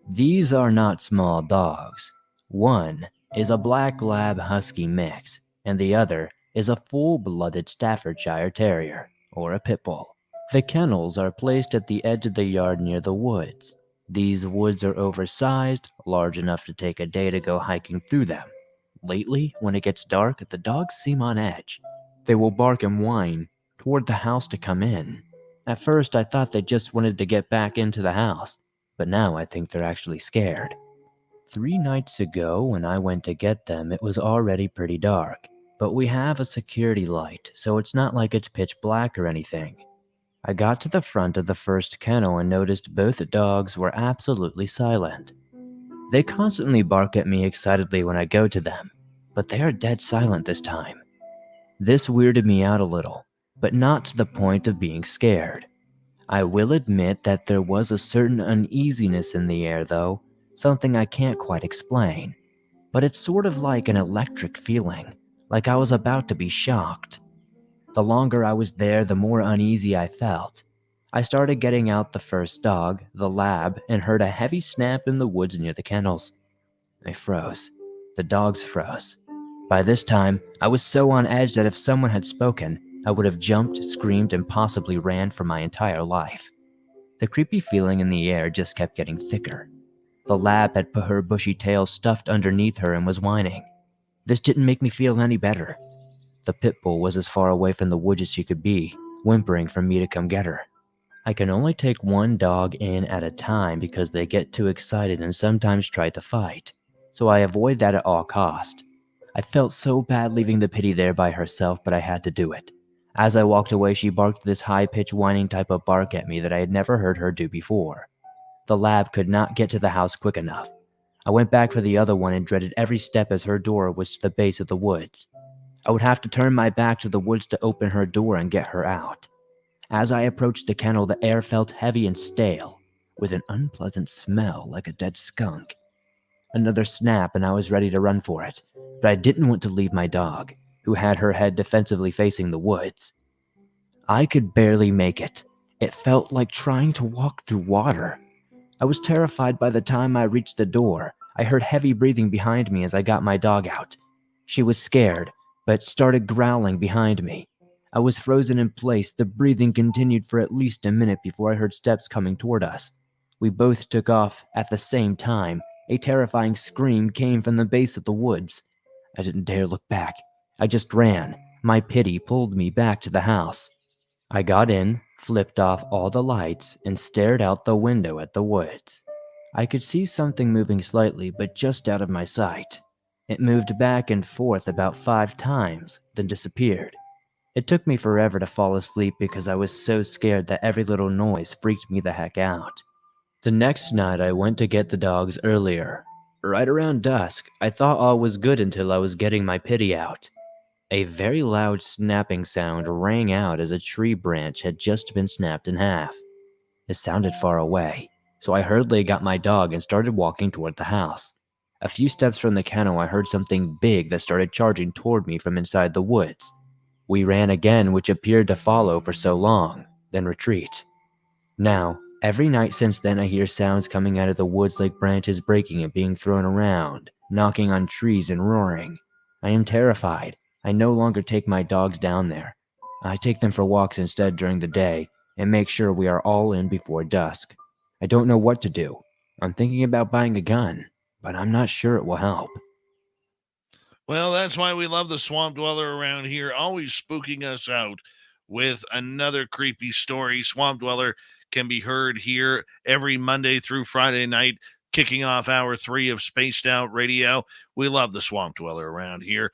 These are not small dogs. One is a black lab husky mix, and the other is a full-blooded Staffordshire Terrier, or a pit bull. The kennels are placed at the edge of the yard near the woods. These woods are oversized, large enough to take a day to go hiking through them. Lately, when it gets dark, the dogs seem on edge. They will bark and whine toward the house to come in. At first, I thought they just wanted to get back into the house, but now I think they're actually scared. 3 nights ago, when I went to get them, it was already pretty dark, but we have a security light, so it's not like it's pitch black or anything. I got to the front of the first kennel and noticed both dogs were absolutely silent. They constantly bark at me excitedly when I go to them, but they are dead silent this time. This weirded me out a little, but not to the point of being scared. I will admit that there was a certain uneasiness in the air though, something I can't quite explain. But it's sort of like an electric feeling, like I was about to be shocked. The longer I was there, the more uneasy I felt. I started getting out the first dog, the lab, and heard a heavy snap in the woods near the kennels. I froze. The dogs froze. By this time, I was so on edge that if someone had spoken, I would have jumped, screamed, and possibly ran for my entire life. The creepy feeling in the air just kept getting thicker. The lab had put her bushy tail stuffed underneath her and was whining. This didn't make me feel any better. The pit bull was as far away from the woods as she could be, whimpering for me to come get her. I can only take one dog in at a time because they get too excited and sometimes try to fight, so I avoid that at all cost. I felt so bad leaving the pitty there by herself, but I had to do it. As I walked away, she barked this high-pitched whining type of bark at me that I had never heard her do before. The lab could not get to the house quick enough. I went back for the other one and dreaded every step as her door was to the base of the woods. I would have to turn my back to the woods to open her door and get her out. As I approached the kennel, the air felt heavy and stale, with an unpleasant smell like a dead skunk. Another snap and I was ready to run for it, but I didn't want to leave my dog, who had her head defensively facing the woods. I could barely make it. It felt like trying to walk through water. I was terrified by the time I reached the door. I heard heavy breathing behind me as I got my dog out. She was scared, but started growling behind me. I was frozen in place. The breathing continued for at least a minute before I heard steps coming toward us. We both took off at the same time. A terrifying scream came from the base of the woods. I didn't dare look back. I just ran. My pity pulled me back to the house. I got in, flipped off all the lights, and stared out the window at the woods. I could see something moving slightly, but just out of my sight. It moved back and forth about 5 times, then disappeared. It took me forever to fall asleep because I was so scared that every little noise freaked me the heck out. The next night I went to get the dogs earlier. Right around dusk, I thought all was good until I was getting my pity out. A very loud snapping sound rang out as a tree branch had just been snapped in half. It sounded far away, so I hurriedly got my dog and started walking toward the house. A few steps from the kennel, I heard something big that started charging toward me from inside the woods. We ran again, which appeared to follow for so long, then retreat. Now, every night since then I hear sounds coming out of the woods like branches breaking and being thrown around, knocking on trees and roaring. I am terrified. I no longer take my dogs down there. I take them for walks instead during the day and make sure we are all in before dusk. I don't know what to do. I'm thinking about buying a gun, but I'm not sure it will help. Well, that's why we love the Swamp Dweller around here, always spooking us out with another creepy story. Swamp Dweller can be heard here every Monday through Friday night, kicking off hour 3 of Spaced Out Radio. We love the Swamp Dweller around here.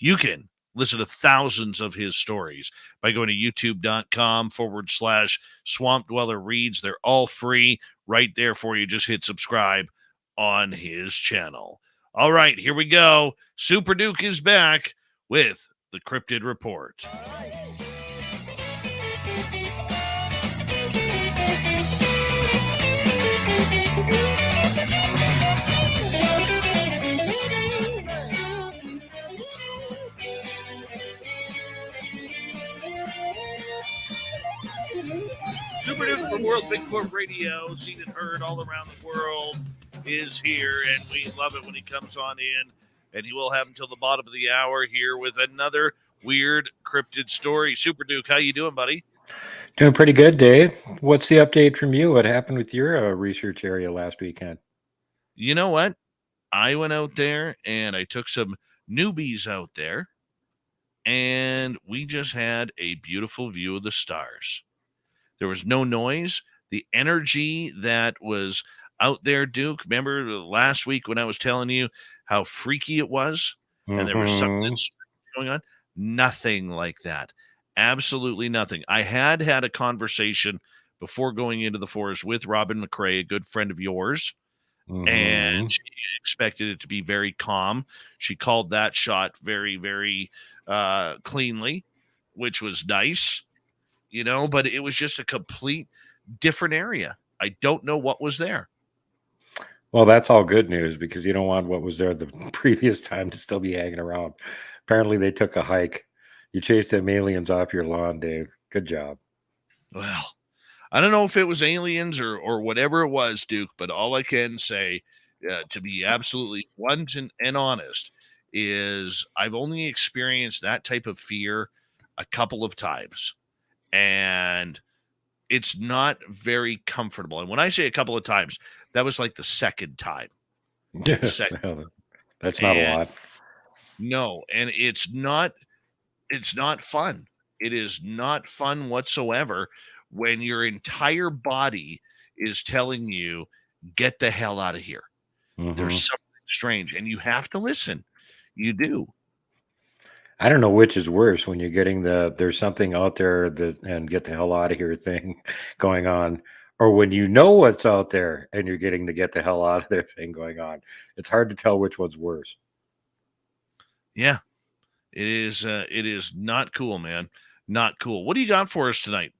You can listen to thousands of his stories by going to youtube.com/Swamp Dweller Reads. They're all free right there for you. Just hit subscribe on his channel. All right, here we go. Super Duke is back with the Cryptid Report. Super Duke from World Bigfoot Radio, seen and heard all around the world, is here, and we love it when he comes on in, and he will have until the bottom of the hour here with another weird cryptid story. Super Duke, how you doing, buddy? Doing pretty good, Dave. What's the update from you? What happened with your research area last weekend? You know what? I went out there, and I took some newbies out there, and we just had a beautiful view of the stars. There was no noise. The energy that was out there, Duke, remember last week when I was telling you how freaky it was? And there was something going on? Nothing like that. Absolutely nothing. I had a conversation before going into the forest with Robin McCrae, a good friend of yours, and she expected it to be very calm. She called that shot very, very cleanly, which was nice, you know, but it was just a complete different area. I don't know what was there. Well, that's all good news because you don't want what was there the previous time to still be hanging around. Apparently they took a hike. You chased them aliens off your lawn, Dave. Good job. Well, I don't know if it was aliens or whatever it was, Duke, but all I can say, to be absolutely blunt and honest, is I've only experienced that type of fear a couple of times, and it's not very comfortable. And when I say a couple of times, that was like the second time. That's not a lot. No, and it's not fun. It is not fun whatsoever when your entire body is telling you, get the hell out of here. There's something strange, and you have to listen. You do. I don't know which is worse when you're getting there's something out there and get the hell out of here thing going on, or when you know what's out there and you're getting the get the hell out of there thing going on. It's hard to tell which one's worse. Yeah, it is not cool, man. Not cool. What do you got for us tonight?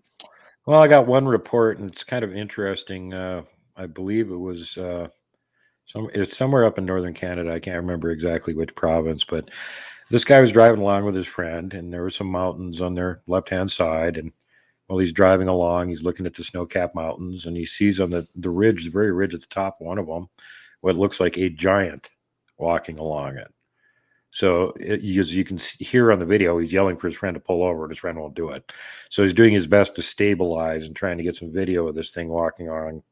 Well, I got one report, and it's kind of interesting. I believe it was it's somewhere up in northern Canada. I can't remember exactly which province, but this guy was driving along with his friend, and there were some mountains on their left-hand side, and While he's driving along, he's looking at the snow-capped mountains, and he sees on the ridge, the very ridge at the top of one of them, what looks like a giant walking along it. So as you can hear on the video, he's yelling for his friend to pull over, and his friend won't do it. So he's doing his best to stabilize and trying to get some video of this thing walking along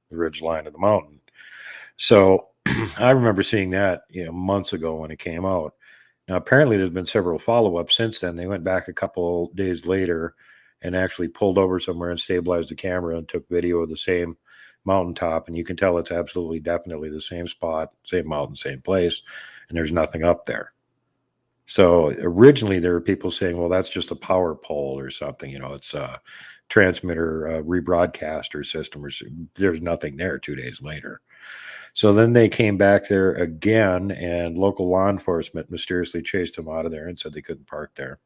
the ridge line of the mountain. So I remember seeing that, months ago when it came out. Now, apparently there's been several follow-ups since then. They went back a couple days later and actually pulled over somewhere and stabilized the camera and took video of the same mountaintop. And you can tell it's absolutely, definitely the same spot, same mountain, same place, and there's nothing up there. So originally there were people saying, well, that's just a power pole or something. It's a transmitter rebroadcaster system. There's nothing there 2 days later. So then they came back there again, and local law enforcement mysteriously chased them out of there and said they couldn't park there.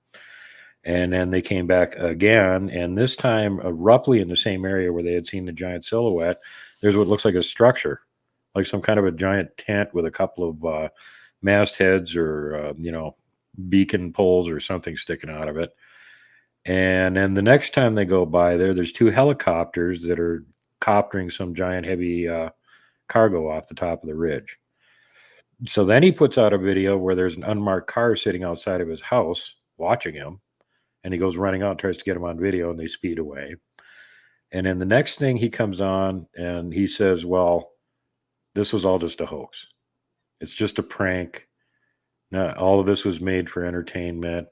And then they came back again, and this time roughly in the same area where they had seen the giant silhouette, there's what looks like a structure, like some kind of a giant tent with a couple of mastheads or, beacon poles or something sticking out of it. And then the next time they go by there's two helicopters that are coptering some giant heavy cargo off the top of the ridge. So then he puts out a video where there's an unmarked car sitting outside of his house watching him, and he goes running out and tries to get him on video, and they speed away. And then the next thing he comes on and he says, well, this was all just a hoax. It's just a prank. No, all of this was made for entertainment.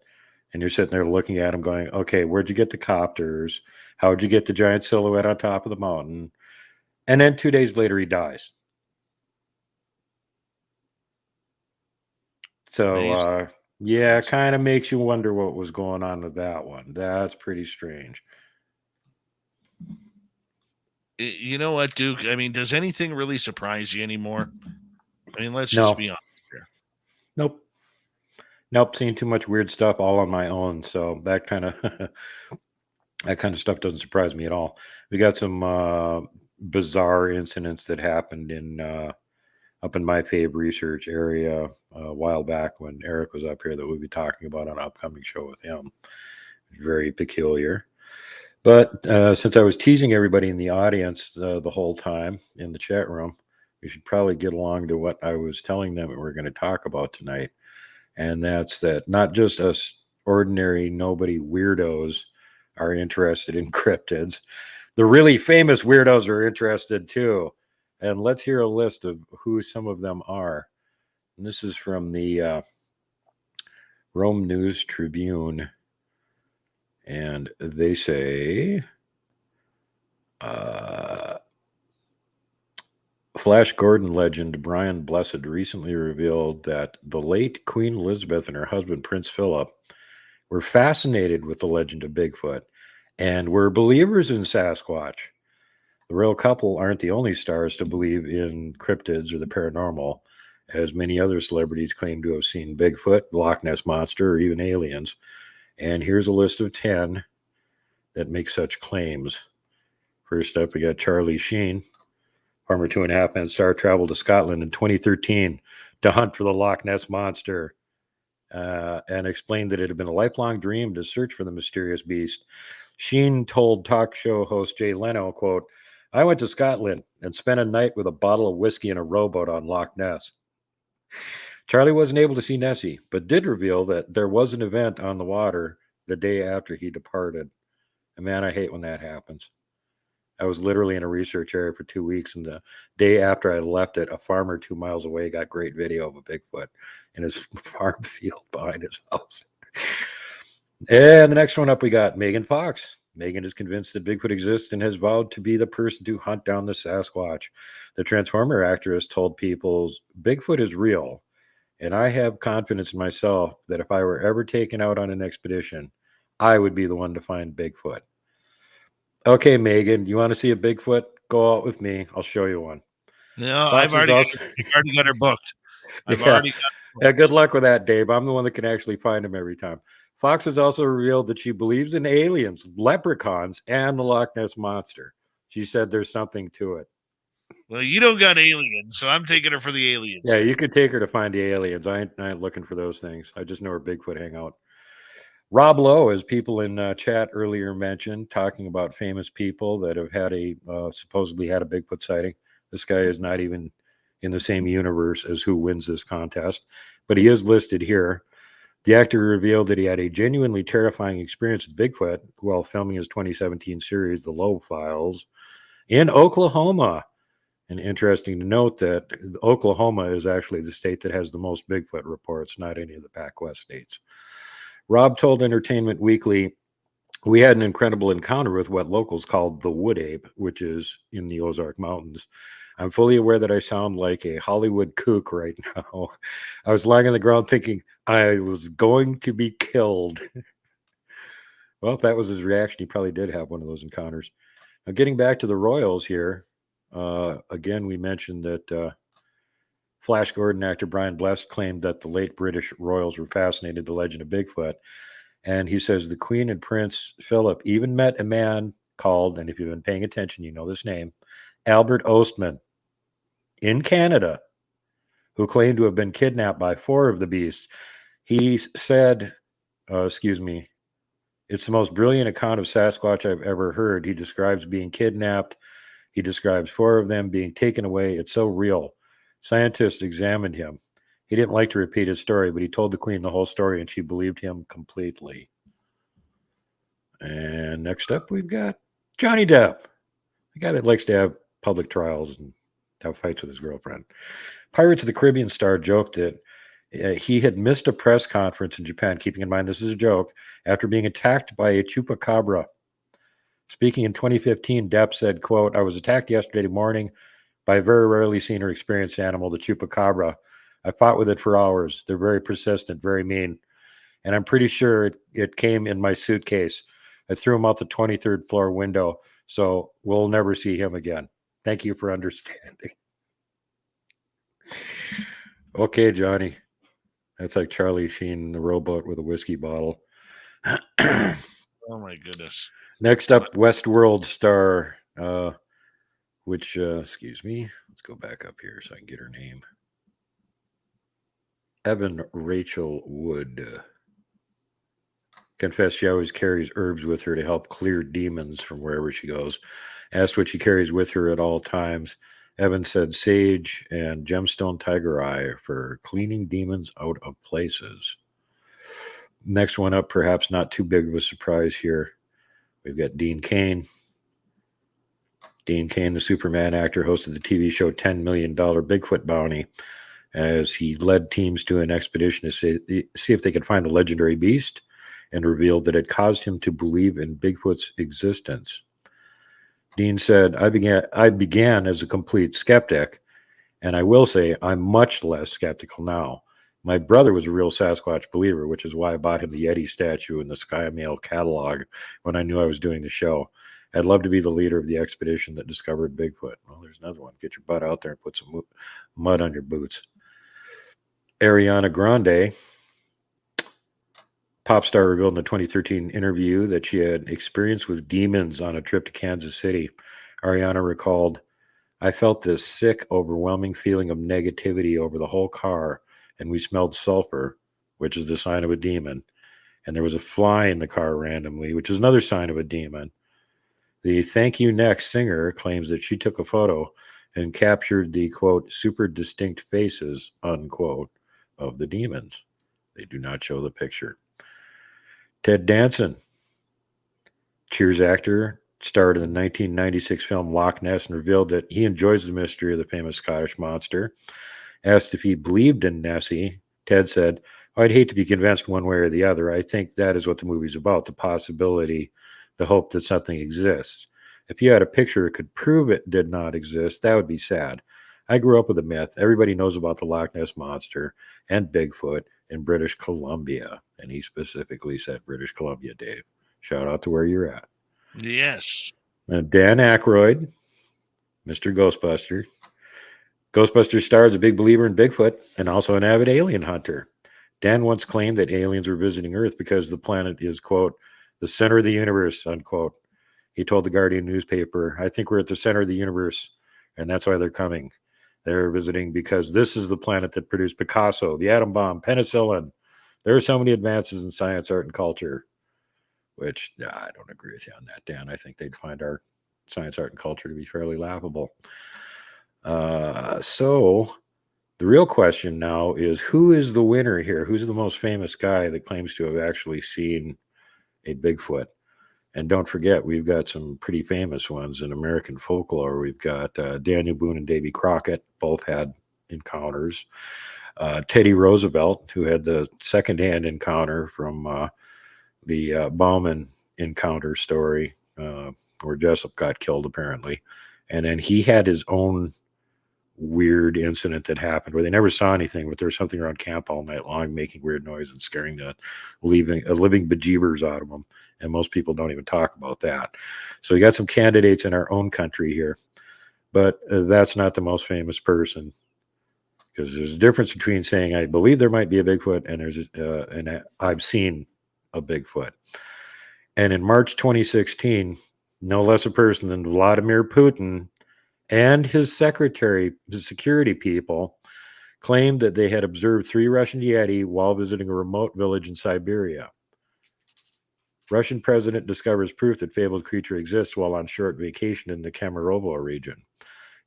And you're sitting there looking at him going, okay, where'd you get the copters? How'd you get the giant silhouette on top of the mountain? And then 2 days later, he dies. So, yeah, it kind of makes you wonder what was going on with that one. That's pretty strange. You know what, Duke? I mean, does anything really surprise you anymore? I mean, let's just be honest here. Nope. Seeing too much weird stuff all on my own. So that kind of stuff doesn't surprise me at all. We got some bizarre incidents that happened up in my Fave research area a while back when Eric was up here that we'll be talking about on an upcoming show with him. Very peculiar. But since I was teasing everybody in the audience the whole time in the chat room, we should probably get along to what I was telling them we're going to talk about tonight. And that's that not just us ordinary nobody weirdos are interested in cryptids. The really famous weirdos are interested too. And let's hear a list of who some of them are. And this is from the Rome News Tribune. And they say, Flash Gordon legend Brian Blessed recently revealed that the late Queen Elizabeth and her husband Prince Philip were fascinated with the legend of Bigfoot and were believers in Sasquatch. The royal couple aren't the only stars to believe in cryptids or the paranormal, as many other celebrities claim to have seen Bigfoot, Loch Ness Monster, or even aliens. And here's a list of 10 that make such claims. First up, we got Charlie Sheen. Former 2.5 Man star traveled to Scotland in 2013 to hunt for the Loch Ness Monster and explained that it had been a lifelong dream to search for the mysterious beast. Sheen told talk show host Jay Leno, quote, I went to Scotland and spent a night with a bottle of whiskey and a rowboat on Loch Ness. Charlie wasn't able to see Nessie, but did reveal that there was an event on the water the day after he departed. And man, I hate when that happens. I was literally in a research area for 2 weeks, and the day after I left it, a farmer 2 miles away got great video of a Bigfoot in his farm field behind his house. And the next one up, we got Megan Fox. Megan is convinced that Bigfoot exists and has vowed to be the person to hunt down the Sasquatch. The Transformer actress told people, Bigfoot is real, and I have confidence in myself that if I were ever taken out on an expedition, I would be the one to find Bigfoot. Okay, Megan, you want to see a Bigfoot? Go out with me. I'll show you one. No, I've already got her booked. Yeah, good luck with that, Dave. I'm the one that can actually find him every time. Fox has also revealed that she believes in aliens, leprechauns, and the Loch Ness Monster. She said there's something to it. Well, you don't got aliens, so I'm taking her for the aliens. Yeah, you could take her to find the aliens. I ain't looking for those things. I just know where Bigfoot hang out. Rob Lowe, as people in chat earlier mentioned, talking about famous people that have had supposedly had a Bigfoot sighting. This guy is not even in the same universe as who wins this contest, but he is listed here. The actor revealed that he had a genuinely terrifying experience with Bigfoot while filming his 2017 series, The Lowe Files, in Oklahoma. And interesting to note that Oklahoma is actually the state that has the most Bigfoot reports, not any of the Pac West states. Rob told Entertainment Weekly, "We had an incredible encounter with what locals called the wood ape, which is in the Ozark Mountains. I'm fully aware that I sound like a Hollywood kook right now. I was lying on the ground thinking I was going to be killed." Well, if that was his reaction, he probably did have one of those encounters. Now, getting back to the Royals here, again, we mentioned that Flash Gordon actor Brian Blessed claimed that the late British royals were fascinated with the legend of Bigfoot. And he says the Queen and Prince Philip even met a man called, and if you've been paying attention, you know this name, Albert Ostman in Canada, who claimed to have been kidnapped by 4 of the beasts. He said, "It's the most brilliant account of Sasquatch I've ever heard. He describes being kidnapped. He describes 4 of them being taken away. It's so real. Scientists examined him. He didn't like to repeat his story, but he told the Queen the whole story, and she believed him completely." And next up, we've got Johnny Depp, the guy that likes to have public trials and have fights with his girlfriend. Pirates of the Caribbean star joked that he had missed a press conference in Japan, keeping in mind this is a joke, after being attacked by a chupacabra. Speaking in 2015, Depp said, quote, "I was attacked yesterday morning by a very rarely seen or experienced animal, the chupacabra. I fought with it for hours. They're very persistent, very mean. And I'm pretty sure it came in my suitcase. I threw him out the 23rd floor window, so we'll never see him again. Thank you for understanding." Okay, Johnny. That's like Charlie Sheen in the rowboat with a whiskey bottle. Oh my goodness. Next up, Westworld star, let's go back up here so I can get her name. Evan Rachel Wood confessed she always carries herbs with her to help clear demons from wherever she goes. Asked what she carries with her at all times, Evan said sage and gemstone tiger eye for cleaning demons out of places. Next one up, perhaps not too big of a surprise here. We've got Dean Cain. Dean Cain, the Superman actor, hosted the TV show $10 Million Bigfoot Bounty as he led teams to an expedition to see if they could find the legendary beast, and revealed that it caused him to believe in Bigfoot's existence. Dean said, I began as a complete skeptic, and I will say I'm much less skeptical now. My brother was a real Sasquatch believer, which is why I bought him the Yeti statue in the Sky Mail catalog when I knew I was doing the show. I'd love to be the leader of the expedition that discovered Bigfoot. Well, there's another one. Get your butt out there and put some mud on your boots. Ariana Grande, pop star, revealed in a 2013 interview that she had experience with demons on a trip to Kansas City. Ariana recalled, I felt this sick, overwhelming feeling of negativity over the whole car, and we smelled sulfur, which is the sign of a demon. And there was a fly in the car randomly, which is another sign of a demon. The Thank You Next singer claims that she took a photo and captured the, quote, super distinct faces, unquote, of the demons. They do not show the picture. Ted Danson, Cheers actor, starred in the 1996 film Loch Ness and revealed that he enjoys the mystery of the famous Scottish monster. Asked if he believed in Nessie, Ted said, I'd hate to be convinced one way or the other. I think that is what the movie's about, the possibility, the hope that something exists. If you had a picture that could prove it did not exist, that would be sad. I grew up with a myth. Everybody knows about the Loch Ness Monster and Bigfoot in British Columbia. And he specifically said British Columbia, Dave. Shout out to where you're at. Yes. Dan Aykroyd, Mr. Ghostbuster. Ghostbusters star is a big believer in Bigfoot and also an avid alien hunter. Dan once claimed that aliens were visiting Earth because the planet is, quote, the center of the universe, unquote. He told the Guardian newspaper, I think we're at the center of the universe, and that's why they're coming. They're visiting because this is the planet that produced Picasso, the atom bomb, penicillin, There are so many advances in science, art, and culture, which I don't agree with you on that, Dan. I think they'd find our science, art, and culture to be fairly laughable. So the real question now is, who is the winner here? Who's the most famous guy that claims to have actually seen a Bigfoot? And don't forget, we've got some pretty famous ones in American folklore. We've got Daniel Boone and Davy Crockett, both had encounters. Teddy Roosevelt, who had the secondhand encounter from the Bauman encounter story, where Jessup got killed, apparently. And then he had his own weird incident that happened where they never saw anything, but there was something around camp all night long making weird noise and scaring the living bejeebers out of them. And most people don't even talk about that. So we got some candidates in our own country here, but that's not the most famous person, because there's a difference between saying I believe there might be a Bigfoot and and I've seen a Bigfoot. And in March 2016, no less a person than Vladimir Putin and his secretary, the security people, claimed that they had observed 3 Russian Yeti while visiting a remote village in Siberia. Russian president discovers proof that fabled creature exists while on short vacation in the Kemerovo region.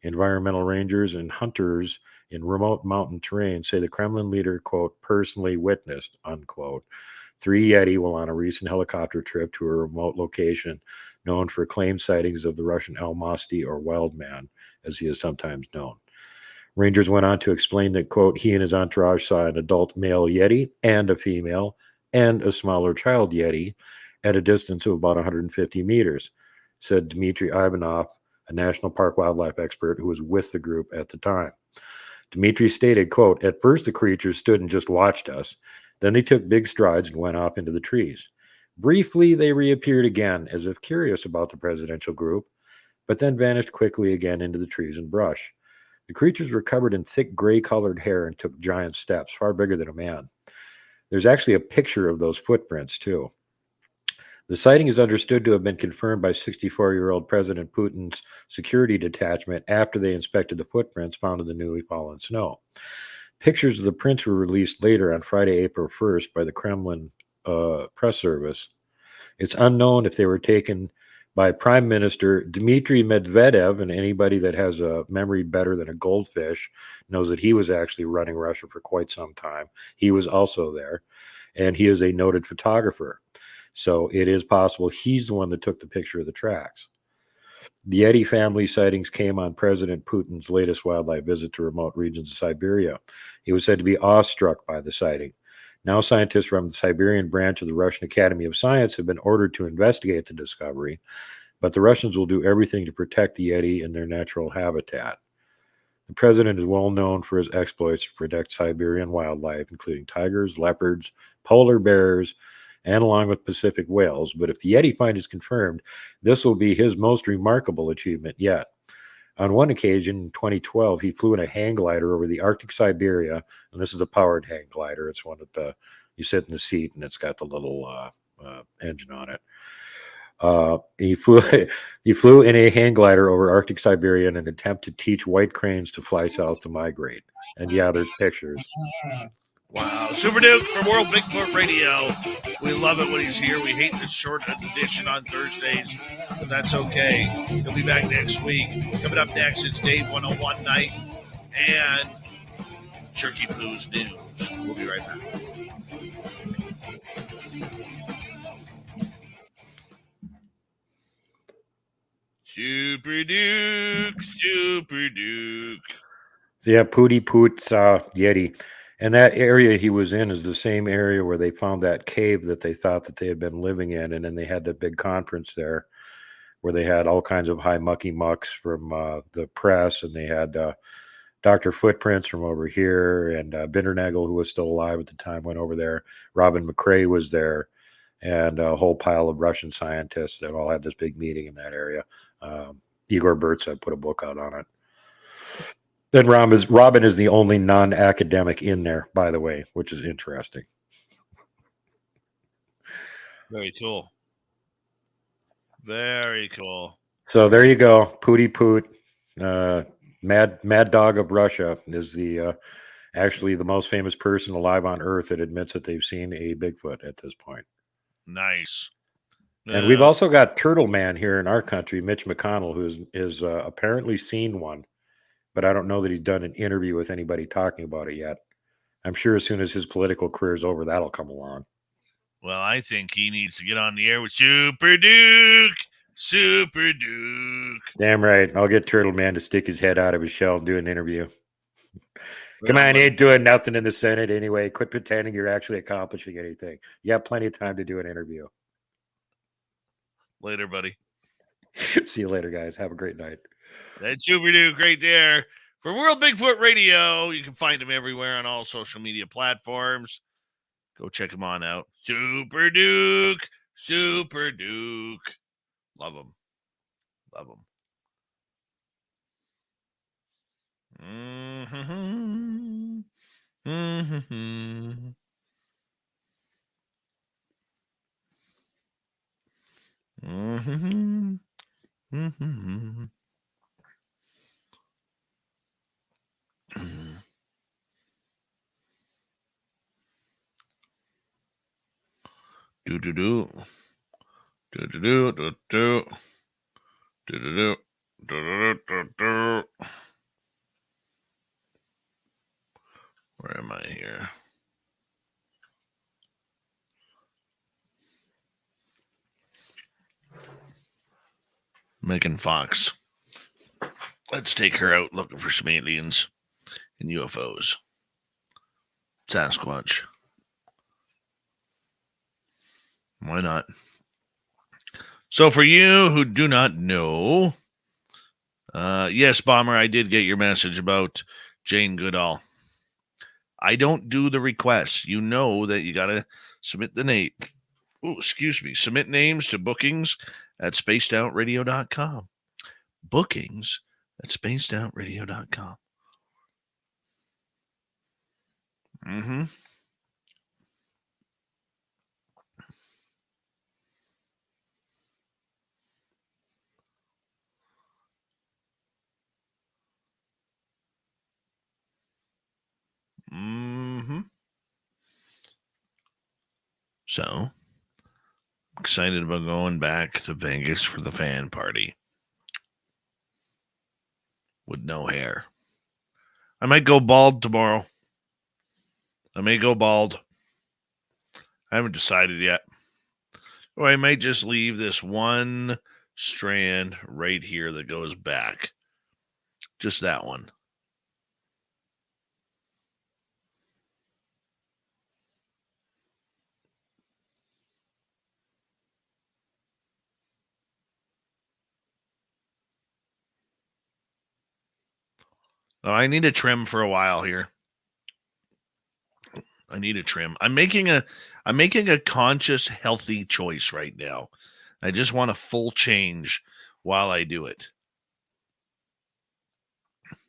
Environmental rangers and hunters in remote mountain terrain say the Kremlin leader, quote, personally witnessed, unquote, 3 Yeti while on a recent helicopter trip to a remote location known for claimed sightings of the Russian Almasty, or wild man, as he is sometimes known. Rangers went on to explain that, quote, he and his entourage saw an adult male Yeti and a female and a smaller child Yeti at a distance of about 150 meters, said Dmitry Ivanov, a National Park wildlife expert who was with the group at the time. Dmitry stated, quote, at first the creatures stood and just watched us. Then they took big strides and went off into the trees. Briefly, they reappeared again as if curious about the presidential group, but then vanished quickly again into the trees and brush. The creatures were covered in thick gray-colored hair and took giant steps, far bigger than a man. There's actually a picture of those footprints, too. The sighting is understood to have been confirmed by 64-year-old President Putin's security detachment after they inspected the footprints found in the newly fallen snow. Pictures of the prints were released later on Friday, April 1st by the Kremlin press service. It's unknown if they were taken by Prime Minister Dmitry Medvedev, and anybody that has a memory better than a goldfish knows that he was actually running Russia for quite some time. He was also there, and he is a noted photographer. So it is possible he's the one that took the picture of the tracks. The Yeti family sightings came on President Putin's latest wildlife visit to remote regions of Siberia. He was said to be awestruck by the sighting. Now scientists from the Siberian branch of the Russian Academy of Science have been ordered to investigate the discovery, but the Russians will do everything to protect the Yeti in their natural habitat. The president is well known for his exploits to protect Siberian wildlife, including tigers, leopards, polar bears, and along with Pacific whales. But if the Yeti find is confirmed, this will be his most remarkable achievement yet. On one occasion in 2012, he flew in a hang glider over the Arctic Siberia, and this is a powered hang glider. It's one that you sit in the seat, and it's got the little engine on it. He flew in a hang glider over Arctic Siberia in an attempt to teach white cranes to fly south to migrate. And yeah, there's pictures. Wow. Super Duke from World Bigfoot Radio. We love it when he's here. We hate this short edition on Thursdays, but that's okay. He'll be back next week. Coming up next, it's Dave 101 Night and Jerky Blues News. We'll be right back. Super Duke, Super Duke. So yeah, Pootie Poot saw Yeti. And that area he was in is the same area where they found that cave that they thought that they had been living in. And then they had that big conference there where they had all kinds of high mucky mucks from the press. And they had Dr. Footprints from over here. And Bindernagel, who was still alive at the time, went over there. Robin McCrae was there. And a whole pile of Russian scientists that all had this big meeting in that area. Igor Burtsev put a book out on it. Then Robin is the only non-academic in there, by the way, which is interesting. Very cool. Very cool. So there you go. Pootie Poot, Mad Dog of Russia is the actually the most famous person alive on Earth that admits that they've seen a Bigfoot at this point. Nice. And we've also got Turtle Man here in our country, Mitch McConnell, who is apparently seen one, but I don't know that he's done an interview with anybody talking about it yet. I'm sure as soon as his political career is over, that'll come along. Well, I think he needs to get on the air with Super Duke. Super Duke. Damn right. I'll get Turtle Man to stick his head out of his shell and do an interview. Come on, you ain't doing nothing in the Senate anyway. Quit pretending you're actually accomplishing anything. You have plenty of time to do an interview. Later, buddy. See you later, guys. Have a great night. That's Super Duke right there. For World Bigfoot Radio, you can find him everywhere on all social media platforms. Go check him on out. Super Duke. Super Duke. Love him. Love him. Mm-hmm. Mm-hmm. Mm-hmm. Mm-hmm. Do do do do do do do do do do do do do. Where am I here? Megan Fox. Let's take her out looking for some aliens and UFOs. Sasquatch. Why not? So for you who do not know, yes, Bomber, I did get your message about Jane Goodall. I don't do the requests. You know that you got to submit the name. Oh, excuse me. Submit names to bookings at spacedoutradio.com. Bookings at spacedoutradio.com. Mm-hmm. Mm-hmm. So, excited about going back to Vegas for the fan party. With no hair. I might go bald tomorrow. I may go bald. I haven't decided yet. Or I might just leave this one strand right here that goes back. Just that one. Oh, I need a trim for a while here. I need a trim. I'm making a conscious, healthy choice right now. I just want a full change while I do it.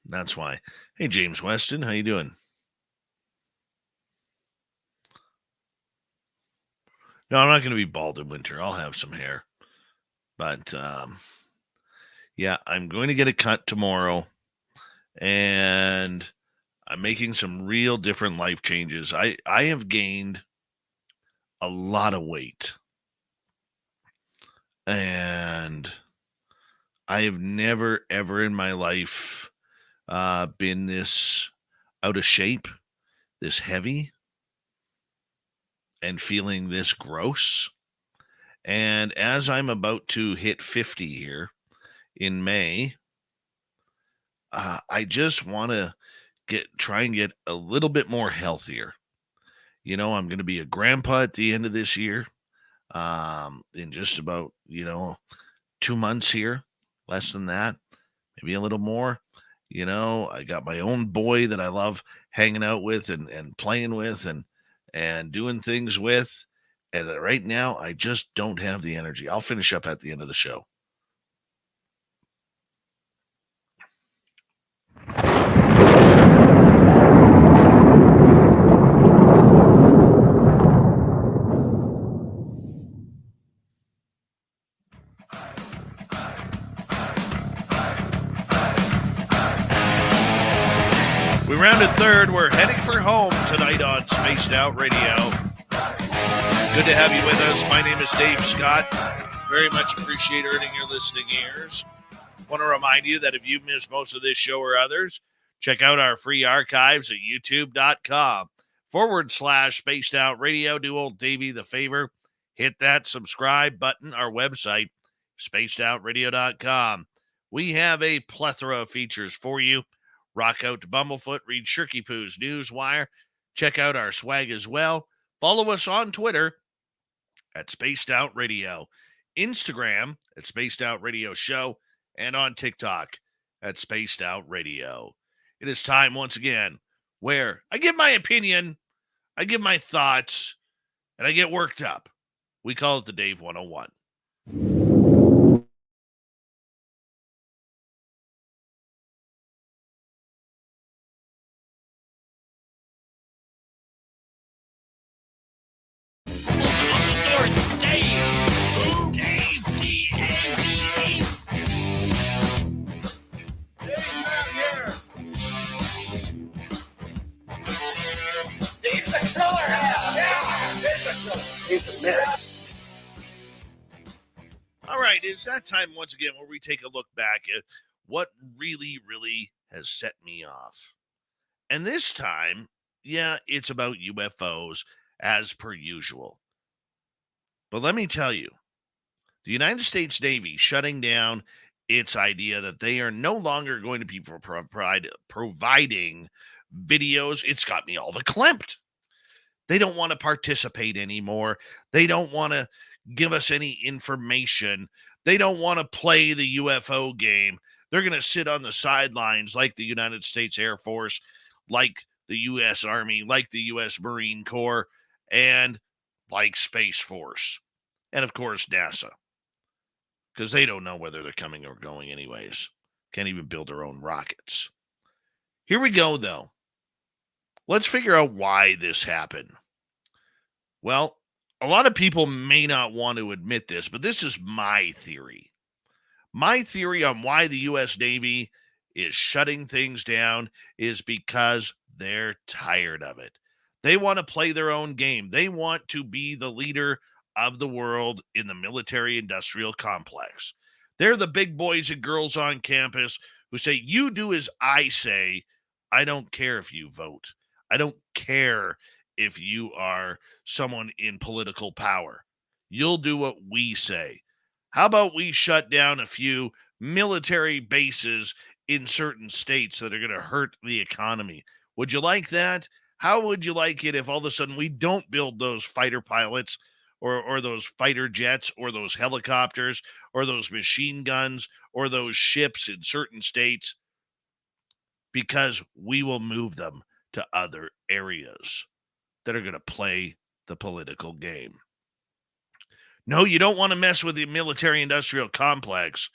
That's why. Hey, James Weston, how you doing? No, I'm not going to be bald in winter. I'll have some hair. But, yeah, I'm going to get a cut tomorrow. And I'm making some real different life changes. I have gained a lot of weight. And I have never, ever in my life been this out of shape, this heavy, and feeling this gross. And as I'm about to hit 50 here in May, I just want to try and get a little bit more healthier. You know, I'm going to be a grandpa at the end of this year, in just about, 2 months here, less than that, maybe a little more. I got my own boy that I love hanging out with and playing with and doing things with. And right now, I just don't have the energy. I'll finish up at the end of the show. We rounded third. We're heading tonight on Spaced Out Radio. Good to have you with us. My name is Dave Scott. Very much appreciate earning your listening ears. Want to remind you that if you missed most of this show or others, check out our free archives at youtube.com/Spaced Out Radio. Do old Davey the favor. Hit that subscribe button. Our website, spacedoutradio.com. We have a plethora of features for you. Rock out to Bumblefoot, read Shirky Poo's Newswire. Check out our swag as well. Follow us on Twitter at Spaced Out Radio, Instagram at Spaced Out Radio Show, and on TikTok at Spaced Out Radio. It is time once again where I give my opinion, I give my thoughts, and I get worked up. We call it the Dave 101. All right, it's that time once again where we take a look back at what really, really has set me off. And this time, yeah, it's about UFOs as per usual. But let me tell you, the United States Navy shutting down its idea that they are no longer going to be providing videos, it's got me all verklempt. They don't want to participate anymore. They don't want to give us any information. They don't want to play the UFO game. They're going to sit on the sidelines like the United States Air Force, like the U.S. Army, like the U.S. Marine Corps, and like Space Force. And, of course, NASA. Because they don't know whether they're coming or going anyways. Can't even build their own rockets. Here we go, though. Let's figure out why this happened. Well, a lot of people may not want to admit this, but this is my theory. My theory on why the U.S. Navy is shutting things down is because they're tired of it. They want to play their own game. They want to be the leader of the world in the military-industrial complex. They're the big boys and girls on campus who say, you do as I say. I don't care if you vote. I don't care if you are someone in political power. You'll do what we say. How about we shut down a few military bases in certain states that are going to hurt the economy? Would you like that? How would you like it if all of a sudden we don't build those fighter pilots or those fighter jets or those helicopters or those machine guns or those ships in certain states, because we will move them to other areas that are going to play the political game? No, you don't want to mess with the military-industrial complex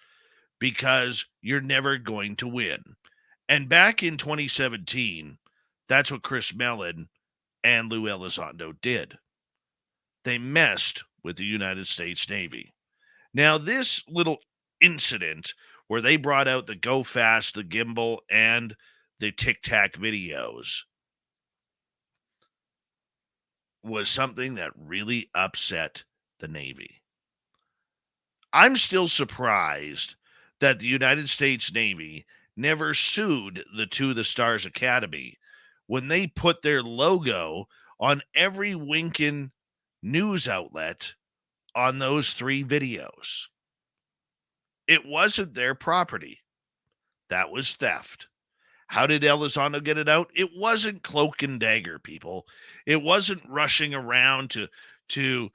because you're never going to win. And back in 2017, that's what Chris Mellon and Lou Elizondo did. They messed with the United States Navy. Now, this little incident where they brought out the Go Fast, the gimbal, and the Tic Tac videos was something that really upset the Navy. I'm still surprised that the United States Navy never sued the To the Stars Academy when they put their logo on every winking news outlet on those 3 videos. It wasn't their property. That was theft. How did Elizondo get it out? It wasn't cloak and dagger, people. It wasn't rushing around to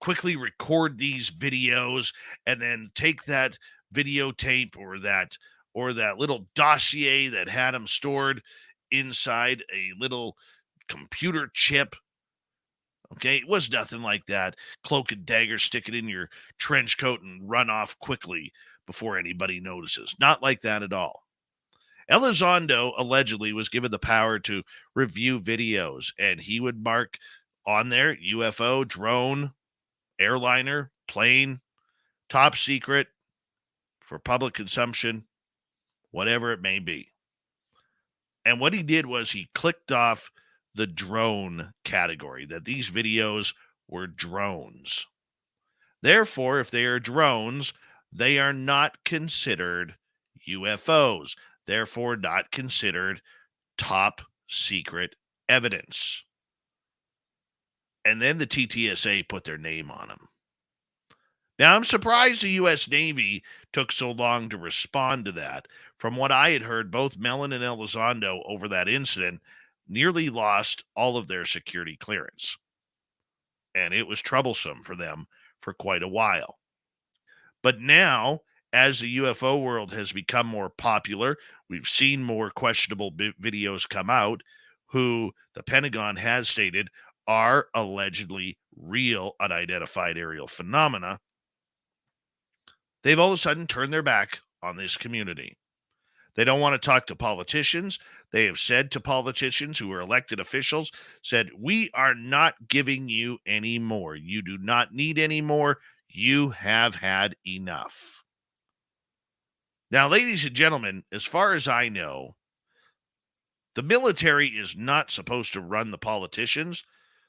quickly record these videos and then take that videotape or that little dossier that had them stored inside a little computer chip. Okay, it was nothing like that. Cloak and dagger, stick it in your trench coat and run off quickly before anybody notices. Not like that at all. Elizondo allegedly was given the power to review videos, and he would mark on there UFO, drone, airliner, plane, top secret, for public consumption, whatever it may be. And what he did was he clicked off the drone category, that these videos were drones. Therefore, if they are drones, they are not considered UFOs, therefore not considered top secret evidence. And then the TTSA put their name on them. Now, I'm surprised the U.S. Navy took so long to respond to that. From what I had heard, both Mellon and Elizondo over that incident nearly lost all of their security clearance. And it was troublesome for them for quite a while. But now, as the UFO world has become more popular, we've seen more questionable videos come out who the Pentagon has stated are allegedly real unidentified aerial phenomena. They've all of a sudden turned their back on this community. They don't want to talk to politicians. They have said to politicians who are elected officials, said, we are not giving you any more. You do not need any more. You have had enough. Now, ladies and gentlemen, as far as I know, the military is not supposed to run the politicians.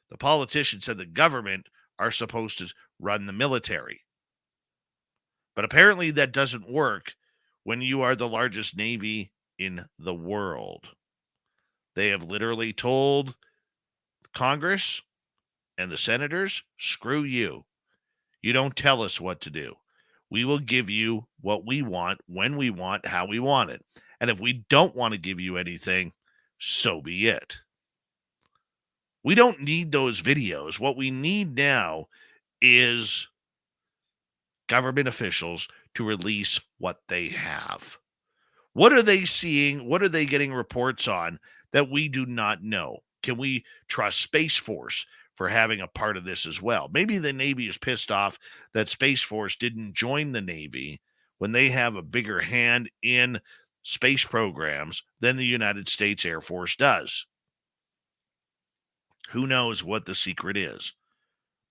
The politicians and the government are supposed to run the military. But apparently that doesn't work when you are the largest navy in the world. They have literally told Congress and the senators, screw you. You don't tell us what to do. We will give you what we want, when we want, how we want it. And if we don't want to give you anything, so be it. We don't need those videos. What we need now is government officials to release what they have. What are they seeing? What are they getting reports on that we do not know? Can we trust Space Force for having a part of this as well? Maybe the Navy is pissed off that Space Force didn't join the Navy when they have a bigger hand in space programs than the United States Air Force does. Who knows what the secret is?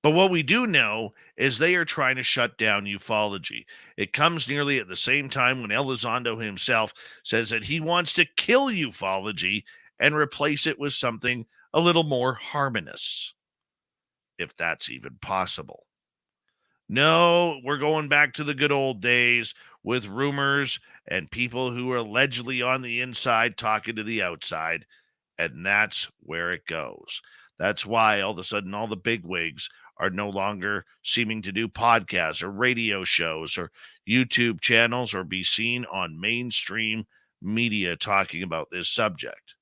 But what we do know is they are trying to shut down ufology. It comes nearly at the same time when Elizondo himself says that he wants to kill ufology and replace it with something a little more harmonious, if that's even possible. No, we're going back to the good old days with rumors and people who are allegedly on the inside talking to the outside, and that's where it goes. That's why all of a sudden all the bigwigs are no longer seeming to do podcasts or radio shows or YouTube channels or be seen on mainstream media talking about this subject.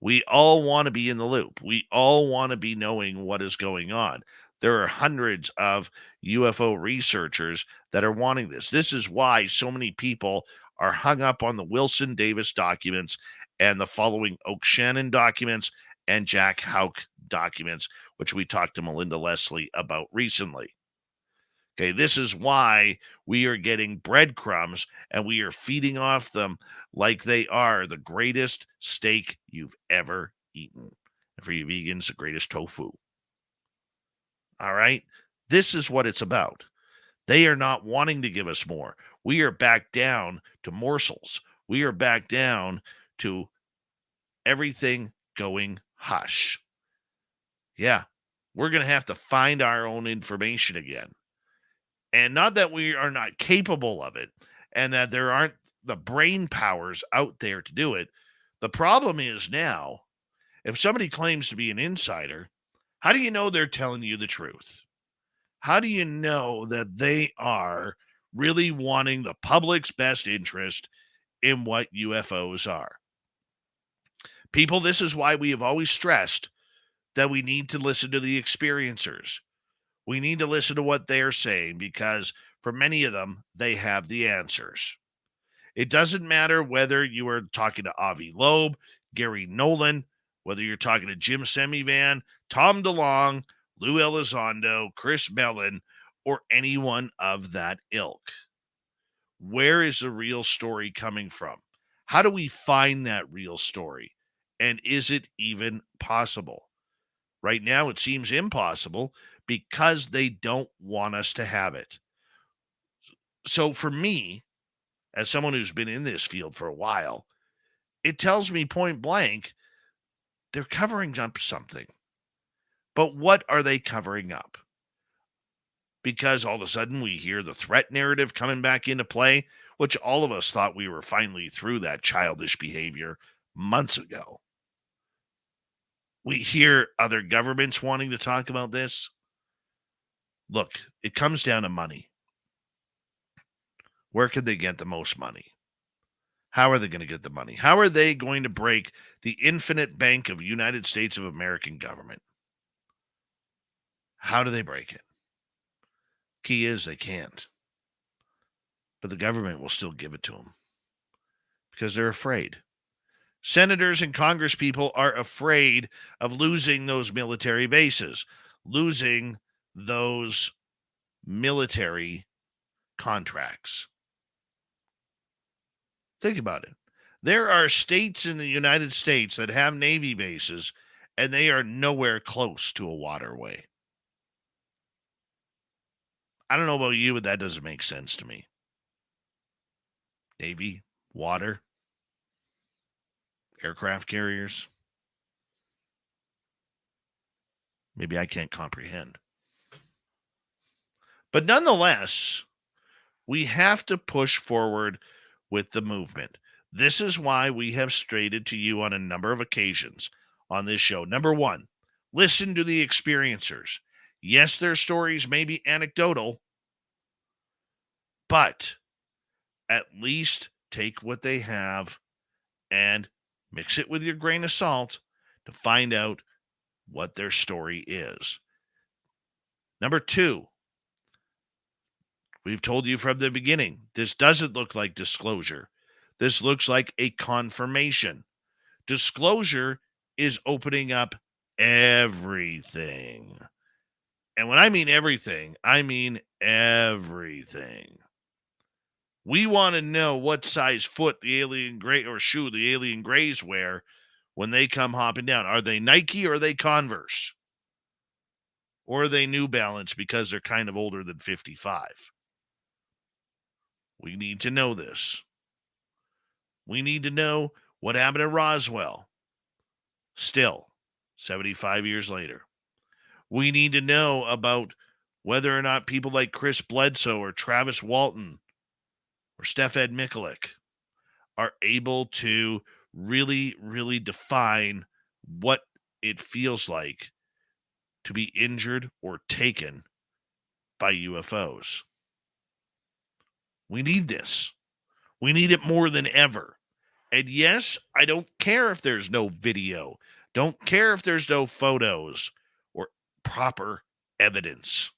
We all want to be in the loop. We all want to be knowing what is going on. There are hundreds of UFO researchers that are wanting this. This is why so many people are hung up on the Wilson Davis documents and the following Oak Shannon documents and Jack Houck documents, which we talked to Melinda Leslie about recently. Okay, this is why we are getting breadcrumbs and we are feeding off them like they are the greatest steak you've ever eaten. And for you vegans, the greatest tofu. All right? This is what it's about. They are not wanting to give us more. We are back down to morsels. We are back down to everything going hush. Yeah, we're going to have to find our own information again. And not that we are not capable of it and that there aren't the brain powers out there to do it. The problem is now, if somebody claims to be an insider, how do you know they're telling you the truth? How do you know that they are really wanting the public's best interest in what UFOs are? People, this is why we have always stressed that we need to listen to the experiencers. We need to listen to what they're saying because for many of them, they have the answers. It doesn't matter whether you are talking to Avi Loeb, Gary Nolan, whether you're talking to Jim Semivan, Tom DeLonge, Lou Elizondo, Chris Mellon, or anyone of that ilk. Where is the real story coming from? How do we find that real story? And is it even possible? Right now, it seems impossible because they don't want us to have it. So for me, as someone who's been in this field for a while, it tells me point blank, They're covering up something. But what are they covering up? Because all of a sudden we hear the threat narrative coming back into play, which all of us thought we were finally through that childish behavior months ago. We hear other governments wanting to talk about this. Look, it comes down to money. Where could they get the most money? How are they going to get the money? How are they going to break the infinite bank of United States of American government? How do they break it? Key is they can't. But the government will still give it to them because they're afraid. Senators and congresspeople are afraid of losing those military bases, losing those military contracts. Think about it. There are states in the United States that have Navy bases, and they are nowhere close to a waterway. I don't know about you, but that doesn't make sense to me. Navy, water, aircraft carriers. Maybe I can't comprehend. But nonetheless, we have to push forward with the movement. This is why we have stated to you on a number of occasions on this show. Number one, listen to the experiencers. Yes, their stories may be anecdotal, but at least take what they have and mix it with your grain of salt to find out what their story is. Number two, we've told you from the beginning, this doesn't look like disclosure. This looks like a confirmation. Disclosure is opening up everything. And when I mean everything, I mean everything. We want to know what size foot the alien gray or shoe the alien grays wear when they come hopping down. Are they Nike or are they Converse? Or are they New Balance because they're kind of older than 55? We need to know this. We need to know what happened at Roswell. Still, 75 years later. We need to know about whether or not people like Chris Bledsoe or Travis Walton or Stefan Mikulik are able to really, really define what it feels like to be injured or taken by UFOs. We need this. We need it more than ever. And yes, I don't care if there's no video. Don't care if there's no photos or proper evidence.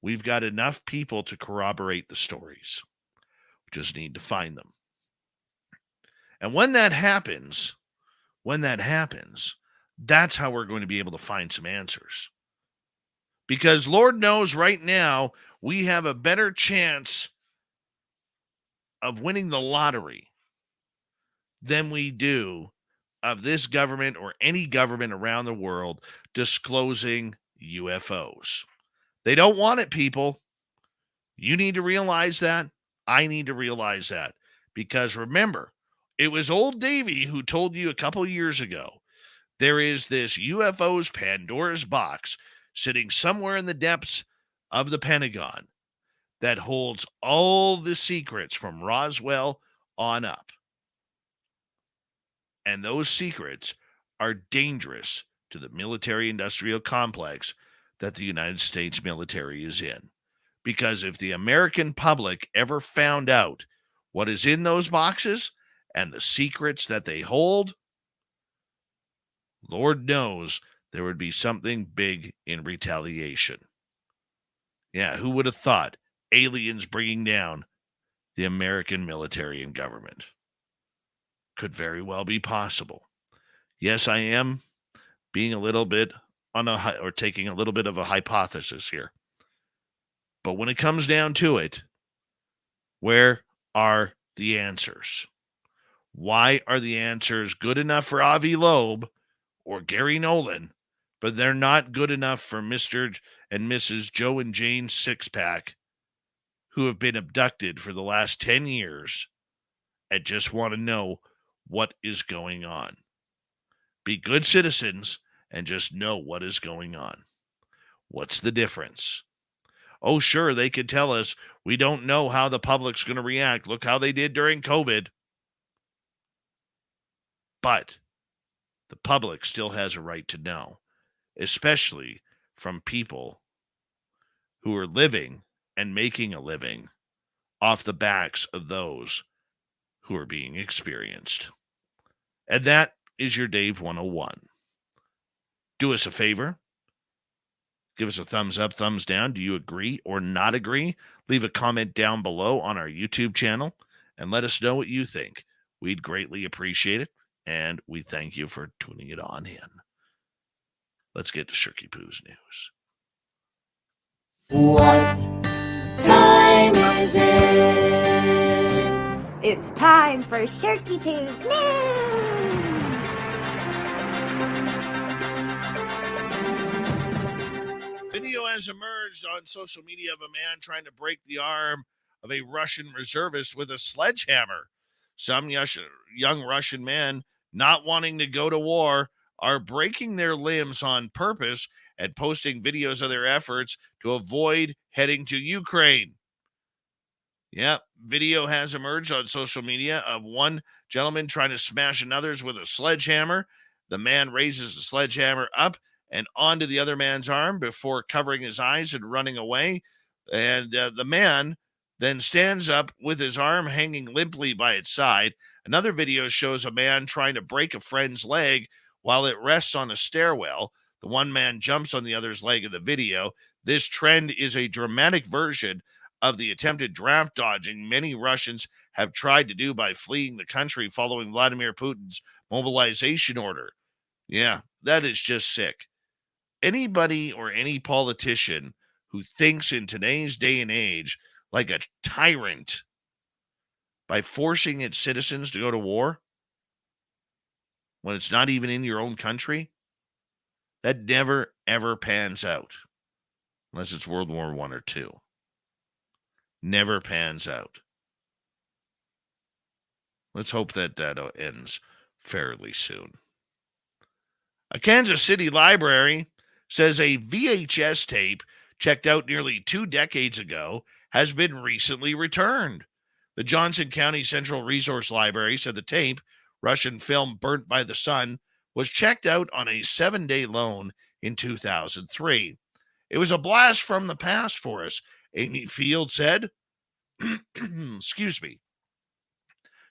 We've got enough people to corroborate the stories. We just need to find them. And when that happens, that's how we're going to be able to find some answers. Because Lord knows right now, we have a better chance of winning the lottery than we do of this government or any government around the world disclosing UFOs. They don't want it, people. You need to realize that. I need to realize that. Because remember, it was old Davy who told you a couple years ago, there is this UFOs Pandora's box sitting somewhere in the depths of the Pentagon that holds all the secrets from Roswell on up. And those secrets are dangerous to the military-industrial complex that the United States military is in. Because if the American public ever found out what is in those boxes and the secrets that they hold, Lord knows there would be something big in retaliation. Yeah, who would have thought aliens bringing down the American military and government? Could very well be possible. Yes, I am being a little bit taking a little bit of a hypothesis here. But when it comes down to it, where are the answers? Why are the answers good enough for Avi Loeb or Gary Nolan, but they're not good enough for Mr. and Mrs. Joe and Jane Sixpack, who have been abducted for the last 10 years and just want to know what is going on? Be good citizens and just know what is going on. What's the difference? Oh, sure, they could tell us we don't know how the public's going to react. Look how they did during COVID. But the public still has a right to know, especially from people who are living and making a living off the backs of those who are being experienced. And that is your Dave 101. Do us a favor. Give us a thumbs up, thumbs down. Do you agree or not agree? Leave a comment down below on our YouTube channel and let us know what you think. We'd greatly appreciate it, and we thank you for tuning it on in. Let's get to Shirky Poo's news. What time is it? It's time for Shirky Poo's news! Video has emerged on social media of a man trying to break the arm of a Russian reservist with a sledgehammer. Some young Russian men not wanting to go to war are breaking their limbs on purpose and posting videos of their efforts to avoid heading to Ukraine. Yeah, video has emerged on social media of one gentleman trying to smash another's with a sledgehammer. The man raises the sledgehammer up and onto the other man's arm before covering his eyes and running away. And the man then stands up with his arm hanging limply by its side. Another video shows a man trying to break a friend's leg while it rests on a stairwell. The one man jumps on the other's leg in the video. This trend is a dramatic version of the attempted draft dodging many Russians have tried to do by fleeing the country following Vladimir Putin's mobilization order. Yeah, that is just sick. Anybody or any politician who thinks in today's day and age like a tyrant by forcing its citizens to go to war when it's not even in your own country, that never, ever pans out. Unless it's World War I or II. Never pans out. Let's hope that ends fairly soon. A Kansas City library says a VHS tape checked out nearly 2 decades ago has been recently returned. The Johnson County Central Resource Library said the tape, Russian film Burnt by the Sun, was checked out on a 7-day loan in 2003. It was a blast from the past for us, Amy Field said. Excuse me.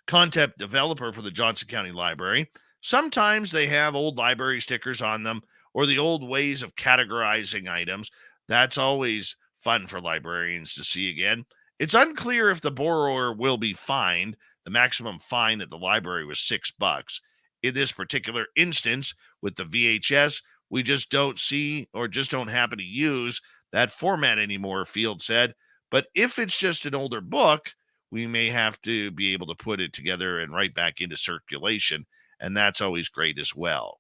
Content developer for the Johnson County Library. Sometimes they have old library stickers on them or the old ways of categorizing items. That's always fun for librarians to see again. It's unclear if the borrower will be fined. The maximum fine at the library was $6. In this particular instance, with the VHS, we just don't see or just don't happen to use that format anymore, Field said. But if it's just an older book, we may have to be able to put it together and right back into circulation. And that's always great as well.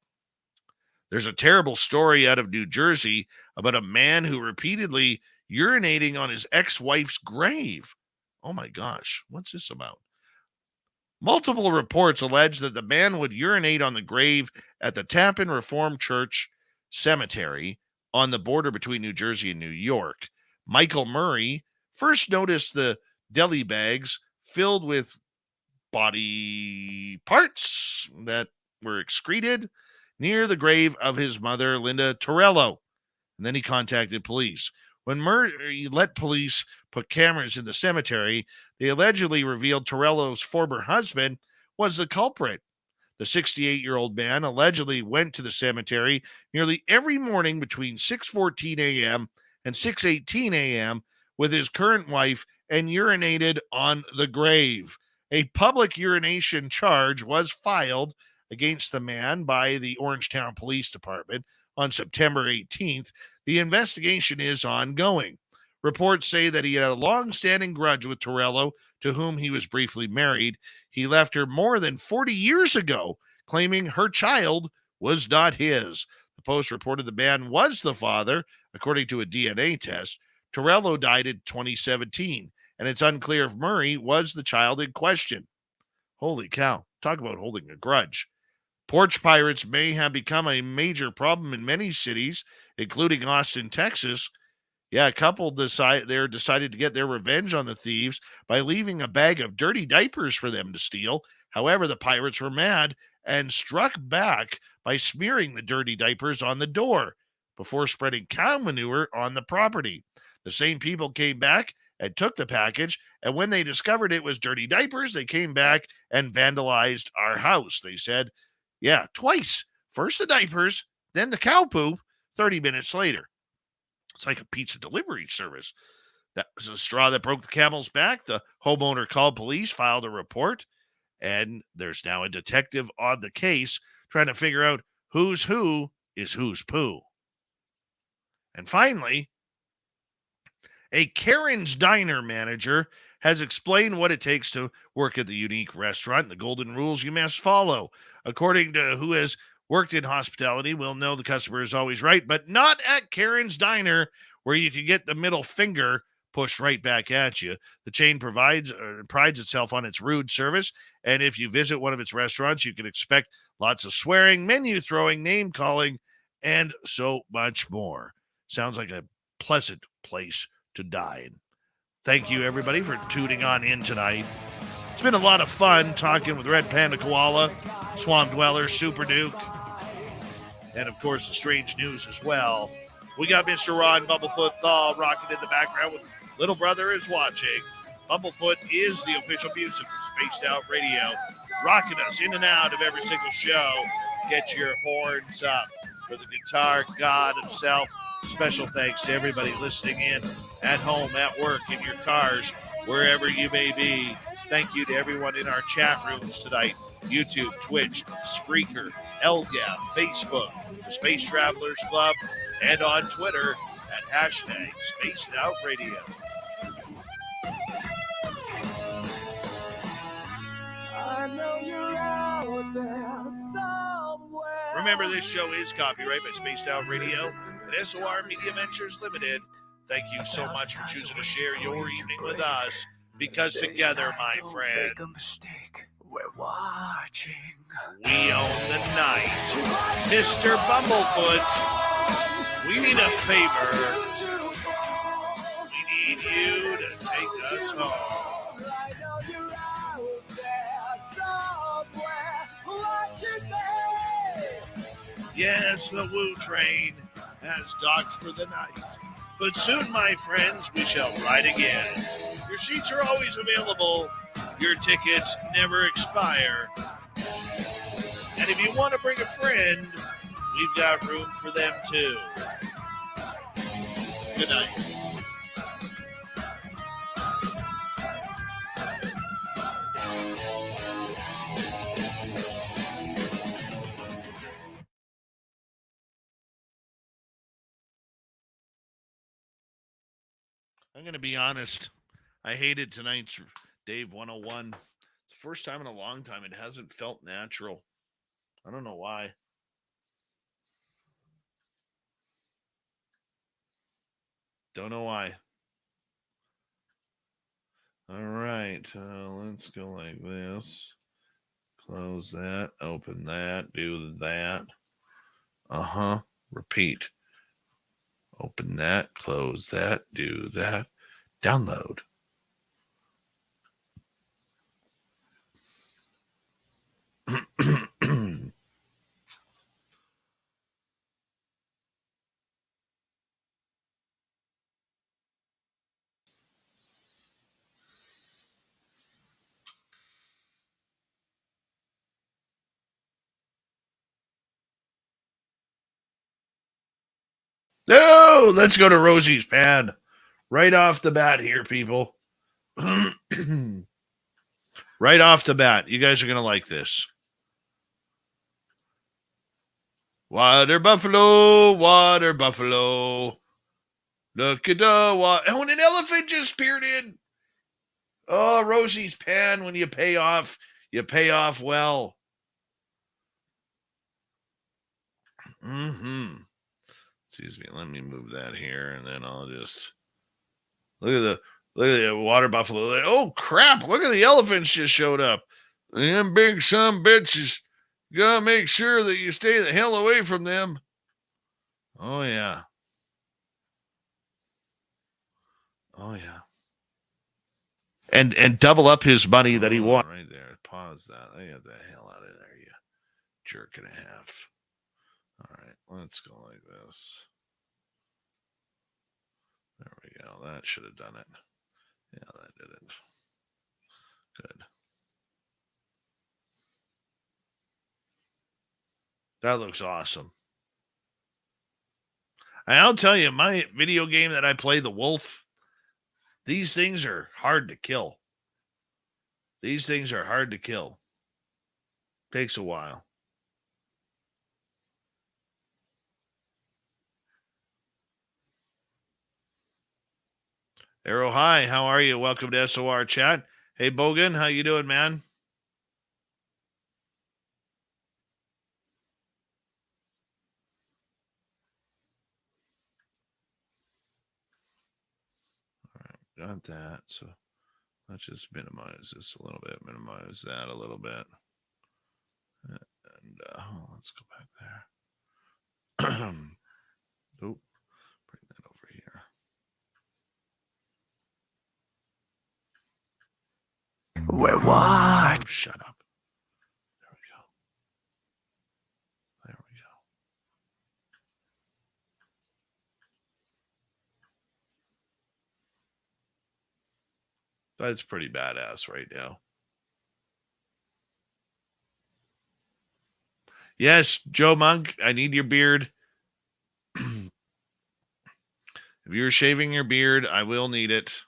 There's a terrible story out of New Jersey about a man who repeatedly urinating on his ex-wife's grave. Oh my gosh, what's this about? Multiple reports allege that the man would urinate on the grave at the Tappan Reformed Church Cemetery on the border between New Jersey and New York. Michael Murray first noticed the deli bags filled with body parts that were excreted near the grave of his mother, Linda Torello. And then he contacted police. When Murray let police put cameras in the cemetery, they allegedly revealed Torello's former husband was the culprit. The 68-year-old man allegedly went to the cemetery nearly every morning between 6:14 a.m. and 6:18 a.m. with his current wife and urinated on the grave. A public urination charge was filed against the man by the Orangetown Police Department on September 18th. The investigation is ongoing. Reports say that he had a long-standing grudge with Torello, to whom he was briefly married. He left her more than 40 years ago, claiming her child was not his. The Post reported the man was the father, according to a DNA test. Torello died in 2017, and it's unclear if Murray was the child in question. Holy cow. Talk about holding a grudge. Porch pirates may have become a major problem in many cities, including Austin, Texas. Yeah, a couple decided to get their revenge on the thieves by leaving a bag of dirty diapers for them to steal. However, the pirates were mad and struck back by smearing the dirty diapers on the door before spreading cow manure on the property. The same people came back and took the package, and when they discovered it was dirty diapers, they came back and vandalized our house. They said, yeah, twice. First the diapers, then the cow poop 30 minutes later. It's like a pizza delivery service. That was the straw that broke the camel's back. The homeowner called police, filed a report, and there's now a detective on the case trying to figure out who's who is who's poo. And finally, a Karen's Diner manager has explained what it takes to work at the unique restaurant and the golden rules you must follow. According to who has worked in hospitality, will know the customer is always right, but not at Karen's Diner, where you can get the middle finger pushed right back at you. The chain prides itself on its rude service, and if you visit one of its restaurants, you can expect lots of swearing, menu throwing, name calling, and so much more. Sounds like a pleasant place to dine. Thank you, everybody, for tuning on in tonight. It's been a lot of fun talking with Red Panda Koala, Swamp Dweller, Super Duke, and, of course, the strange news as well. We got Mr. Ron Bumblefoot Thaw rocking in the background with Little Brother is Watching. Bumblefoot is the official music of Spaced Out Radio, rocking us in and out of every single show. Get your horns up for the guitar god himself. Special thanks to everybody listening in at home, at work, in your cars, wherever you may be. Thank you to everyone in our chat rooms tonight. YouTube, Twitch, Spreaker, LGAP, Facebook, the Space Travelers Club, and on Twitter at hashtag Spaced Out Radio. I know you're out there somewhere. Remember, this show is copyright by Spaced Out Radio and SOR Media Ventures Limited. Thank you so much for choosing to share your evening with us, because together, my friends, we're watching. we own the night. Mr. Bumblefoot, we need a favor. We need you to take us home. I know you're out there somewhere watching me. Yes, the Woo Train has docked for the night. But soon, my friends, we shall ride again. Your seats are always available. Your tickets never expire. And if you want to bring a friend, we've got room for them too. Good night. I'm going to be honest. I hated tonight's Dave 101. It's the first time in a long time it hasn't felt natural. I don't know why. Don't know why. All right. Let's go like this. Close that. Open that. Do that. Repeat. Open that. Close that. Do that. Download. No, let's go to Rosie's pad. Right off the bat here, people. Right off the bat. You guys are going to like this. Water buffalo, water buffalo. Look at the water. Oh, and an elephant just peered in. Oh, Rosie's pan. When you pay off well. Excuse me. Let me move that here, and then I'll just look at the water buffalo. Oh crap! Look at the elephants just showed up. Them big son bitches You gotta make sure that you stay the hell away from them. Oh, yeah. Oh, yeah. And double up his money that he won. Right there. Pause that. Get the hell out of there, you jerk and a half. All right, let's go like this. There we go. That should have done it. Yeah, that did it. Good. That looks awesome. And I'll tell you, my video game that I play, The Wolf, these things are hard to kill. These things are hard to kill. Takes a while. Arrow High, how are you? Welcome to SOR Chat. Hey, Bogan, how you doing, man? All right, got that. So let's just minimize this a little bit, minimize that a little bit. And let's go back there. Oop, bring that over here. We're watching. Oh, shut up. There we go. There we go. That's pretty badass right now. Yes, Joe Monk, I need your beard. If you're shaving your beard, I will need it.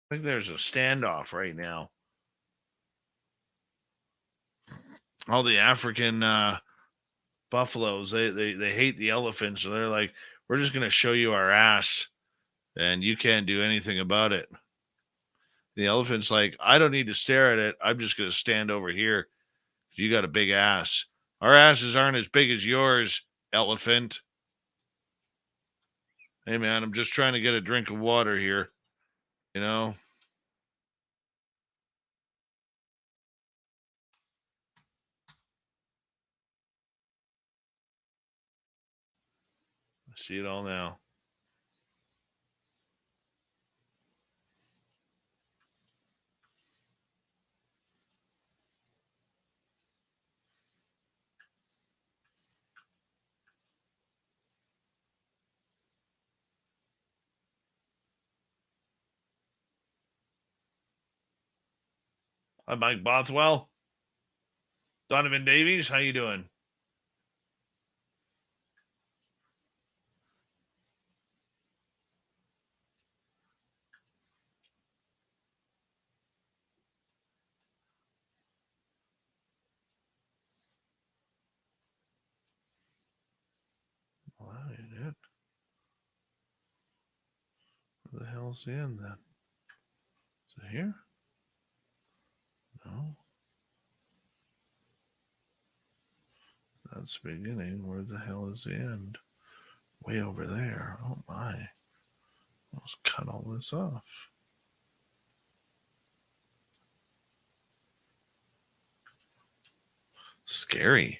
I think there's a standoff right now. All the African buffaloes, they hate the elephants, so they're like, we're just going to show you our ass, and you can't do anything about it. The elephant's like, I don't need to stare at it. I'm just going to stand over here. You got a big ass. Our asses aren't as big as yours, elephant. Hey, man, I'm just trying to get a drink of water here. You know? I see it all now. Hi, Mike Bothwell. Donovan Davies, how you doing? Well, you did. Where the hell's the end then? Is it here? No. That's the beginning. Where the hell is the end? Way over there. Oh my. Let's cut all this off. Scary.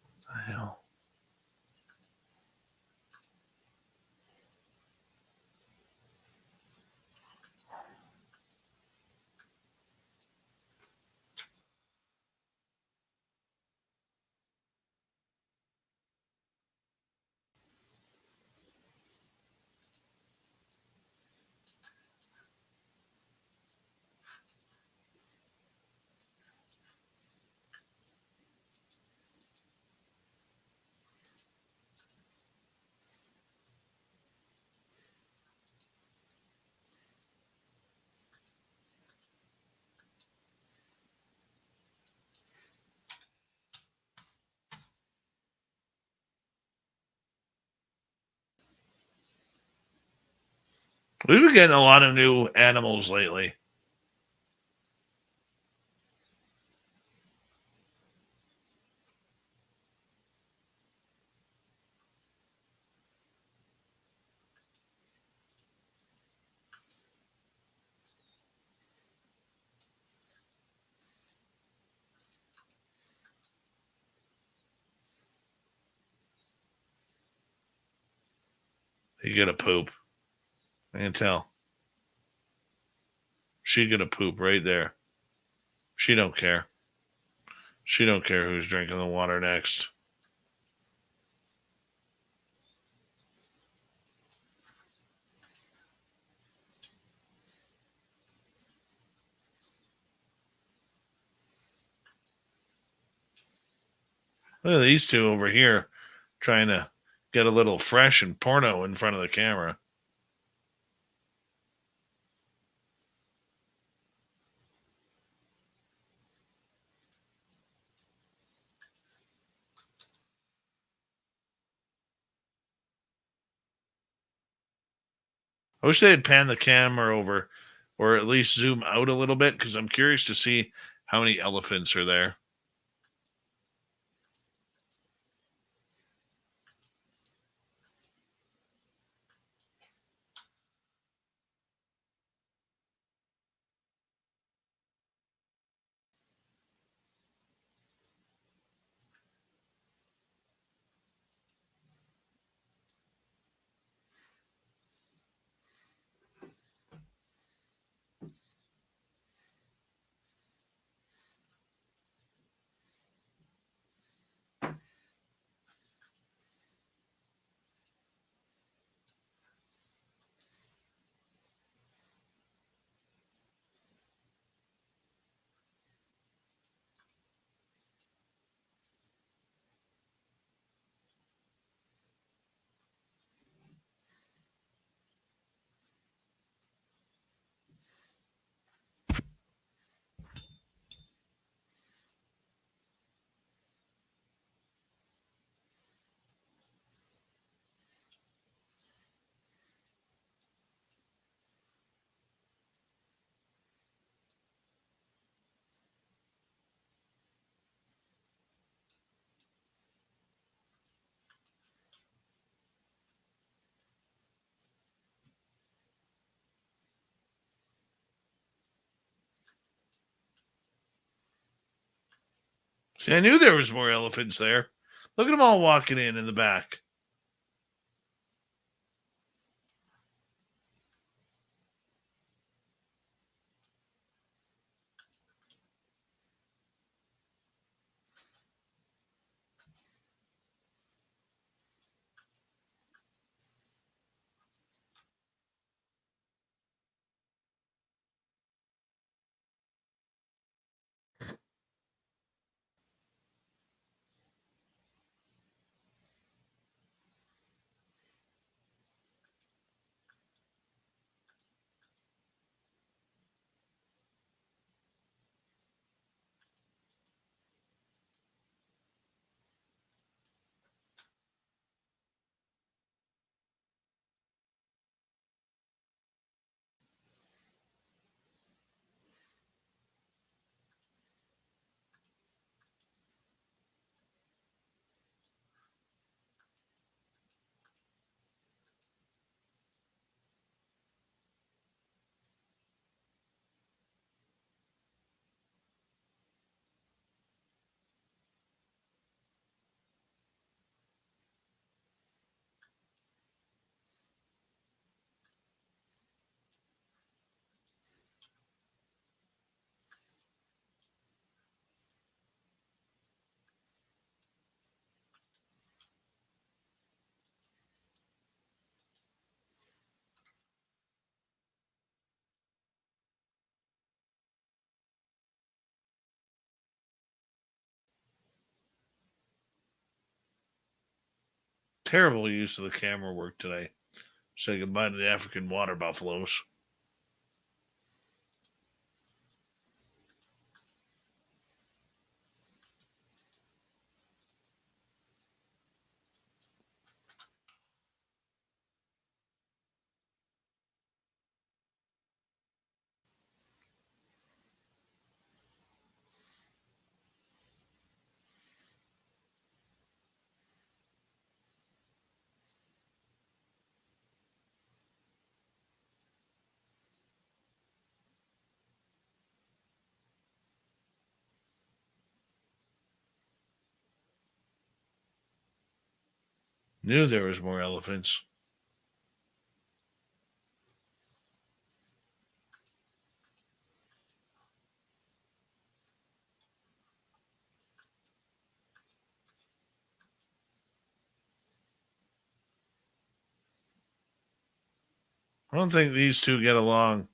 What the hell? We've been getting a lot of new animals lately. You gonna poop. I can tell. She gonna poop right there. She don't care. She don't care who's drinking the water next. Look at these two over here trying to get a little fresh and porno in front of the camera. I wish they had panned the camera over or at least zoom out a little bit because I'm curious to see how many elephants are there. See, I knew there was more elephants there. Look at them all walking in the back. Terrible use of the camera work today. Say goodbye to the African water buffaloes. Knew there was more elephants. I don't think these two get along.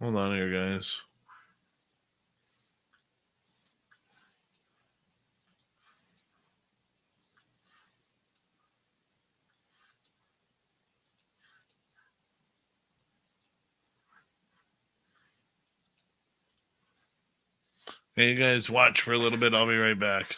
Hold on here, guys. Hey, you guys watch for a little bit. I'll be right back.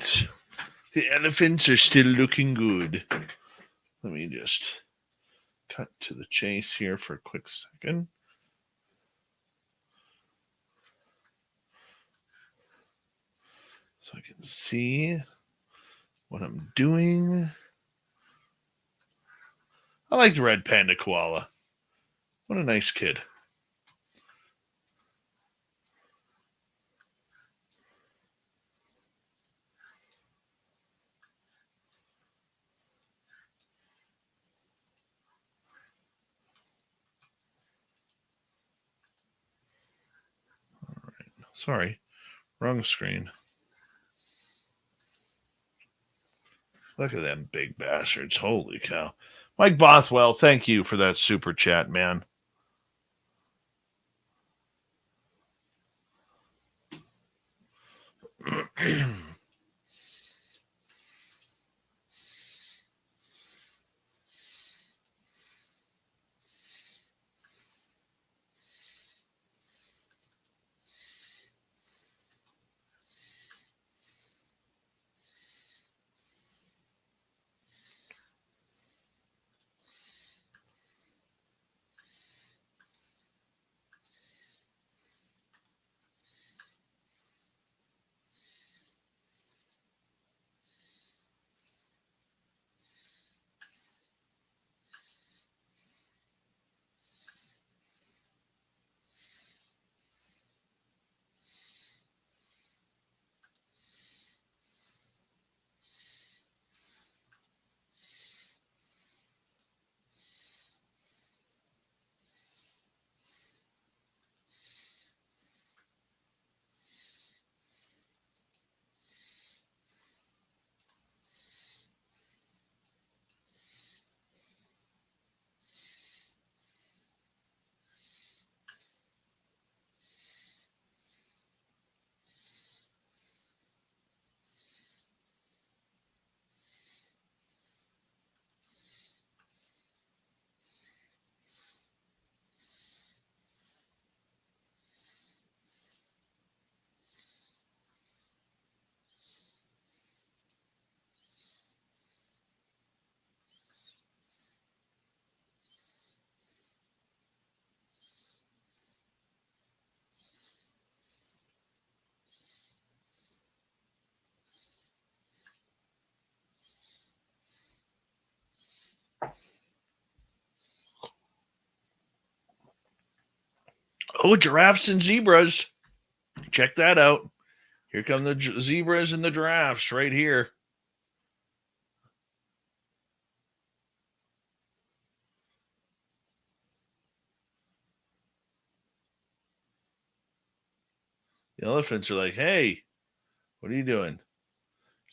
right. The elephants are still looking good. Let me just cut to the chase here for a quick second. So I can see what I'm doing. I like the Red Panda Koala. What a nice kid. All right. Sorry, wrong screen. Look at them big bastards. Holy cow. Mike Bothwell, thank you for that super chat, man. Oh, giraffes and zebras. Check that out. Here come the zebras and the giraffes right here. The elephants are like, hey, what are you doing?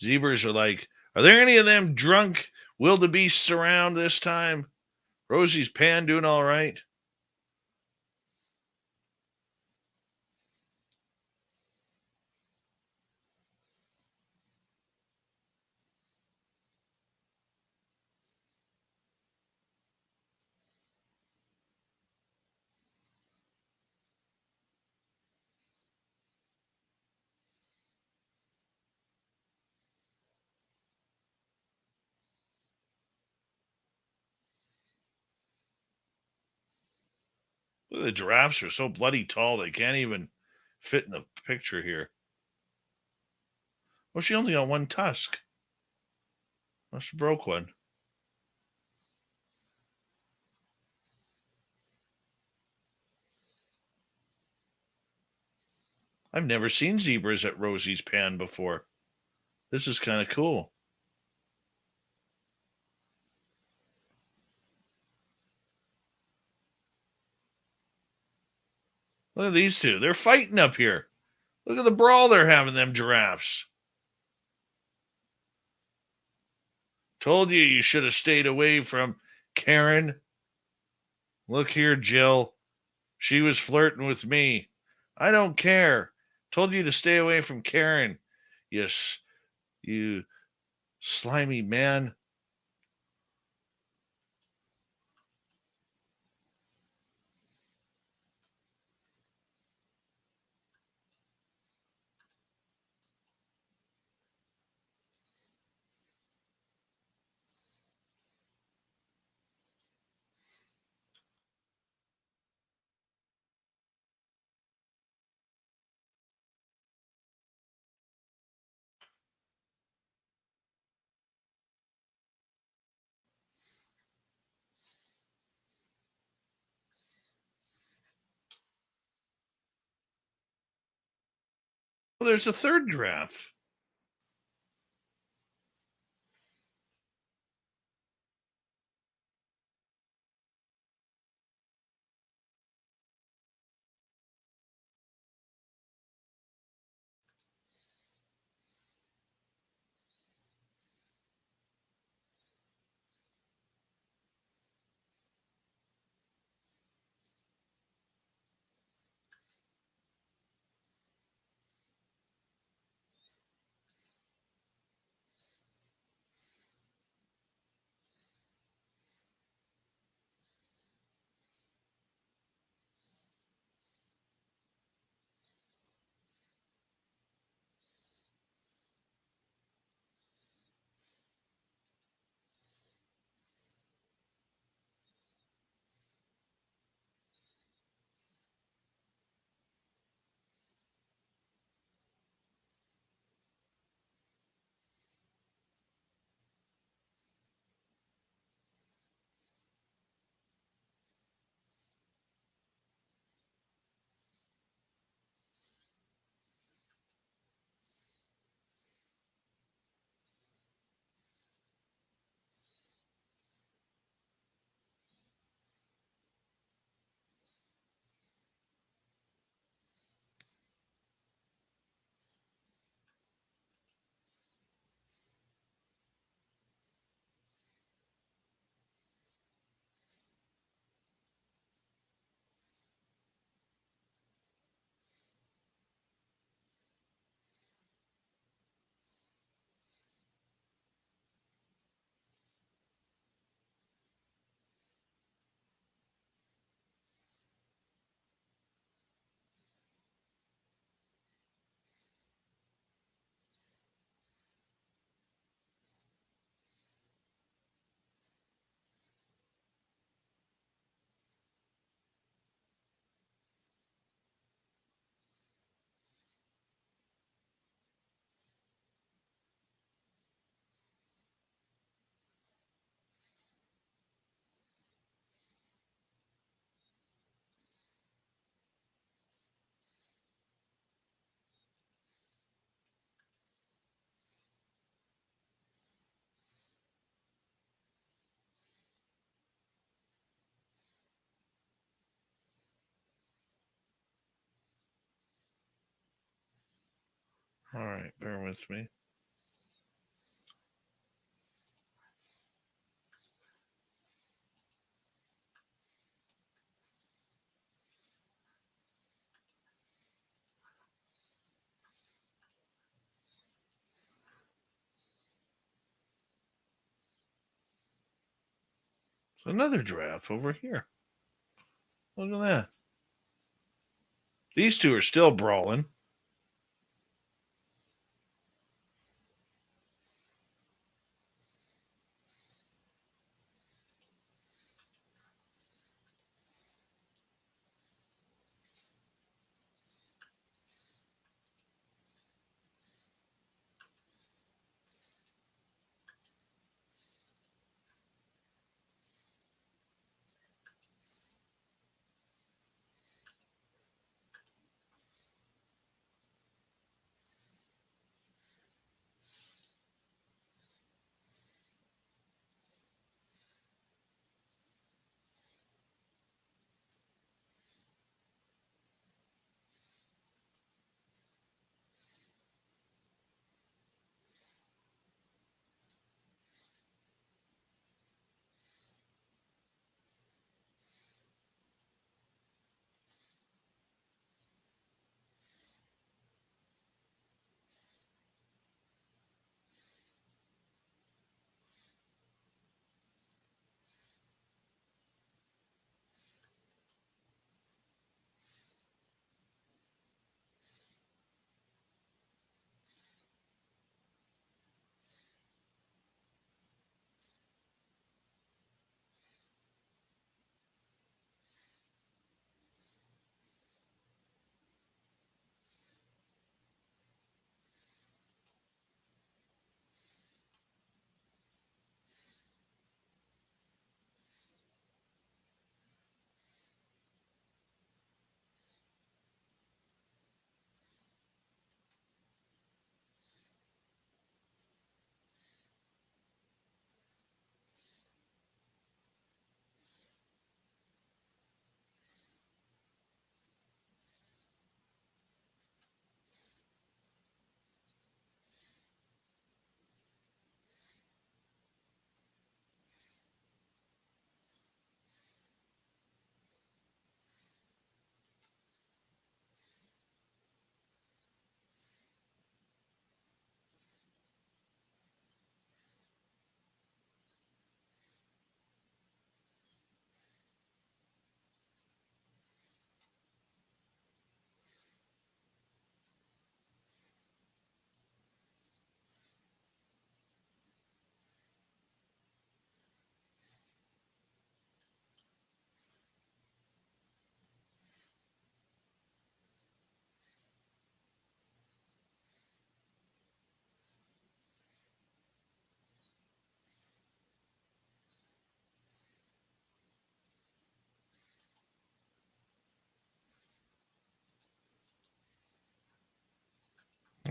Zebras are like, are there any of them drunk wildebeests around this time? Rosie's pan doing all right? Look, the giraffes are so bloody tall they can't even fit in the picture here. Well, she only got one tusk. Must have broke one. I've never seen zebras at Rosie's Pan before. This is kind of cool. Look at these two. They're fighting up here. Look at the brawl they're having, them giraffes. Told you should have stayed away from Karen. Look here, Jill. She was flirting with me. I don't care. Told you to stay away from Karen. Yes, you slimy man. Well, there's a third giraffe. All right, bear with me. Another giraffe over here. Look at that. These two are still brawling.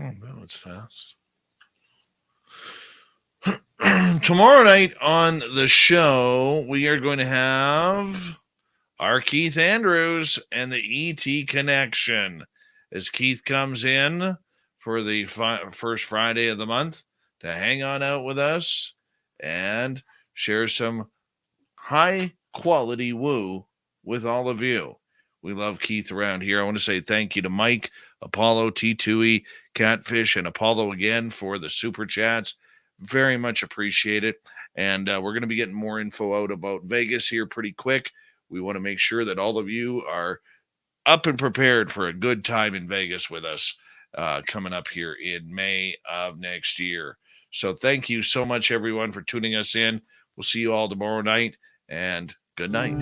Oh, no, it's fast. Tomorrow night on the show, we are going to have our Keith Andrews and the ET Connection. As Keith comes in for the first Friday of the month to hang on out with us and share some high quality woo with all of you. We love Keith around here. I want to say thank you to Mike, Apollo, T2E, Catfish, and Apollo again for the super chats. Very much appreciate it. And we're going to be getting more info out about Vegas here pretty quick. We want to make sure that all of you are up and prepared for a good time in Vegas with us coming up here in May of next year. So thank you so much, everyone, for tuning us in. We'll see you all tomorrow night, and good night.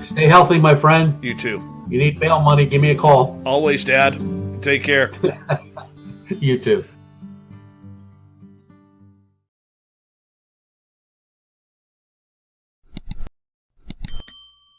Stay healthy, my friend. You too. You need bail money, give me a call. Always, Dad. Take care. You too.